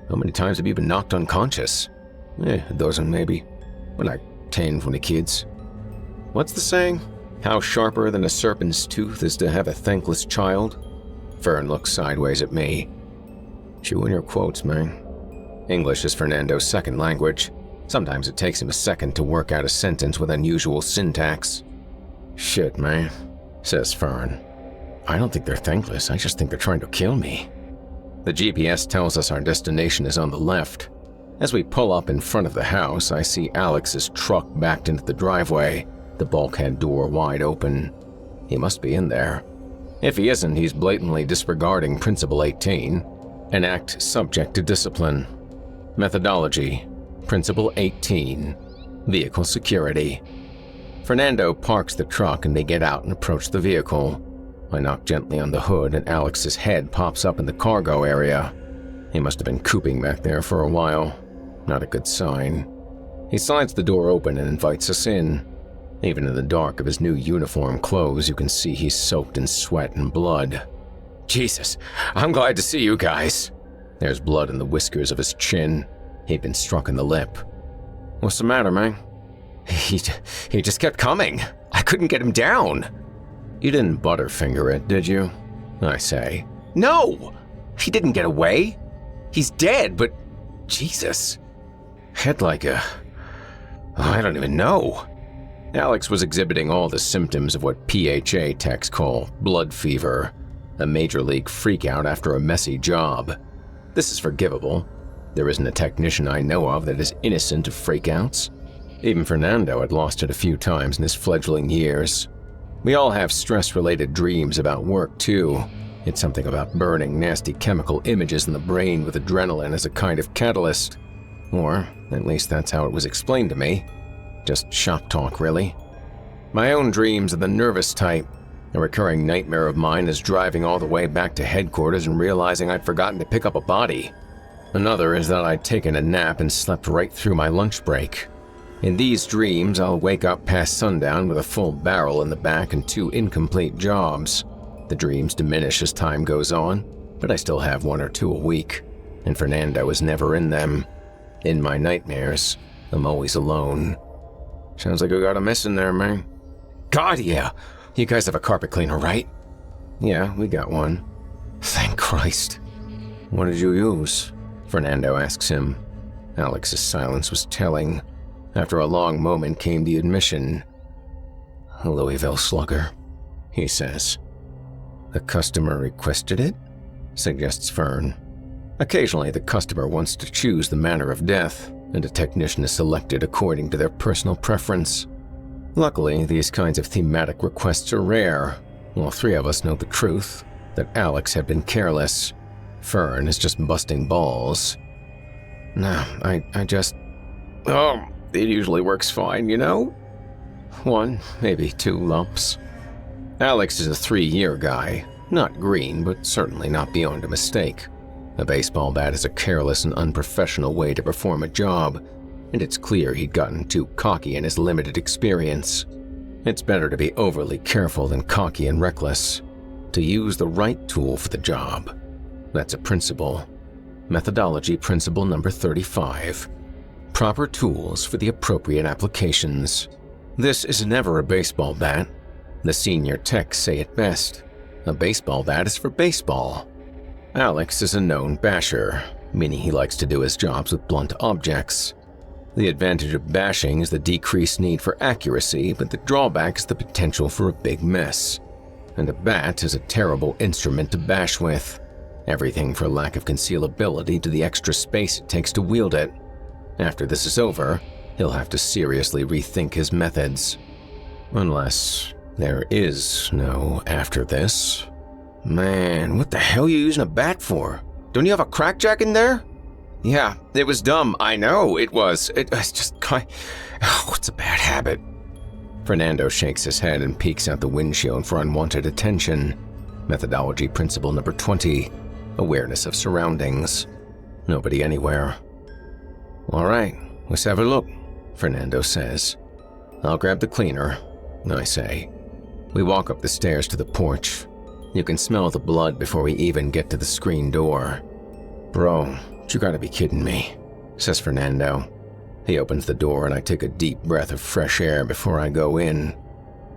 Speaker 12: How many times have you been knocked unconscious? A dozen maybe. Or like 10 from the kids. What's the saying? How sharper than a serpent's tooth is to have a thankless child? Fern looks sideways at me. Chewing your quotes, man. English is Fernando's second language. Sometimes it takes him a second to work out a sentence with unusual syntax. Shit, man, says Fern. I don't think they're thankless, I just think they're trying to kill me. The GPS tells us our destination is on the left. As we pull up in front of the house, I see Alex's truck backed into the driveway, the bulkhead door wide open. He must be in there. If he isn't, he's blatantly disregarding Principle 18, an act subject to discipline. Methodology, Principle 18, Vehicle Security. Fernando parks the truck and they get out and approach the vehicle. I knock gently on the hood and Alex's head pops up in the cargo area. He must have been cooping back there for a while. Not a good sign. He slides the door open and invites us in. Even in the dark of his new uniform clothes, you can see he's soaked in sweat and blood. Jesus, I'm glad to see you guys. There's blood in the whiskers of his chin. He'd been struck in the lip. What's the matter, man? He just kept coming. I couldn't get him down. You didn't butterfinger it, did you? I say. No! He didn't get away. He's dead, but Jesus. Head like a... I don't even know. Alex was exhibiting all the symptoms of what PHA techs call blood fever, a major league freakout after a messy job. This is forgivable. There isn't a technician I know of that is innocent of freakouts. Even Fernando had lost it a few times in his fledgling years. We all have stress-related dreams about work, too. It's something about burning nasty chemical images in the brain with adrenaline as a kind of catalyst. Or, at least that's how it was explained to me. Just shop talk, really. My own dreams are the nervous type. A recurring nightmare of mine is driving all the way back to headquarters and realizing I'd forgotten to pick up a body. Another is that I'd taken a nap and slept right through my lunch break. In these dreams, I'll wake up past sundown with a full barrel in the back and 2 incomplete jobs. The dreams diminish as time goes on, but I still have 1 or 2 a week, and Fernando is never in them. In my nightmares, I'm always alone. Sounds like we got a mess in there, man. God, yeah. You guys have a carpet cleaner, right? Yeah, we got one. Thank Christ. What did you use? Fernando asks him. Alex's silence was telling. After a long moment came the admission. a Louisville Slugger, he says. The customer requested it, suggests Fern. Occasionally, the customer wants to choose the manner of death, and a technician is selected according to their personal preference. Luckily, these kinds of thematic requests are rare. All three of us know the truth, that Alex had been careless. Fern is just busting balls. No, I just... Oh, it usually works fine, you know? 1, maybe 2 lumps. Alex is a 3-year guy. Not green, but certainly not beyond a mistake. A baseball bat is a careless and unprofessional way to perform a job, and it's clear he'd gotten too cocky in his limited experience. It's better to be overly careful than cocky and reckless. To use the right tool for the job. That's a principle. Methodology principle number 35. Proper tools for the appropriate applications. This is never a baseball bat. The senior techs say it best. A baseball bat is for baseball. Alex is a known basher, meaning he likes to do his jobs with blunt objects. The advantage of bashing is the decreased need for accuracy, but the drawback is the potential for a big mess. And a bat is a terrible instrument to bash with. Everything from lack of concealability to the extra space it takes to wield it. After this is over, he'll have to seriously rethink his methods. Unless there is no after this. Man, what the hell are you using a bat for? Don't you have a crackjack in there? Yeah, it was dumb. I know it was. It was just it's a bad habit. Fernando shakes his head and peeks out the windshield for unwanted attention. Methodology principle number 20. Awareness of surroundings. Nobody anywhere. All right, let's have a look, Fernando says. I'll grab the cleaner, I say. We walk up the stairs to the porch. You can smell the blood before we even get to the screen door. Bro, you gotta be kidding me, says Fernando. He opens the door and I take a deep breath of fresh air before I go in.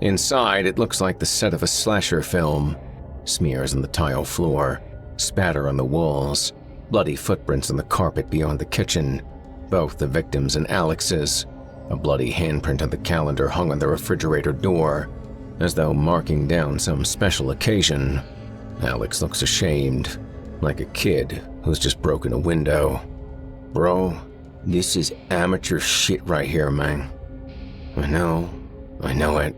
Speaker 12: Inside, it looks like the set of a slasher film. Smears on the tile floor, spatter on the walls, bloody footprints on the carpet beyond the kitchen, both the victims and Alex's. A bloody handprint on the calendar hung on the refrigerator door, as though marking down some special occasion. Alex looks ashamed, like a kid who's just broken a window. Bro, this is amateur shit right here, man. I know it.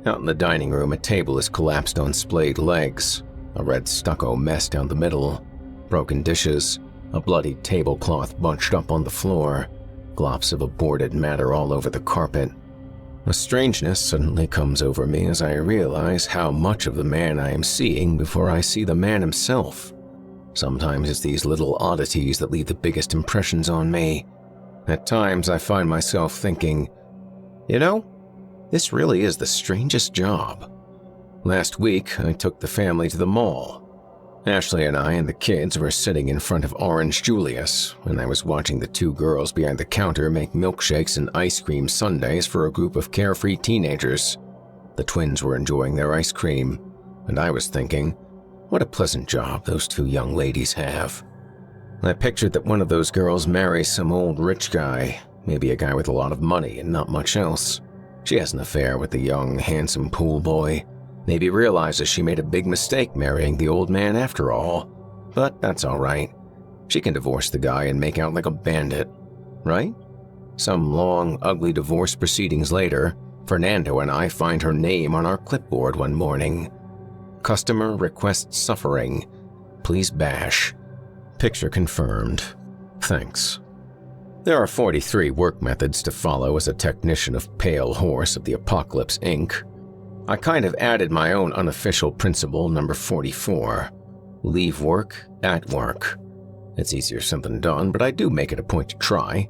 Speaker 12: Out in the dining room, a table is collapsed on splayed legs, a red stucco mess down the middle, broken dishes, a bloody tablecloth bunched up on the floor, glops of aborted matter all over the carpet. A strangeness suddenly comes over me as I realize how much of the man I am seeing before I see the man himself. Sometimes it's these little oddities that leave the biggest impressions on me. At times I find myself thinking, you know, this really is the strangest job. Last week, I took the family to the mall. Ashley and I and the kids were sitting in front of Orange Julius, and I was watching the 2 girls behind the counter make milkshakes and ice cream sundaes for a group of carefree teenagers. The twins were enjoying their ice cream, and I was thinking, what a pleasant job those 2 young ladies have. I pictured that one of those girls marries some old rich guy, maybe a guy with a lot of money and not much else. She has an affair with the young, handsome pool boy. Maybe realizes she made a big mistake marrying the old man after all. But that's all right. She can divorce the guy and make out like a bandit, right? Some long, ugly divorce proceedings later, Fernando and I find her name on our clipboard one morning. Customer requests suffering. Please bash. Picture confirmed. Thanks. There are 43 work methods to follow as a technician of Pale Horse of the Apocalypse, Inc. I kind of added my own unofficial principle number 44. Leave work at work. It's easier said than done, but I do make it a point to try.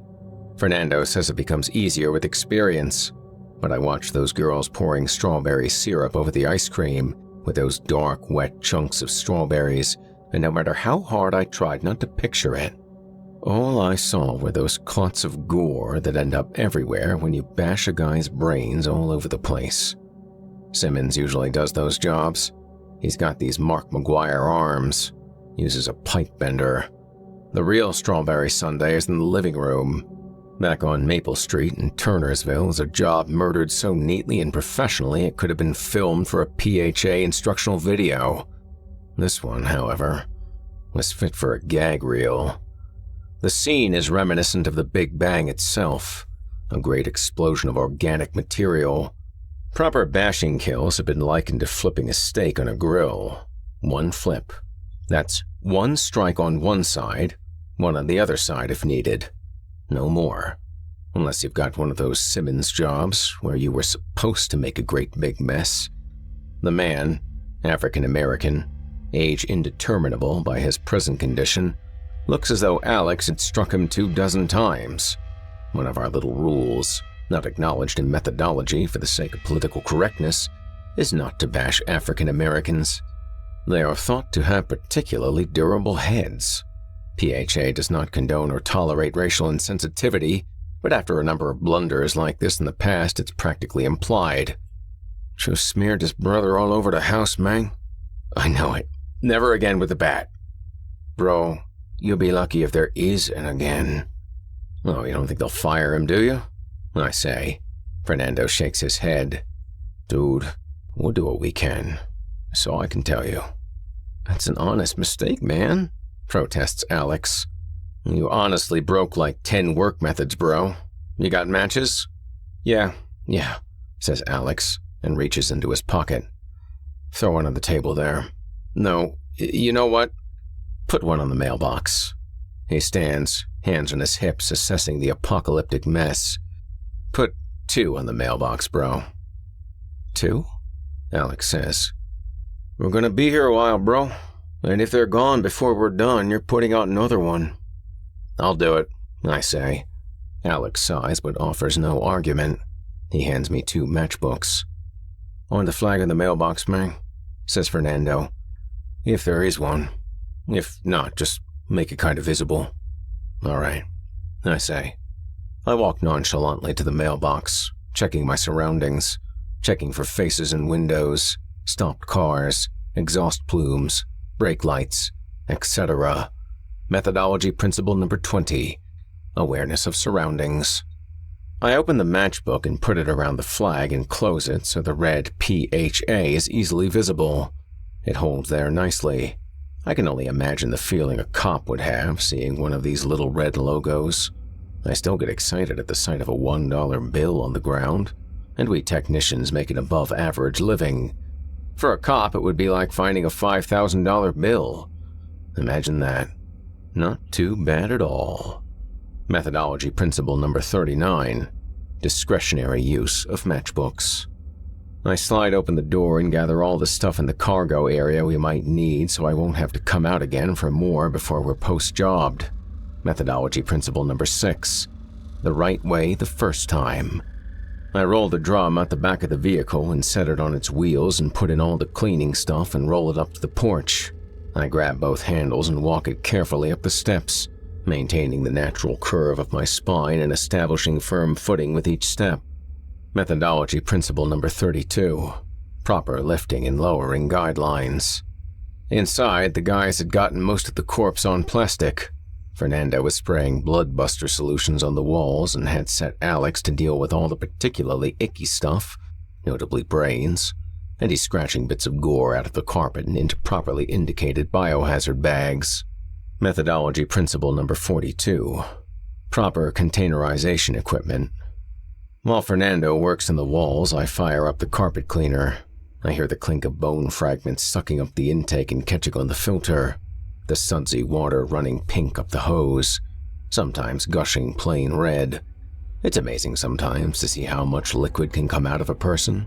Speaker 12: Fernando says it becomes easier with experience, but I watch those girls pouring strawberry syrup over the ice cream with those dark, wet chunks of strawberries, and no matter how hard I tried not to picture it, all I saw were those clots of gore that end up everywhere when you bash a guy's brains all over the place. Simmons usually does those jobs. He's got these Mark McGuire arms, uses a pipe bender. The real strawberry sundae is in the living room. Back on Maple Street in Turnersville is a job murdered so neatly and professionally it could have been filmed for a PHA instructional video. This one, however, was fit for a gag reel. The scene is reminiscent of the Big Bang itself, a great explosion of organic material. Proper bashing kills have been likened to flipping a steak on a grill. One flip. That's one strike on one side, one on the other side if needed. No more. Unless you've got one of those Simmons jobs where you were supposed to make a great big mess. The man, African American, age indeterminable by his present condition, looks as though Alex had struck him 24 times. One of our little rules, not acknowledged in methodology for the sake of political correctness, is not to bash African Americans. They are thought to have particularly durable heads. PHA does not condone or tolerate racial insensitivity, but after a number of blunders like this in the past, it's practically implied. Just smeared his brother all over the house, man. I know it. Never again with the bat. Bro, you'll be lucky if there is an again. Oh, you don't think they'll fire him, do you? I say. Fernando shakes his head. Dude, we'll do what we can. So I can tell you. That's an honest mistake, man, protests Alex. You honestly broke like 10 work methods, bro. You got matches? Yeah, says Alex and reaches into his pocket. Throw one on the table there. No, you know what? Put one on the mailbox. He stands, hands on his hips, assessing the apocalyptic mess. Put 2 on the mailbox, bro. 2? Alex says. We're gonna be here a while, bro. And if they're gone before we're done, you're putting out another one. I'll do it, I say. Alex sighs but offers no argument. He hands me 2 matchbooks. On the flag in the mailbox, man, says Fernando. If there is one. If not, just make it kind of visible. All right, I say. I walk nonchalantly to the mailbox, checking my surroundings, checking for faces in windows, stopped cars, exhaust plumes, brake lights, etc. Methodology principle number 20, awareness of surroundings. I open the matchbook and put it around the flag and close it so the red PHA is easily visible. It holds there nicely. I can only imagine the feeling a cop would have seeing one of these little red logos. I still get excited at the sight of a $1 bill on the ground, and we technicians make an above-average living. For a cop, it would be like finding a $5,000 bill. Imagine that. Not too bad at all. Methodology principle number 39, discretionary use of matchbooks. I slide open the door and gather all the stuff in the cargo area we might need so I won't have to come out again for more before we're post-jobbed. Methodology principle number 6, the right way the first time. I roll the drum out the back of the vehicle and set it on its wheels and put in all the cleaning stuff and roll it up to the porch. I grab both handles and walk it carefully up the steps, maintaining the natural curve of my spine and establishing firm footing with each step. Methodology principle number 32, proper lifting and lowering guidelines. Inside, the guys had gotten most of the corpse on plastic. Fernando was spraying bloodbuster solutions on the walls and had set Alex to deal with all the particularly icky stuff, notably brains, and he's scratching bits of gore out of the carpet and into properly indicated biohazard bags. Methodology principle number 42, proper containerization equipment. While Fernando works in the walls, I fire up the carpet cleaner. I hear the clink of bone fragments sucking up the intake and catching on the filter, the sudsy water running pink up the hose, sometimes gushing plain red. It's amazing sometimes to see how much liquid can come out of a person.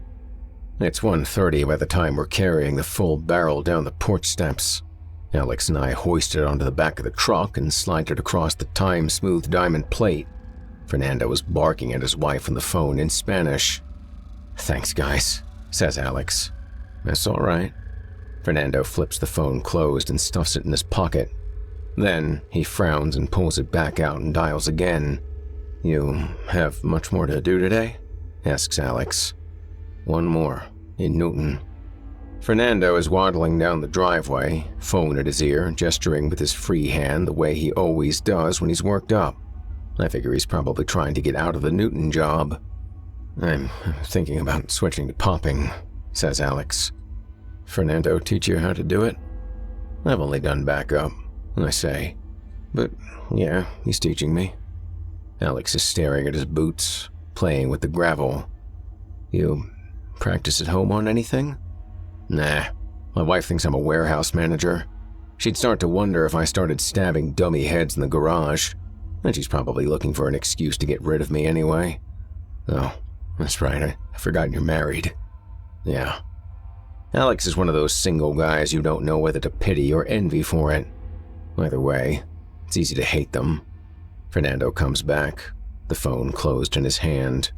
Speaker 12: It's 1:30 by the time we're carrying the full barrel down the porch steps. Alex and I hoist it onto the back of the truck and slide it across the time-smooth diamond plate. Fernando was barking at his wife on the phone in Spanish. Thanks, guys, says Alex. That's all right. Fernando flips the phone closed and stuffs it in his pocket. Then he frowns and pulls it back out and dials again. You have much more to do today? Asks Alex. One more, in Newton. Fernando is waddling down the driveway, phone at his ear, gesturing with his free hand the way he always does when he's worked up. I figure he's probably trying to get out of the Newton job. I'm thinking about switching to popping, says Alex. Fernando teach you how to do it? I've only done backup, I say. But yeah, he's teaching me. Alex is staring at his boots, playing with the gravel. You practice at home on anything? Nah, my wife thinks I'm a warehouse manager. She'd start to wonder if I started stabbing dummy heads in the garage, and she's probably looking for an excuse to get rid of me anyway. Oh, that's right, I forgot you're married. Yeah. Alex is one of those single guys you don't know whether to pity or envy for it. Either way, it's easy to hate them. Fernando comes back, the phone closed in his hand.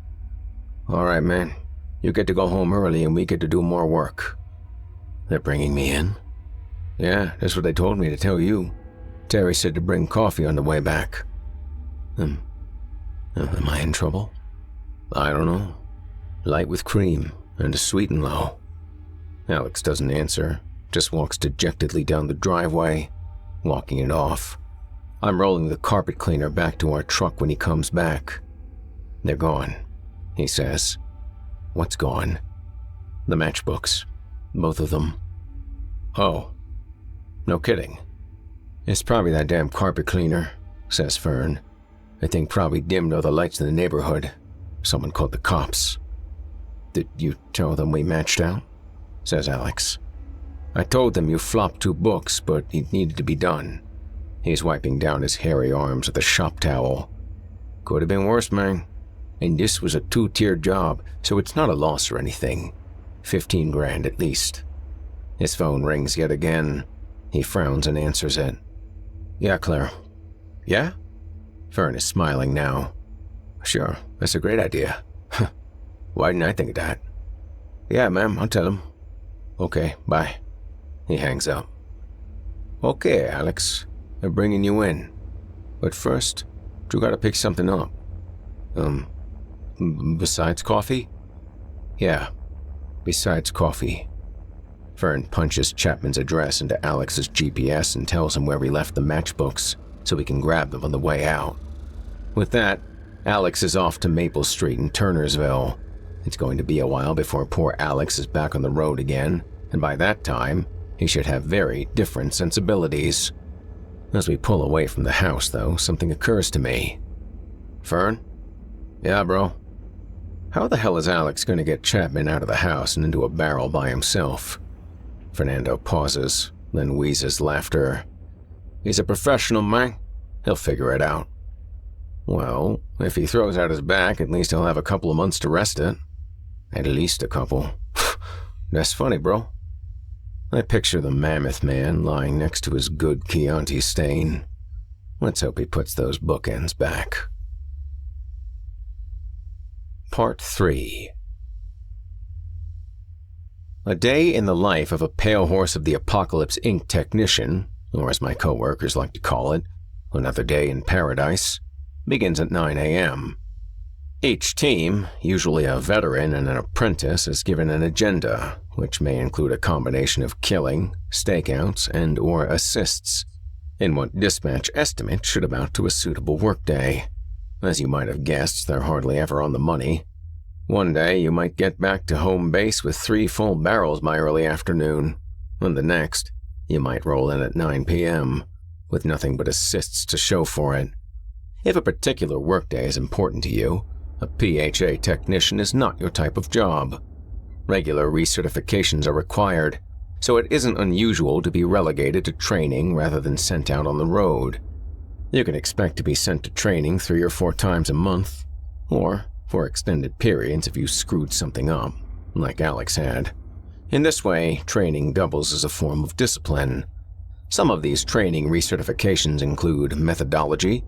Speaker 12: All right, man. You get to go home early and we get to do more work. They're bringing me in? Yeah, that's what they told me to tell you. Terry said to bring coffee on the way back. Am I in trouble? I don't know. Light with cream and a sweet and low. Alex doesn't answer, just walks dejectedly down the driveway, walking it off. I'm rolling the carpet cleaner back to our truck when he comes back. They're gone, he says. What's gone? The matchbooks. Both of them. Oh. No kidding. It's probably that damn carpet cleaner, says Fern. I think probably dimmed all the lights in the neighborhood. Someone called the cops. Did you tell them we matched out? Says Alex. I told them you flopped 2 books, but it needed to be done. He's wiping down his hairy arms with a shop towel. Could have been worse, man. And this was a 2-tier job, so it's not a loss or anything. 15 grand at least. His phone rings yet again. He frowns and answers it. Yeah, Claire. Yeah? Fern is smiling now. Sure, that's a great idea. Why didn't I think of that? Yeah, ma'am, I'll tell him. Okay, bye. He hangs up. Okay, Alex. They're bringing you in. But first, you gotta pick something up. Besides coffee? Yeah, besides coffee. Fern punches Chapman's address into Alex's GPS and tells him where we left the matchbooks so we can grab them on the way out. With that, Alex is off to Maple Street in Turnersville. It's going to be a while before poor Alex is back on the road again, and by that time, he should have very different sensibilities. As we pull away from the house, though, something occurs to me. Fern? Yeah, bro? How the hell is Alex going to get Chapman out of the house and into a barrel by himself? Fernando pauses, then wheezes laughter. He's a professional, man. He'll figure it out. Well, if he throws out his back, at least he'll have a couple of months to rest it. At least a couple. That's funny, bro. I picture the mammoth man lying next to his good Chianti stain. Let's hope he puts those bookends back. Part 3. A day in the life of a Pale Horse of the Apocalypse Inc. technician, or as my co-workers like to call it, another day in paradise, begins at 9 a.m. Each team, usually a veteran and an apprentice, is given an agenda, which may include a combination of killing, stakeouts, and/or assists, in what dispatch estimates should amount to a suitable workday. As you might have guessed, they're hardly ever on the money. One day you might get back to home base with 3 full barrels by early afternoon, and the next, you might roll in at 9 p.m., with nothing but assists to show for it. If a particular workday is important to you, a PHA technician is not your type of job. Regular recertifications are required, so it isn't unusual to be relegated to training rather than sent out on the road. You can expect to be sent to training 3 or 4 times a month, or for extended periods if you screwed something up, like Alex had. In this way, training doubles as a form of discipline. Some of these training recertifications include methodology,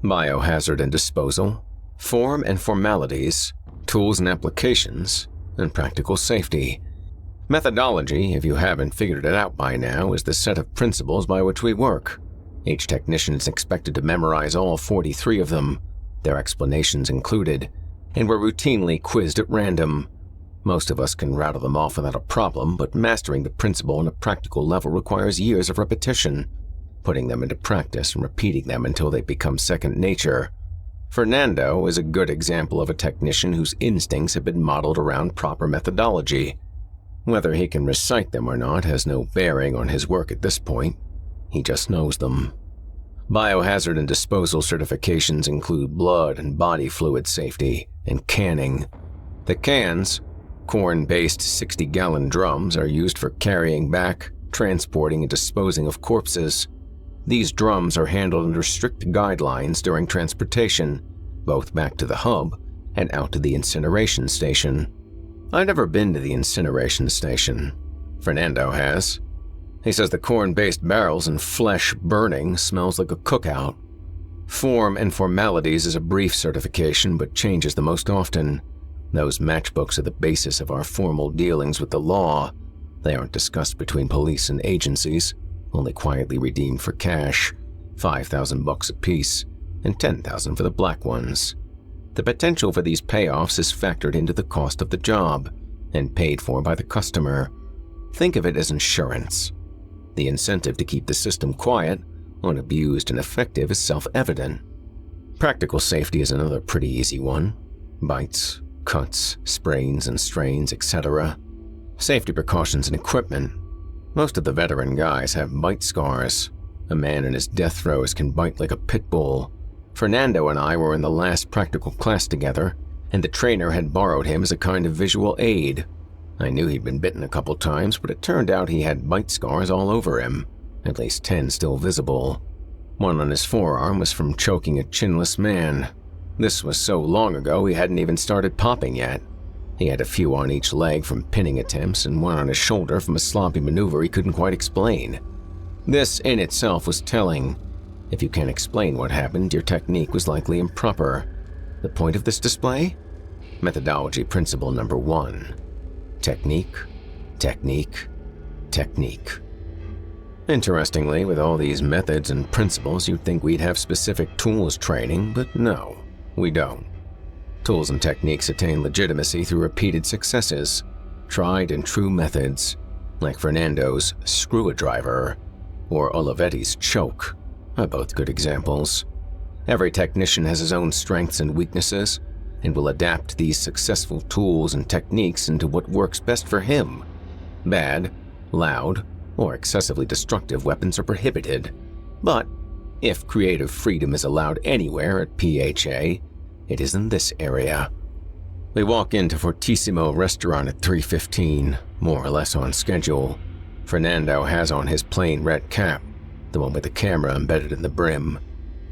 Speaker 12: biohazard and disposal, form and formalities, tools and applications, and practical safety. Methodology, if you haven't figured it out by now, is the set of principles by which we work. Each technician is expected to memorize all 43 of them, their explanations included, and we're routinely quizzed at random. Most of us can rattle them off without a problem, but mastering the principle on a practical level requires years of repetition, putting them into practice and repeating them until they become second nature. Fernando is a good example of a technician whose instincts have been modeled around proper methodology. Whether he can recite them or not has no bearing on his work at this point. He just knows them. Biohazard and disposal certifications include blood and body fluid safety and canning. The cans, corn-based 60-gallon drums, are used for carrying back, transporting, and disposing of corpses. These drums are handled under strict guidelines during transportation, both back to the hub and out to the incineration station. I've never been to the incineration station. Fernando has. He says the corn-based barrels and flesh burning smells like a cookout. Form and formalities is a brief certification but changes the most often. Those matchbooks are the basis of our formal dealings with the law. They aren't discussed between police and agencies, only quietly redeemed for cash, $5,000 apiece, and $10,000 for the black ones. The potential for these payoffs is factored into the cost of the job and paid for by the customer. Think of it as insurance. The incentive to keep the system quiet, unabused, and effective is self-evident. Practical safety is another pretty easy one. Bites, cuts, sprains and strains, etc. Safety precautions and equipment. Most of the veteran guys have bite scars. A man in his death throes can bite like a pit bull. Fernando and I were in the last practical class together, and the trainer had borrowed him as a kind of visual aid. I knew he'd been bitten a couple times, but it turned out he had bite scars all over him, at least 10 still visible. One on his forearm was from choking a chinless man. This was so long ago he hadn't even started popping yet. He had a few on each leg from pinning attempts and one on his shoulder from a sloppy maneuver he couldn't quite explain. This in itself was telling. If you can't explain what happened, your technique was likely improper. The point of this display? Methodology principle number 1. Technique, technique, technique. Interestingly, with all these methods and principles, you'd think we'd have specific tools training, but no, we don't. Tools and techniques attain legitimacy through repeated successes, tried and true methods, like Fernando's screw-a-driver or Olivetti's choke, are both good examples. Every technician has his own strengths and weaknesses, and will adapt these successful tools and techniques into what works best for him. Bad, loud, or excessively destructive weapons are prohibited, but if creative freedom is allowed anywhere at PHA, it is in this area. We walk into Fortissimo restaurant at 3:15, more or less on schedule. Fernando has on his plain red cap, the one with the camera embedded in the brim.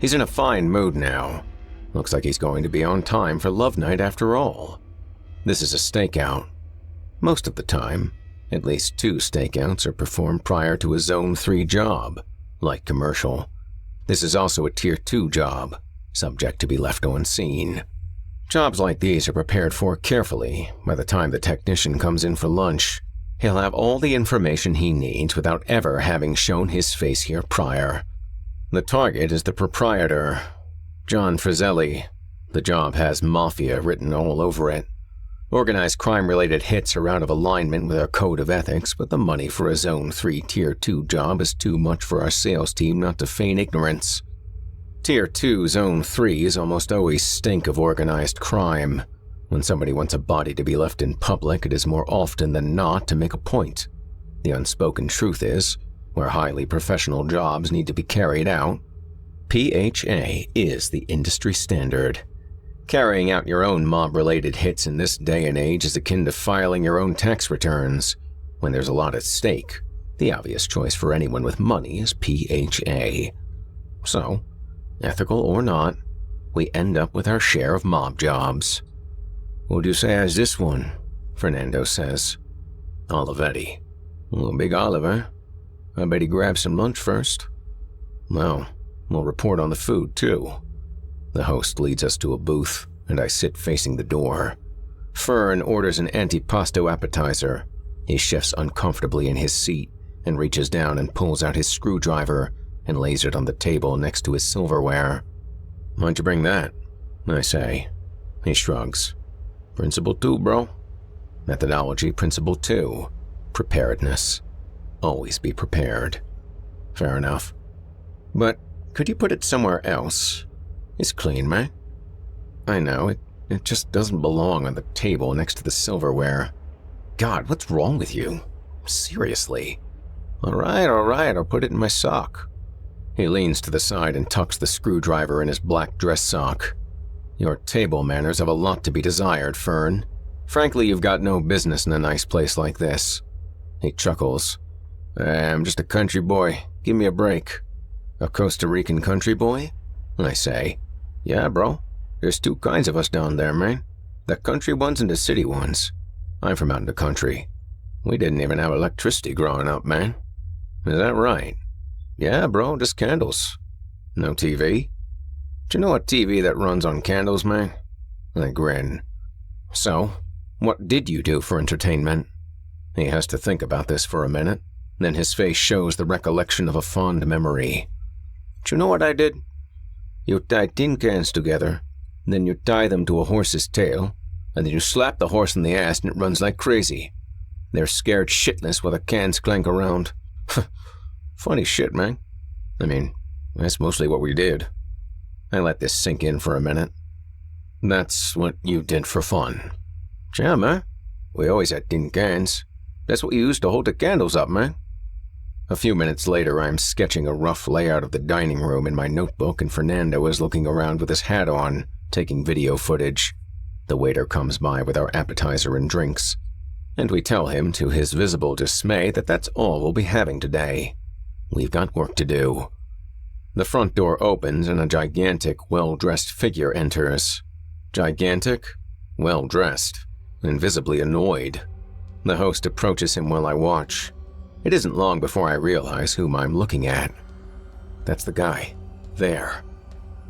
Speaker 12: He's in a fine mood now. Looks like he's going to be on time for Love Night after all. This is a stakeout. Most of the time, at least 2 stakeouts are performed prior to a Zone 3 job, like commercial. This is also a Tier 2 job, subject to be left on scene. Jobs like these are prepared for carefully. By the time the technician comes in for lunch, he'll have all the information he needs without ever having shown his face here prior. The target is the proprietor, John Frizzelli. The job has Mafia written all over it. Organized crime-related hits are out of alignment with our code of ethics, but the money for a Zone 3 Tier 2 job is too much for our sales team not to feign ignorance. Tier 2 Zone 3s almost always stink of organized crime. When somebody wants a body to be left in public, it is more often than not to make a point. The unspoken truth is, where highly professional jobs need to be carried out, PHA is the industry standard. Carrying out your own mob-related hits in this day and age is akin to filing your own tax returns. When there's a lot at stake, the obvious choice for anyone with money is PHA. So, ethical or not, we end up with our share of mob jobs. "What'd you say as this one?" Fernando says. "Olivetti." "Oh, big Oliver. I bet he grabbed some lunch first." "Well, we'll report on the food, too." The host leads us to a booth, and I sit facing the door. Fern orders an antipasto appetizer. He shifts uncomfortably in his seat and reaches down and pulls out his screwdriver and lays it on the table next to his silverware. "Why'd you bring that?" I say. He shrugs. "Principle 2, bro." Methodology Principle 2. Preparedness. Always be prepared. Fair enough. But could you put it somewhere else? It's clean, man. I know, it just doesn't belong on the table next to the silverware. God, what's wrong with you? Seriously. All right, I'll put it in my sock. He leans to the side and tucks the screwdriver in his black dress sock. Your table manners have a lot to be desired, Fern. Frankly, you've got no business in a nice place like this. He chuckles. I'm just a country boy. Give me a break. A Costa Rican country boy? I say. Yeah, bro. There's two kinds of us down there, man. The country ones and the city ones. I'm from out in the country. We didn't even have electricity growing up, man. Is that right? Yeah, bro, just candles. No TV? Do you know a TV that runs on candles, man? I grin. So, what did you do for entertainment? He has to think about this for a minute. Then his face shows the recollection of a fond memory. Do you know what I did? You tie tin cans together, then you tie them to a horse's tail, and then you slap the horse in the ass and it runs like crazy. They're scared shitless while the cans clank around. Funny shit, man. I mean, that's mostly what we did. I let this sink in for a minute. That's what you did for fun. Yeah, man. We always had tin cans. That's what you used to hold the candles up, man. A few minutes later, I'm sketching a rough layout of the dining room in my notebook, and Fernando is looking around with his hat on, taking video footage. The waiter comes by with our appetizer and drinks, and we tell him, to his visible dismay, that that's all we'll be having today. We've got work to do. The front door opens and a gigantic, well-dressed figure enters. Gigantic, well-dressed, and visibly annoyed. The host approaches him while I watch. It isn't long before I realize whom I'm looking at. That's the guy. There.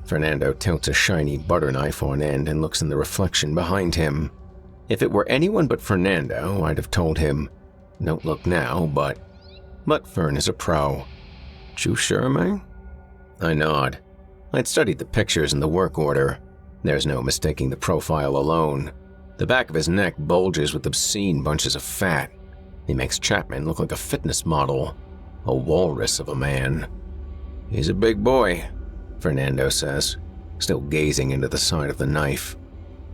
Speaker 12: Fernando tilts a shiny butter knife on end and looks in the reflection behind him. If it were anyone but Fernando, I'd have told him, don't look now, but Fern is a pro. You sure, man? I nod. I'd studied the pictures in the work order. There's no mistaking the profile alone. The back of his neck bulges with obscene bunches of fat. He makes Chapman look like a fitness model, a walrus of a man. He's a big boy, Fernando says, still gazing into the side of the knife.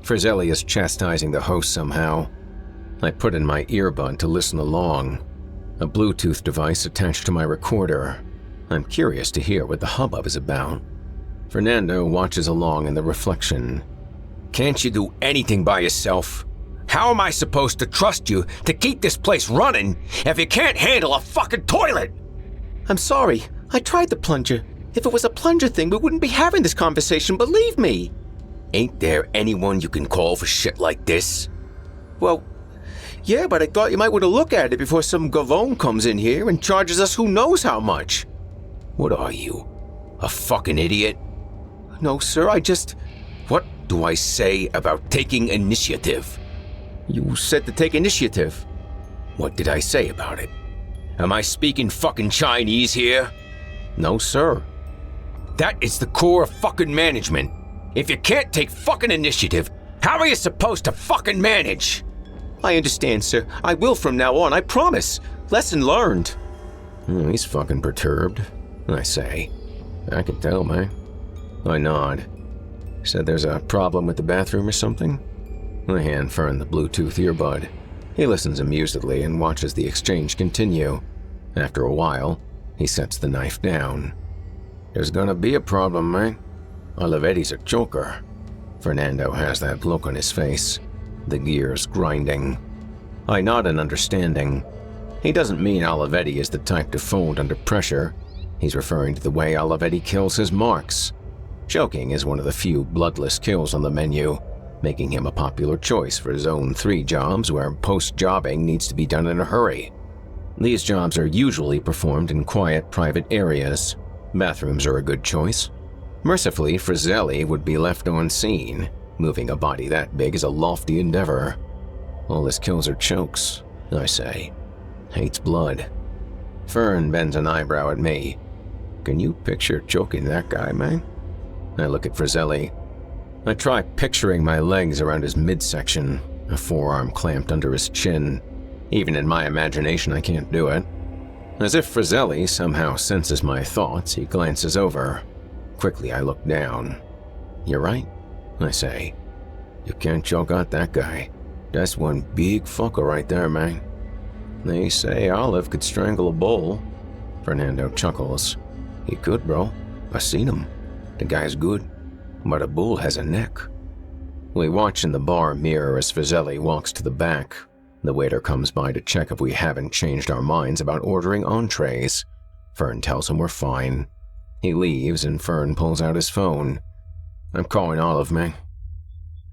Speaker 12: Frizzelli is chastising the host somehow. I put in my earbud to listen along, a Bluetooth device attached to my recorder. I'm curious to hear what the hubbub is about. Fernando watches along in the reflection. Can't you do anything by yourself? How am I supposed to trust you to keep this place running if you can't handle a fucking toilet? I'm sorry, I tried the plunger. If it was a plunger thing, we wouldn't be having this conversation, believe me. Ain't there anyone you can call for shit like this? Well, yeah, but I thought you might want to look at it before some gavone comes in here and charges us who knows how much. What are you, a fucking idiot? No, sir, What do I say about taking initiative? You said to take initiative. What did I say about it? Am I speaking fucking Chinese here? No, sir. That is the core of fucking management. If you can't take fucking initiative, how are you supposed to fucking manage? I understand, sir. I will from now on, I promise. Lesson learned. He's fucking perturbed, I say. I can tell, man. I nod. Said there's a problem with the bathroom or something? I hand Fern the Bluetooth earbud. He listens amusedly and watches the exchange continue. After a while, he sets the knife down. There's gonna be a problem, man. Olivetti's a choker. Fernando has that look on his face, the gears grinding. I nod in understanding. He doesn't mean Olivetti is the type to fold under pressure. He's referring to the way Olivetti kills his marks. Choking is one of the few bloodless kills on the menu, making him a popular choice for Zone 3 jobs where post-jobbing needs to be done in a hurry. These jobs are usually performed in quiet, private areas. Bathrooms are a good choice. Mercifully, Frizzelli would be left on scene. Moving a body that big is a lofty endeavor. All his kills are chokes, I say. Hates blood. Fern bends an eyebrow at me. Can you picture choking that guy, man? I look at Frizzelli. I try picturing my legs around his midsection, a forearm clamped under his chin. Even in my imagination, I can't do it. As if Frizzelli somehow senses my thoughts, he glances over. Quickly, I look down. You're right. I say. You can't choke out that guy. That's one big fucker right there, man. They say Olive could strangle a bull. Fernando chuckles. He could, bro. I seen him. The guy's good, but a bull has a neck. We watch in the bar mirror as Frizzelli walks to the back. The waiter comes by to check if we haven't changed our minds about ordering entrees. Fern tells him we're fine. He leaves and Fern pulls out his phone. I'm calling Olive, man.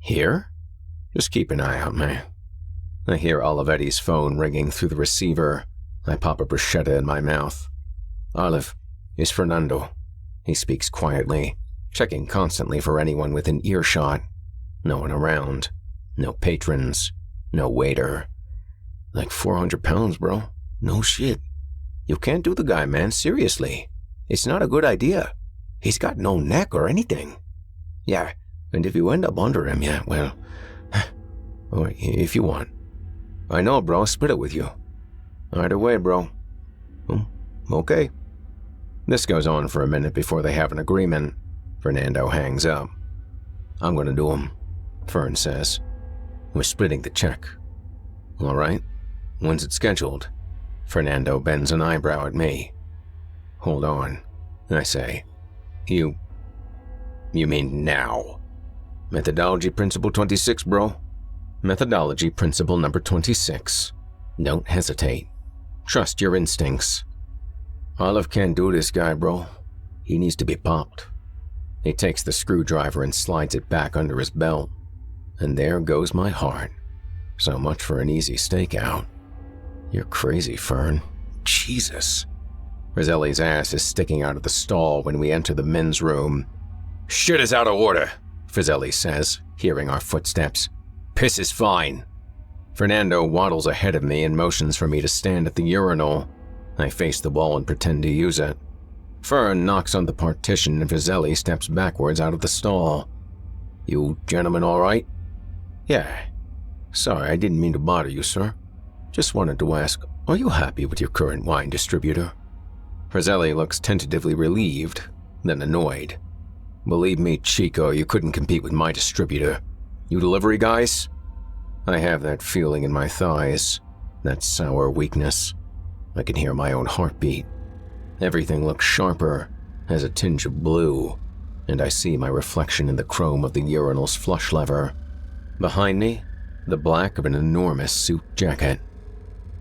Speaker 12: Here? Just keep an eye out, man. I hear Olivetti's phone ringing through the receiver. I pop a bruschetta in my mouth. Olive, it's Fernando. He speaks quietly, checking constantly for anyone within earshot. No one around. No patrons. No waiter. Like 400 pounds, bro. No shit. You can't do the guy, man, seriously. It's not a good idea. He's got no neck or anything. Yeah, and if you end up under him, yeah, well, or if you want. I know, bro, split it with you. Either way, bro. Okay. This goes on for a minute before they have an agreement. Fernando hangs up. I'm gonna do him, Fern says. We're splitting the check. All right. When's it scheduled? Fernando bends an eyebrow at me. Hold on, I say. You mean now? Methodology Principle 26, bro. Methodology Principle number 26. Don't hesitate. Trust your instincts. Olive can't do this guy, bro. He needs to be popped. He takes the screwdriver and slides it back under his belt. And there goes my heart. So much for an easy stakeout. You're crazy, Fern. Jesus. Frizzelli's ass is sticking out of the stall when we enter the men's room. Shit is out of order, Frizzelli says, hearing our footsteps. Piss is fine. Fernando waddles ahead of me and motions for me to stand at the urinal. I face the wall and pretend to use it. Fern knocks on the partition and Frizzelli steps backwards out of the stall. You gentlemen all right? Yeah. Sorry, I didn't mean to bother you, sir. Just wanted to ask, are you happy with your current wine distributor? Frizzelli looks tentatively relieved, then annoyed. Believe me, Chico, you couldn't compete with my distributor. You delivery guys? I have that feeling in my thighs, that sour weakness. I can hear my own heartbeat. Everything looks sharper, has a tinge of blue, and I see my reflection in the chrome of the urinal's flush lever. Behind me, the black of an enormous suit jacket.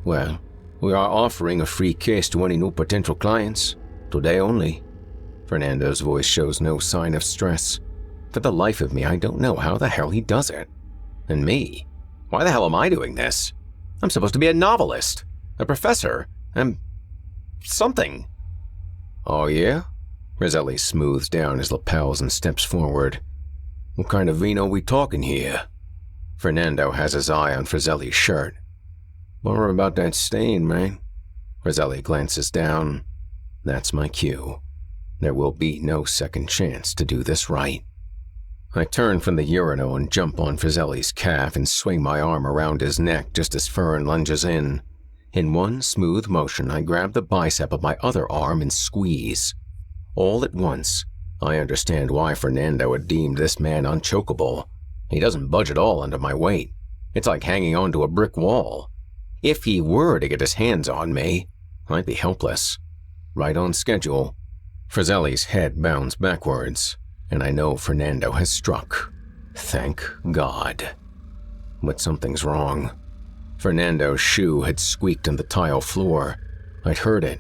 Speaker 12: Well, we are offering a free case to any new potential clients. Today only. Fernando's voice shows no sign of stress. For the life of me, I don't know how the hell he does it. And me? Why the hell am I doing this? I'm supposed to be a novelist, a professor, something. Oh yeah? Frizzelli smooths down his lapels and steps forward. What kind of vino we talking here? Fernando has his eye on Frizzelli's shirt. Worry about that stain, man. Frizzelli glances down. That's my cue. There will be no second chance to do this right. I turn from the urinal and jump on Frizzelli's calf and swing my arm around his neck just as Fern lunges in. In one smooth motion, I grab the bicep of my other arm and squeeze. All at once, I understand why Fernando had deemed this man unchokeable. He doesn't budge at all under my weight. It's like hanging onto a brick wall. If he were to get his hands on me, I'd be helpless. Right on schedule. Frizzelli's head bounds backwards, and I know Fernando has struck. Thank God. But something's wrong. Fernando's shoe had squeaked on the tile floor. I'd heard it.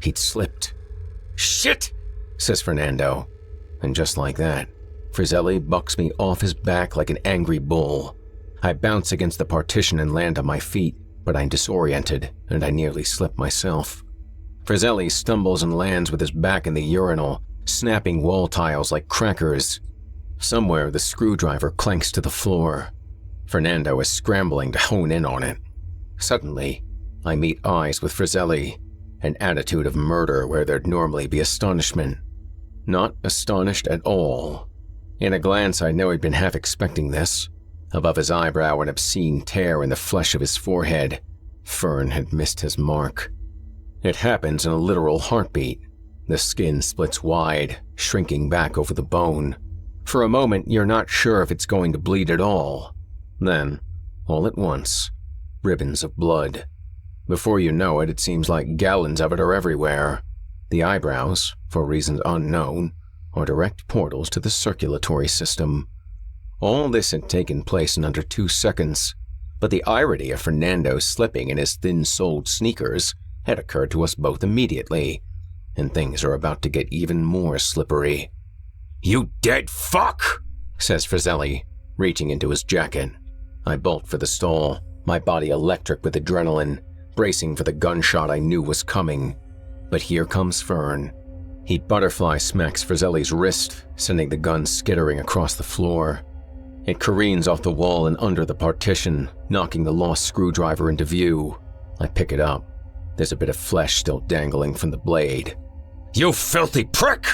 Speaker 12: He'd slipped. Shit, says Fernando. And just like that, Frizzelli bucks me off his back like an angry bull. I bounce against the partition and land on my feet, but I'm disoriented, and I nearly slip myself. Frizzelli stumbles and lands with his back in the urinal, snapping wall tiles like crackers. Somewhere the screwdriver clanks to the floor. Fernando is scrambling to hone in on it. Suddenly, I meet eyes with Frizzelli, an attitude of murder where there'd normally be astonishment. Not astonished at all. In a glance, I know he'd been half expecting this. Above his eyebrow, an obscene tear in the flesh of his forehead. Fern had missed his mark. It happens in a literal heartbeat. The skin splits wide, shrinking back over the bone. For a moment, you're not sure if it's going to bleed at all. Then, all at once, ribbons of blood. Before you know it, it seems like gallons of it are everywhere. The eyebrows, for reasons unknown, are direct portals to the circulatory system. All this had taken place in under 2 seconds, but the irony of Fernando slipping in his thin-soled sneakers had occurred to us both immediately, and things are about to get even more slippery. "You dead fuck!" says Frizzelli, reaching into his jacket. I bolt for the stall, my body electric with adrenaline, bracing for the gunshot I knew was coming. But here comes Fern. He butterfly smacks Frizzelli's wrist, sending the gun skittering across the floor. It careens off the wall and under the partition, knocking the lost screwdriver into view. I pick it up. There's a bit of flesh still dangling from the blade. "You filthy prick!"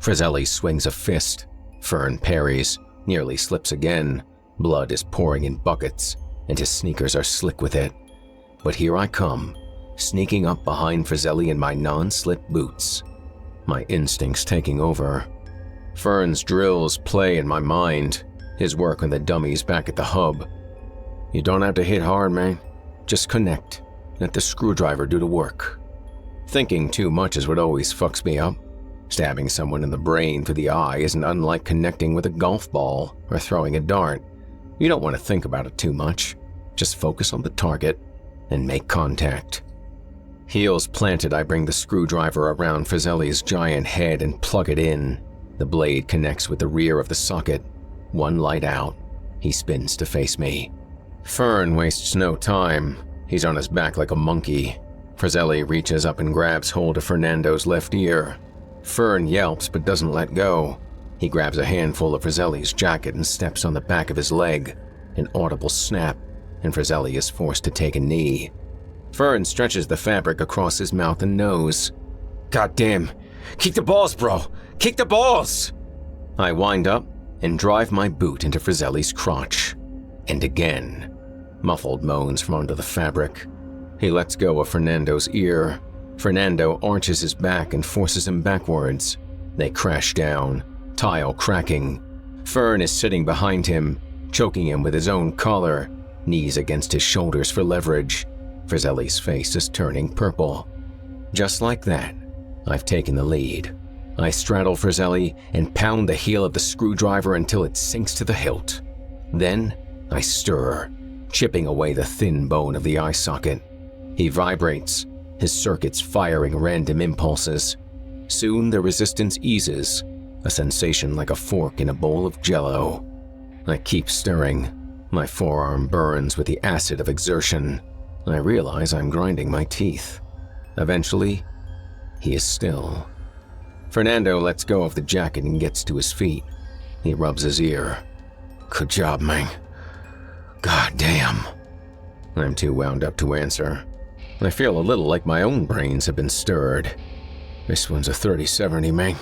Speaker 12: Frizzelli swings a fist. Fern parries, nearly slips again. Blood is pouring in buckets, and his sneakers are slick with it. But here I come, sneaking up behind Frizzelli in my non-slip boots. My instincts taking over. Fern's drills play in my mind, his work on the dummies back at the hub. You don't have to hit hard, man. Just connect. Let the screwdriver do the work. Thinking too much is what always fucks me up. Stabbing someone in the brain through the eye isn't unlike connecting with a golf ball or throwing a dart. You don't want to think about it too much. Just focus on the target and make contact. Heels planted, I bring the screwdriver around Frizzelli's giant head and plug it in. The blade connects with the rear of the socket. One light out. He spins to face me. Fern wastes no time. He's on his back like a monkey. Frizzelli reaches up and grabs hold of Fernando's left ear. Fern yelps but doesn't let go. He grabs a handful of Frizzelli's jacket and steps on the back of his leg. An audible snap, and Frizzelli is forced to take a knee. Fern stretches the fabric across his mouth and nose. "Goddamn! Kick the balls, bro! Kick the balls!" I wind up and drive my boot into Frizzelli's crotch. And again. Muffled moans from under the fabric. He lets go of Fernando's ear. Fernando arches his back and forces him backwards. They crash down, tile cracking. Fern is sitting behind him, choking him with his own collar, knees against his shoulders for leverage. Frizzelli's face is turning purple. Just like that, I've taken the lead. I straddle Frizzelli and pound the heel of the screwdriver until it sinks to the hilt. Then I stir, chipping away the thin bone of the eye socket. He vibrates, his circuits firing random impulses. Soon the resistance eases, a sensation like a fork in a bowl of Jell-O. I keep stirring. My forearm burns with the acid of exertion. I realize I'm grinding my teeth. Eventually, he is still. Fernando lets go of the jacket and gets to his feet. He rubs his ear. "Good job, man. God damn." I'm too wound up to answer. I feel a little like my own brains have been stirred. "This one's a 30-70, man."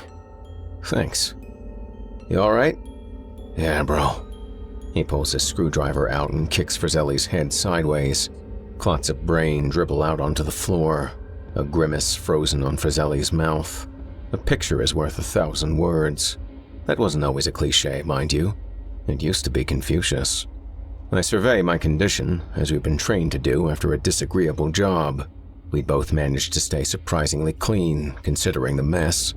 Speaker 12: "Thanks. You alright?" "Yeah, bro." He pulls his screwdriver out and kicks Frizzelli's head sideways. Clots of brain dribble out onto the floor, a grimace frozen on Frizzelli's mouth. A picture is worth 1,000 words. That wasn't always a cliché, mind you. It used to be Confucius. I survey my condition, as we've been trained to do after a disagreeable job. We both managed to stay surprisingly clean, considering the mess.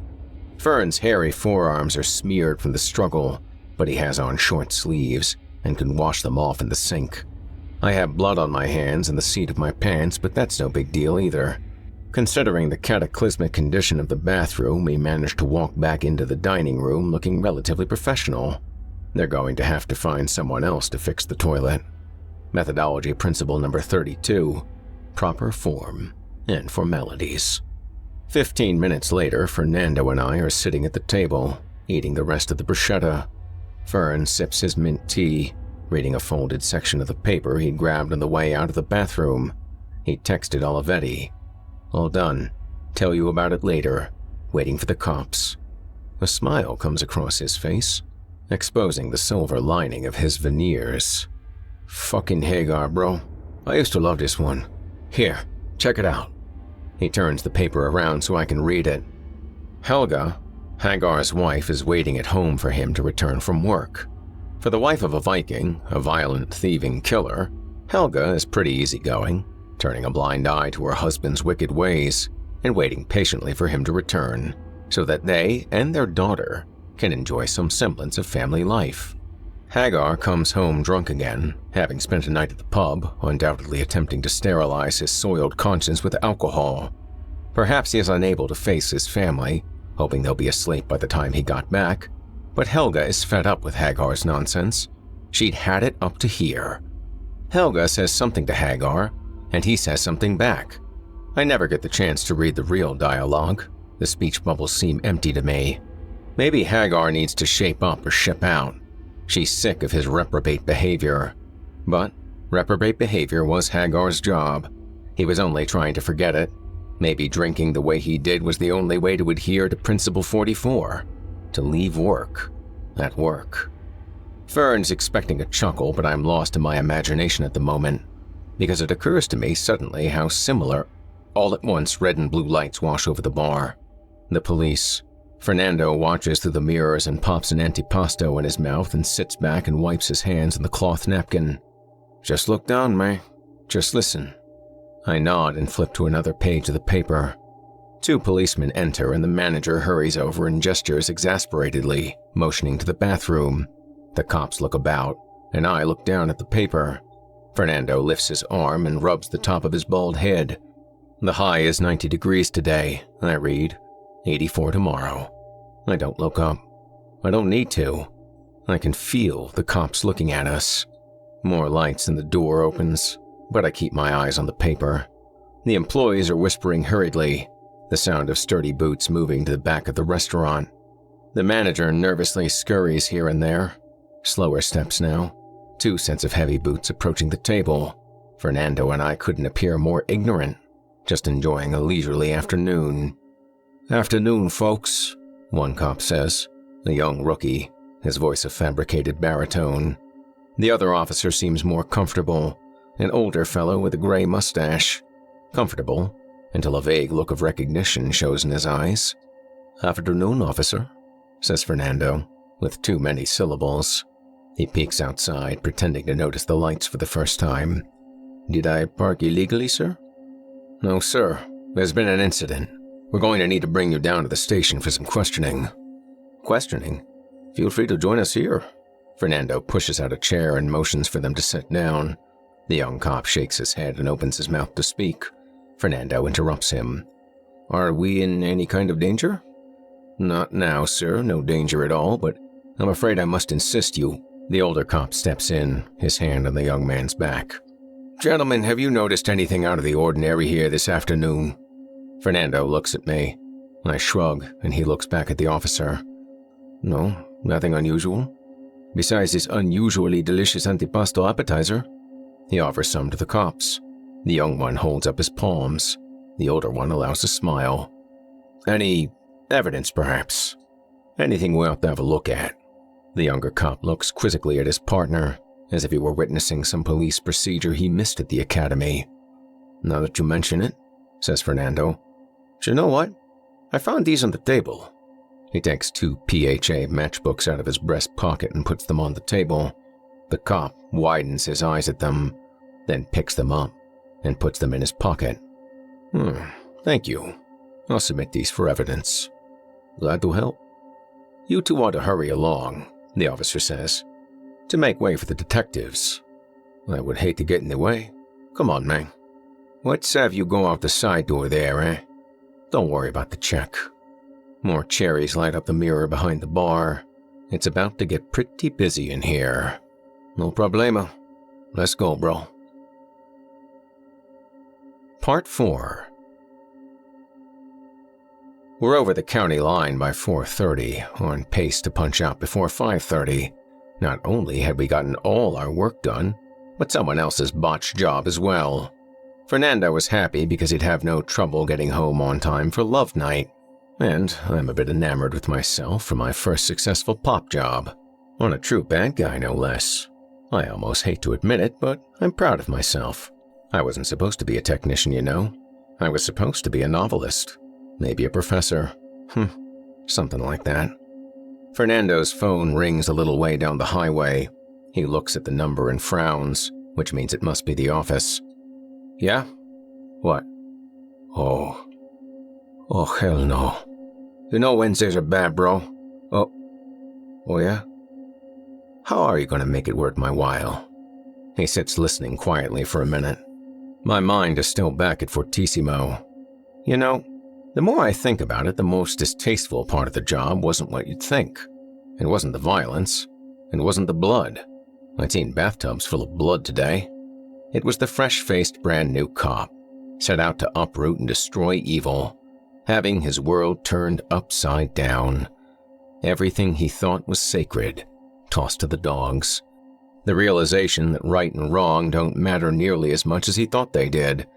Speaker 12: Fern's hairy forearms are smeared from the struggle, but he has on short sleeves and can wash them off in the sink. I have blood on my hands and the seat of my pants, but that's no big deal either. Considering the cataclysmic condition of the bathroom, we managed to walk back into the dining room looking relatively professional. They're going to have to find someone else to fix the toilet. Methodology principle number 32, proper form and formalities. 15 minutes later, Fernando and I are sitting at the table, eating the rest of the bruschetta. Fern sips his mint tea, reading a folded section of the paper he'd grabbed on the way out of the bathroom. He texted Olivetti. "All done. Tell you about it later. Waiting for the cops." A smile comes across his face, exposing the silver lining of his veneers. "Fucking Hagar, bro. I used to love this one. Here, check it out." He turns the paper around so I can read it. Helga, Hagar's wife is waiting at home for him to return from work. For the wife of a Viking, a violent, thieving killer, Helga is pretty easygoing, turning a blind eye to her husband's wicked ways and waiting patiently for him to return so that they and their daughter can enjoy some semblance of family life. Hagar comes home drunk again, having spent a night at the pub, undoubtedly attempting to sterilize his soiled conscience with alcohol. Perhaps he is unable to face his family, hoping they'll be asleep by the time he got back, but Helga is fed up with Hagar's nonsense. She'd had it up to here. Helga says something to Hagar, and he says something back. I never get the chance to read the real dialogue. The speech bubbles seem empty to me. Maybe Hagar needs to shape up or ship out. She's sick of his reprobate behavior. But reprobate behavior was Hagar's job. He was only trying to forget it. Maybe drinking the way he did was the only way to adhere to Principle 44. To leave work. At work. Fern's expecting a chuckle, but I'm lost in my imagination at the moment, because it occurs to me suddenly how similar. All at once, red and blue lights wash over the bar. The police. Fernando watches through the mirrors and pops an antipasto in his mouth and sits back and wipes his hands on the cloth napkin. Just look down, May. Just listen. I nod and flip to another page of the paper. 2 policemen enter and the manager hurries over and gestures exasperatedly, motioning to the bathroom. The cops look about, and I look down at the paper. Fernando lifts his arm and rubs the top of his bald head. The high is 90 degrees today, I read. 84 tomorrow. I don't look up. I don't need to. I can feel the cops looking at us. More lights and the door opens, but I keep my eyes on the paper. The employees are whispering hurriedly, the sound of sturdy boots moving to the back of the restaurant. The manager nervously scurries here and there. Slower steps now. 2 sets of heavy boots approaching the table. Fernando and I couldn't appear more ignorant, just enjoying a leisurely afternoon. Afternoon, folks, one cop says, a young rookie, his voice a fabricated baritone. The other officer seems more comfortable, an older fellow with a gray mustache. Comfortable, until a vague look of recognition shows in his eyes. Afternoon, officer, says Fernando, with too many syllables. He peeks outside, pretending to notice the lights for the first time. Did I park illegally, sir? No, sir. There's been an incident. We're going to need to bring you down to the station for some questioning. Questioning? Feel free to join us here. Fernando pushes out a chair and motions for them to sit down. The young cop shakes his head and opens his mouth to speak. Fernando interrupts him. Are we in any kind of danger? Not now, sir. No danger at all, but I'm afraid I must insist you. The older cop steps in, his hand on the young man's back. Gentlemen, have you noticed anything out of the ordinary here this afternoon? Fernando looks at me. I shrug, and he looks back at the officer. No, nothing unusual. Besides this unusually delicious antipasto appetizer. He offers some to the cops. The young one holds up his palms. The older one allows a smile. Any evidence, perhaps? Anything we ought to have a look at? The younger cop looks quizzically at his partner, as if he were witnessing some police procedure he missed at the academy. Now that you mention it, says Fernando. You know what? I found these on the table. He takes 2 PHA matchbooks out of his breast pocket and puts them on the table. The cop widens his eyes at them, then picks them up and puts them in his pocket. Thank you. I'll submit these for evidence. Glad to help. You 2 ought to hurry along, the officer says, to make way for the detectives. I would hate to get in the way. Come on, man. Let's have you go out the side door there, eh? Don't worry about the check. More cherries light up the mirror behind the bar. It's about to get pretty busy in here. No problema. Let's go, bro. Part 4. We're over the county line by 4:30, on pace to punch out before 5:30. Not only had we gotten all our work done, but someone else's botched job as well. Fernando was happy because he'd have no trouble getting home on time for love night. And I'm a bit enamored with myself for my first successful pop job. On a true bad guy, no less. I almost hate to admit it, but I'm proud of myself. I wasn't supposed to be a technician, you know. I was supposed to be a novelist. Maybe a professor. Something like that. Fernando's phone rings a little way down the highway. He looks at the number and frowns, which means it must be the office. Yeah? What? Oh, hell no. You know Wednesdays are bad, bro. Oh yeah? How are you going to make it worth my while? He sits listening quietly for a minute. My mind is still back at Fortissimo. You know, the more I think about it, the most distasteful part of the job wasn't what you'd think. It wasn't the violence. It wasn't the blood. I'd seen bathtubs full of blood today. It was the fresh-faced brand new cop, set out to uproot and destroy evil, having his world turned upside down. Everything he thought was sacred, tossed to the dogs. The realization that right and wrong don't matter nearly as much as he thought they did.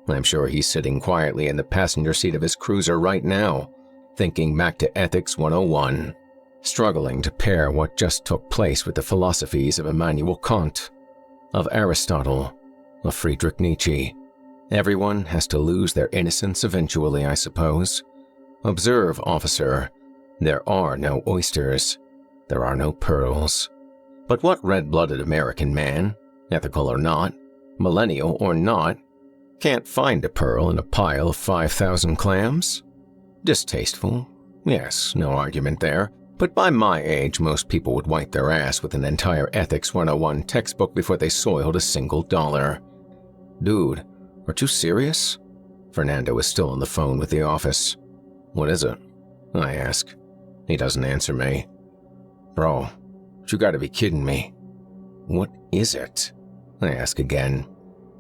Speaker 12: I'm sure he's sitting quietly in the passenger seat of his cruiser right now, thinking back to Ethics 101, struggling to pair what just took place with the philosophies of Immanuel Kant, of Aristotle, of Friedrich Nietzsche. Everyone has to lose their innocence eventually, I suppose. Observe, officer. There are no oysters. There are no pearls. But what red-blooded American man, ethical or not, millennial or not, can't find a pearl in a pile of 5,000 clams? Distasteful. Yes, no argument there. But by my age, most people would wipe their ass with an entire Ethics 101 textbook before they soiled a single dollar. Dude, aren't you serious? Fernando is still on the phone with the office. What is it? I ask. He doesn't answer me. Bro, you gotta be kidding me. What is it? I ask again.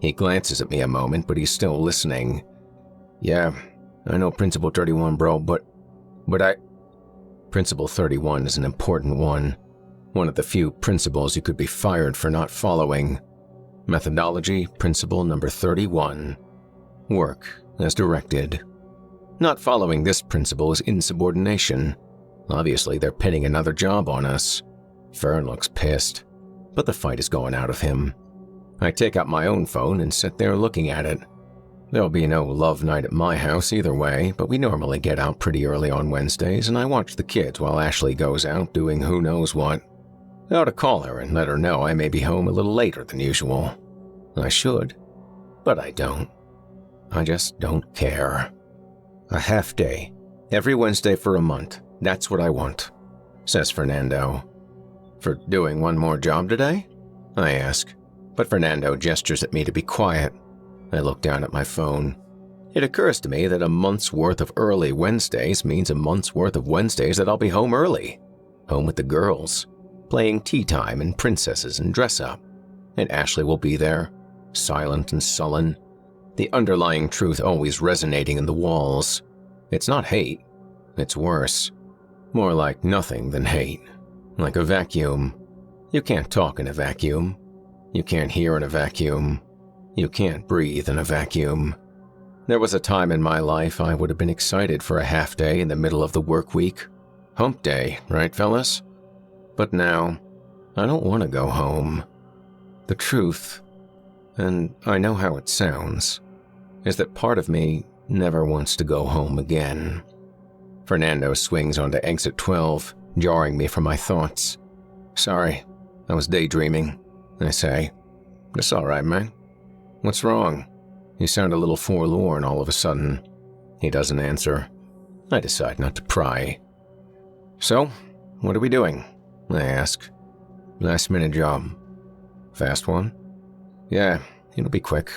Speaker 12: He glances at me a moment, but he's still listening. Yeah, I know Principle 31, bro, but Principle 31 is an important one. One of the few principles you could be fired for not following. Methodology, principle number 31. Work as directed. Not following this principle is insubordination. Obviously, they're pinning another job on us. Fern looks pissed, but the fight is going out of him. I take out my own phone and sit there looking at it. There'll be no love night at my house either way, but we normally get out pretty early on Wednesdays, and I watch the kids while Ashley goes out doing who knows what. I ought to call her and let her know I may be home a little later than usual. I should, but I don't. I just don't care. A half day, every Wednesday for a month. That's what I want, says Fernando. For doing one more job today? I ask, but Fernando gestures at me to be quiet. I look down at my phone. It occurs to me that a month's worth of early Wednesdays means a month's worth of Wednesdays that I'll be home early. Home with the girls, playing tea time and princesses and dress up. And Ashley will be there, silent and sullen, the underlying truth always resonating in the walls. It's not hate, it's worse. More like nothing than hate. Like a vacuum. You can't talk in a vacuum. You can't hear in a vacuum. You can't breathe in a vacuum. There was a time in my life I would have been excited for a half day in the middle of the work week. Hump day, right fellas? But now, I don't want to go home. The truth, and I know how it sounds, is that part of me never wants to go home again. Fernando swings onto exit 12, jarring me from my thoughts. Sorry, I was daydreaming, I say. It's all right, man. What's wrong? You sound a little forlorn all of a sudden. He doesn't answer. I decide not to pry. So, what are we doing? I ask. Last-minute job. Fast one? Yeah, it'll be quick.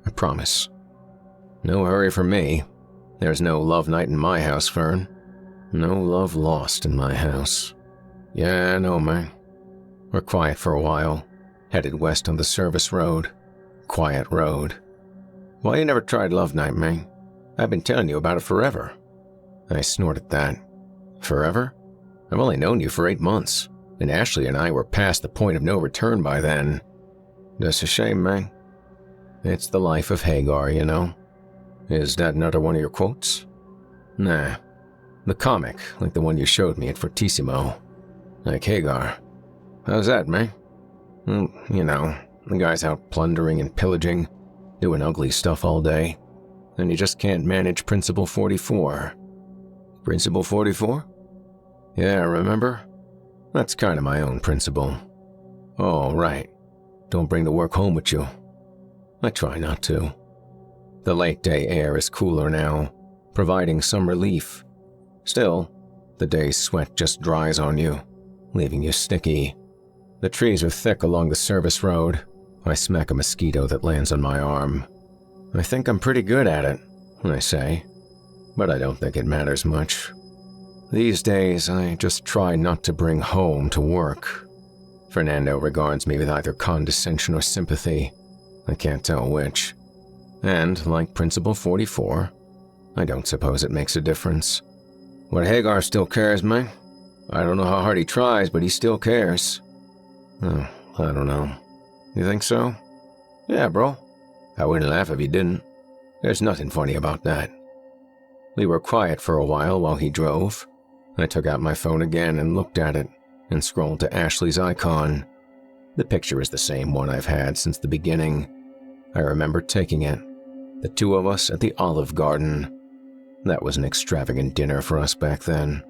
Speaker 12: I promise. No hurry for me. There's no love night in my house, Fern. No love lost in my house. Yeah, I know, man. We're quiet for a while, headed west on the service road. Quiet road. Why you never tried love night, man? I've been telling you about it forever. I snort at that. Forever? I've only known you for 8 months, and Ashley and I were past the point of no return by then. That's a shame, man. It's the life of Hagar, you know. Is that another one of your quotes? Nah. The comic, like the one you showed me at Fortissimo. Like Hagar. How's that, man? You know, the guy's out plundering and pillaging, doing ugly stuff all day, and you just can't manage Principle 44. Principle 44? Yeah, remember? That's kind of my own principle. Oh, right. Don't bring the work home with you. I try not to. The late day air is cooler now, providing some relief. Still, the day's sweat just dries on you, leaving you sticky. The trees are thick along the service road. I smack a mosquito that lands on my arm. I think I'm pretty good at it, I say, but I don't think it matters much. These days, I just try not to bring home to work. Fernando regards me with either condescension or sympathy. I can't tell which. And, like Principle 44, I don't suppose it makes a difference. What Hagar still cares, man. I don't know how hard he tries, but he still cares. Oh, I don't know. You think so? Yeah, bro. I wouldn't laugh if he didn't. There's nothing funny about that. We were quiet for a while he drove. I took out my phone again and looked at it, and scrolled to Ashley's icon. The picture is the same one I've had since the beginning. I remember taking it. The two of us at the Olive Garden. That was an extravagant dinner for us back then.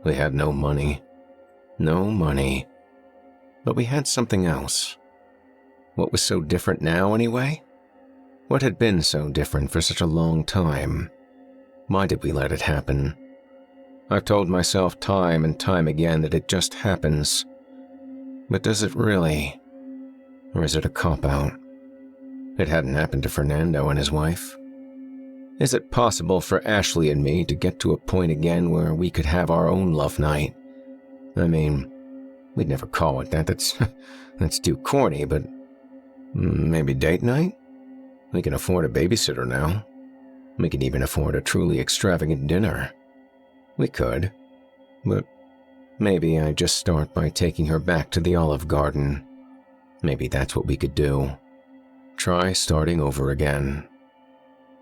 Speaker 12: We had no money. No money. But we had something else. What was so different now, anyway? What had been so different for such a long time? Why did we let it happen? I've told myself time and time again that it just happens. But does it really? Or is it a cop-out? It hadn't happened to Fernando and his wife. Is it possible for Ashley and me to get to a point again where we could have our own love night? I mean, we'd never call it that. That's too corny, but maybe date night? We can afford a babysitter now. We can even afford a truly extravagant dinner. We could, but maybe I just start by taking her back to the Olive Garden. Maybe that's what we could do. Try starting over again.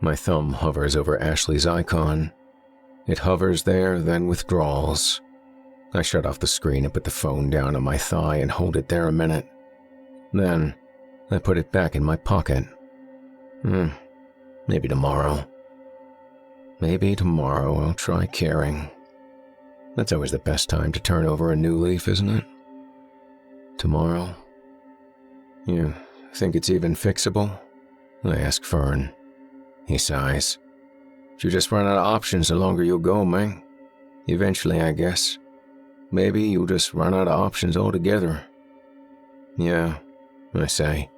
Speaker 12: My thumb hovers over Ashley's icon. It hovers there, then withdraws. I shut off the screen and put the phone down on my thigh and hold it there a minute. Then, I put it back in my pocket. Maybe tomorrow. Maybe tomorrow I'll try caring. That's always the best time to turn over a new leaf, isn't it? Tomorrow. You think it's even fixable? I ask Fern. He sighs. You just run out of options the longer you go, man. Eventually, I guess. Maybe you'll just run out of options altogether. Yeah, I say.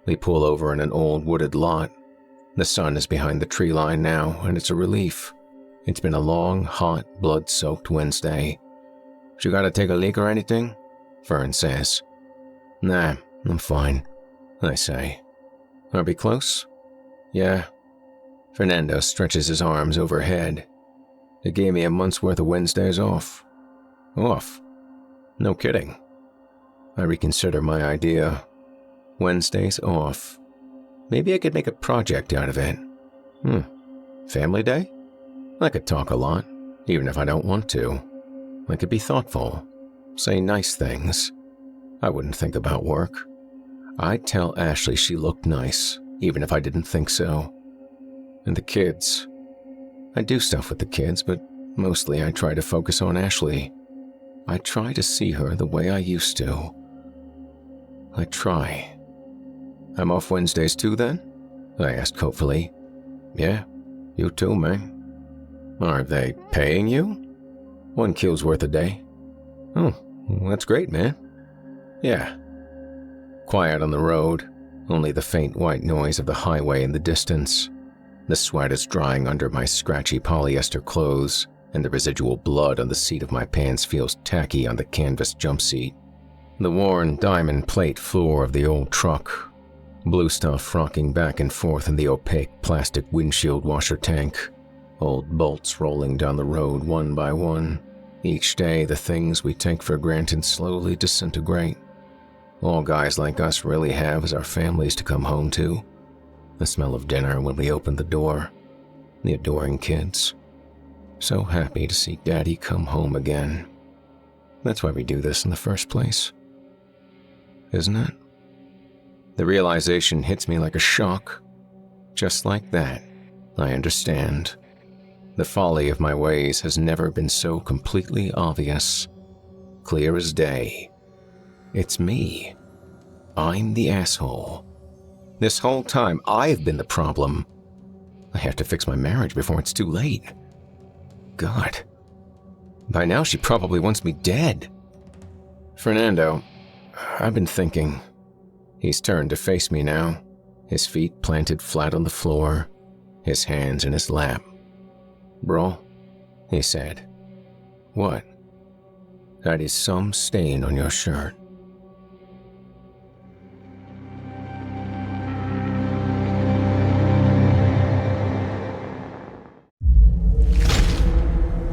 Speaker 12: We pull over in an old wooded lot. The sun is behind the tree line now, and it's a relief. It's been a long, hot, blood-soaked Wednesday. You gotta take a leak or anything? Fern says. Nah, I'm fine, I say. Are we close? Yeah. Fernando stretches his arms overhead. They gave me a month's worth of Wednesdays off. Off? No kidding. I reconsider my idea. Wednesdays off. Maybe I could make a project out of it. Family day? I could talk a lot, even if I don't want to. I could be thoughtful, say nice things. I wouldn't think about work. I'd tell Ashley she looked nice, even if I didn't think so. And the kids. I do stuff with the kids, but mostly I try to focus on Ashley. I try to see her the way I used to. I try. I'm off Wednesdays too, then? I asked hopefully. Yeah, you too, man. Are they paying you? $1 worth a day. Oh, that's great, man. Yeah. Quiet on the road, only the faint white noise of the highway in the distance. The sweat is drying under my scratchy polyester clothes, and the residual blood on the seat of my pants feels tacky on the canvas jump seat. The worn diamond plate floor of the old truck. Blue stuff rocking back and forth in the opaque plastic windshield washer tank. Old bolts rolling down the road one by one. Each day, the things we take for granted slowly disintegrate. All guys like us really have is our families to come home to. The smell of dinner when we open the door. The adoring kids. So happy to see Daddy come home again. That's why we do this in the first place. Isn't it? The realization hits me like a shock. Just like that, I understand. The folly of my ways has never been so completely obvious. Clear as day. It's me. I'm the asshole. This whole time, I've been the problem. I have to fix my marriage before it's too late. God. By now, she probably wants me dead. Fernando, I've been thinking. He's turned to face me now, his feet planted flat on the floor, his hands in his lap. Bro, he said. What? That is some stain on your shirt.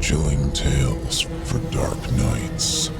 Speaker 1: Chilling tales for dark nights.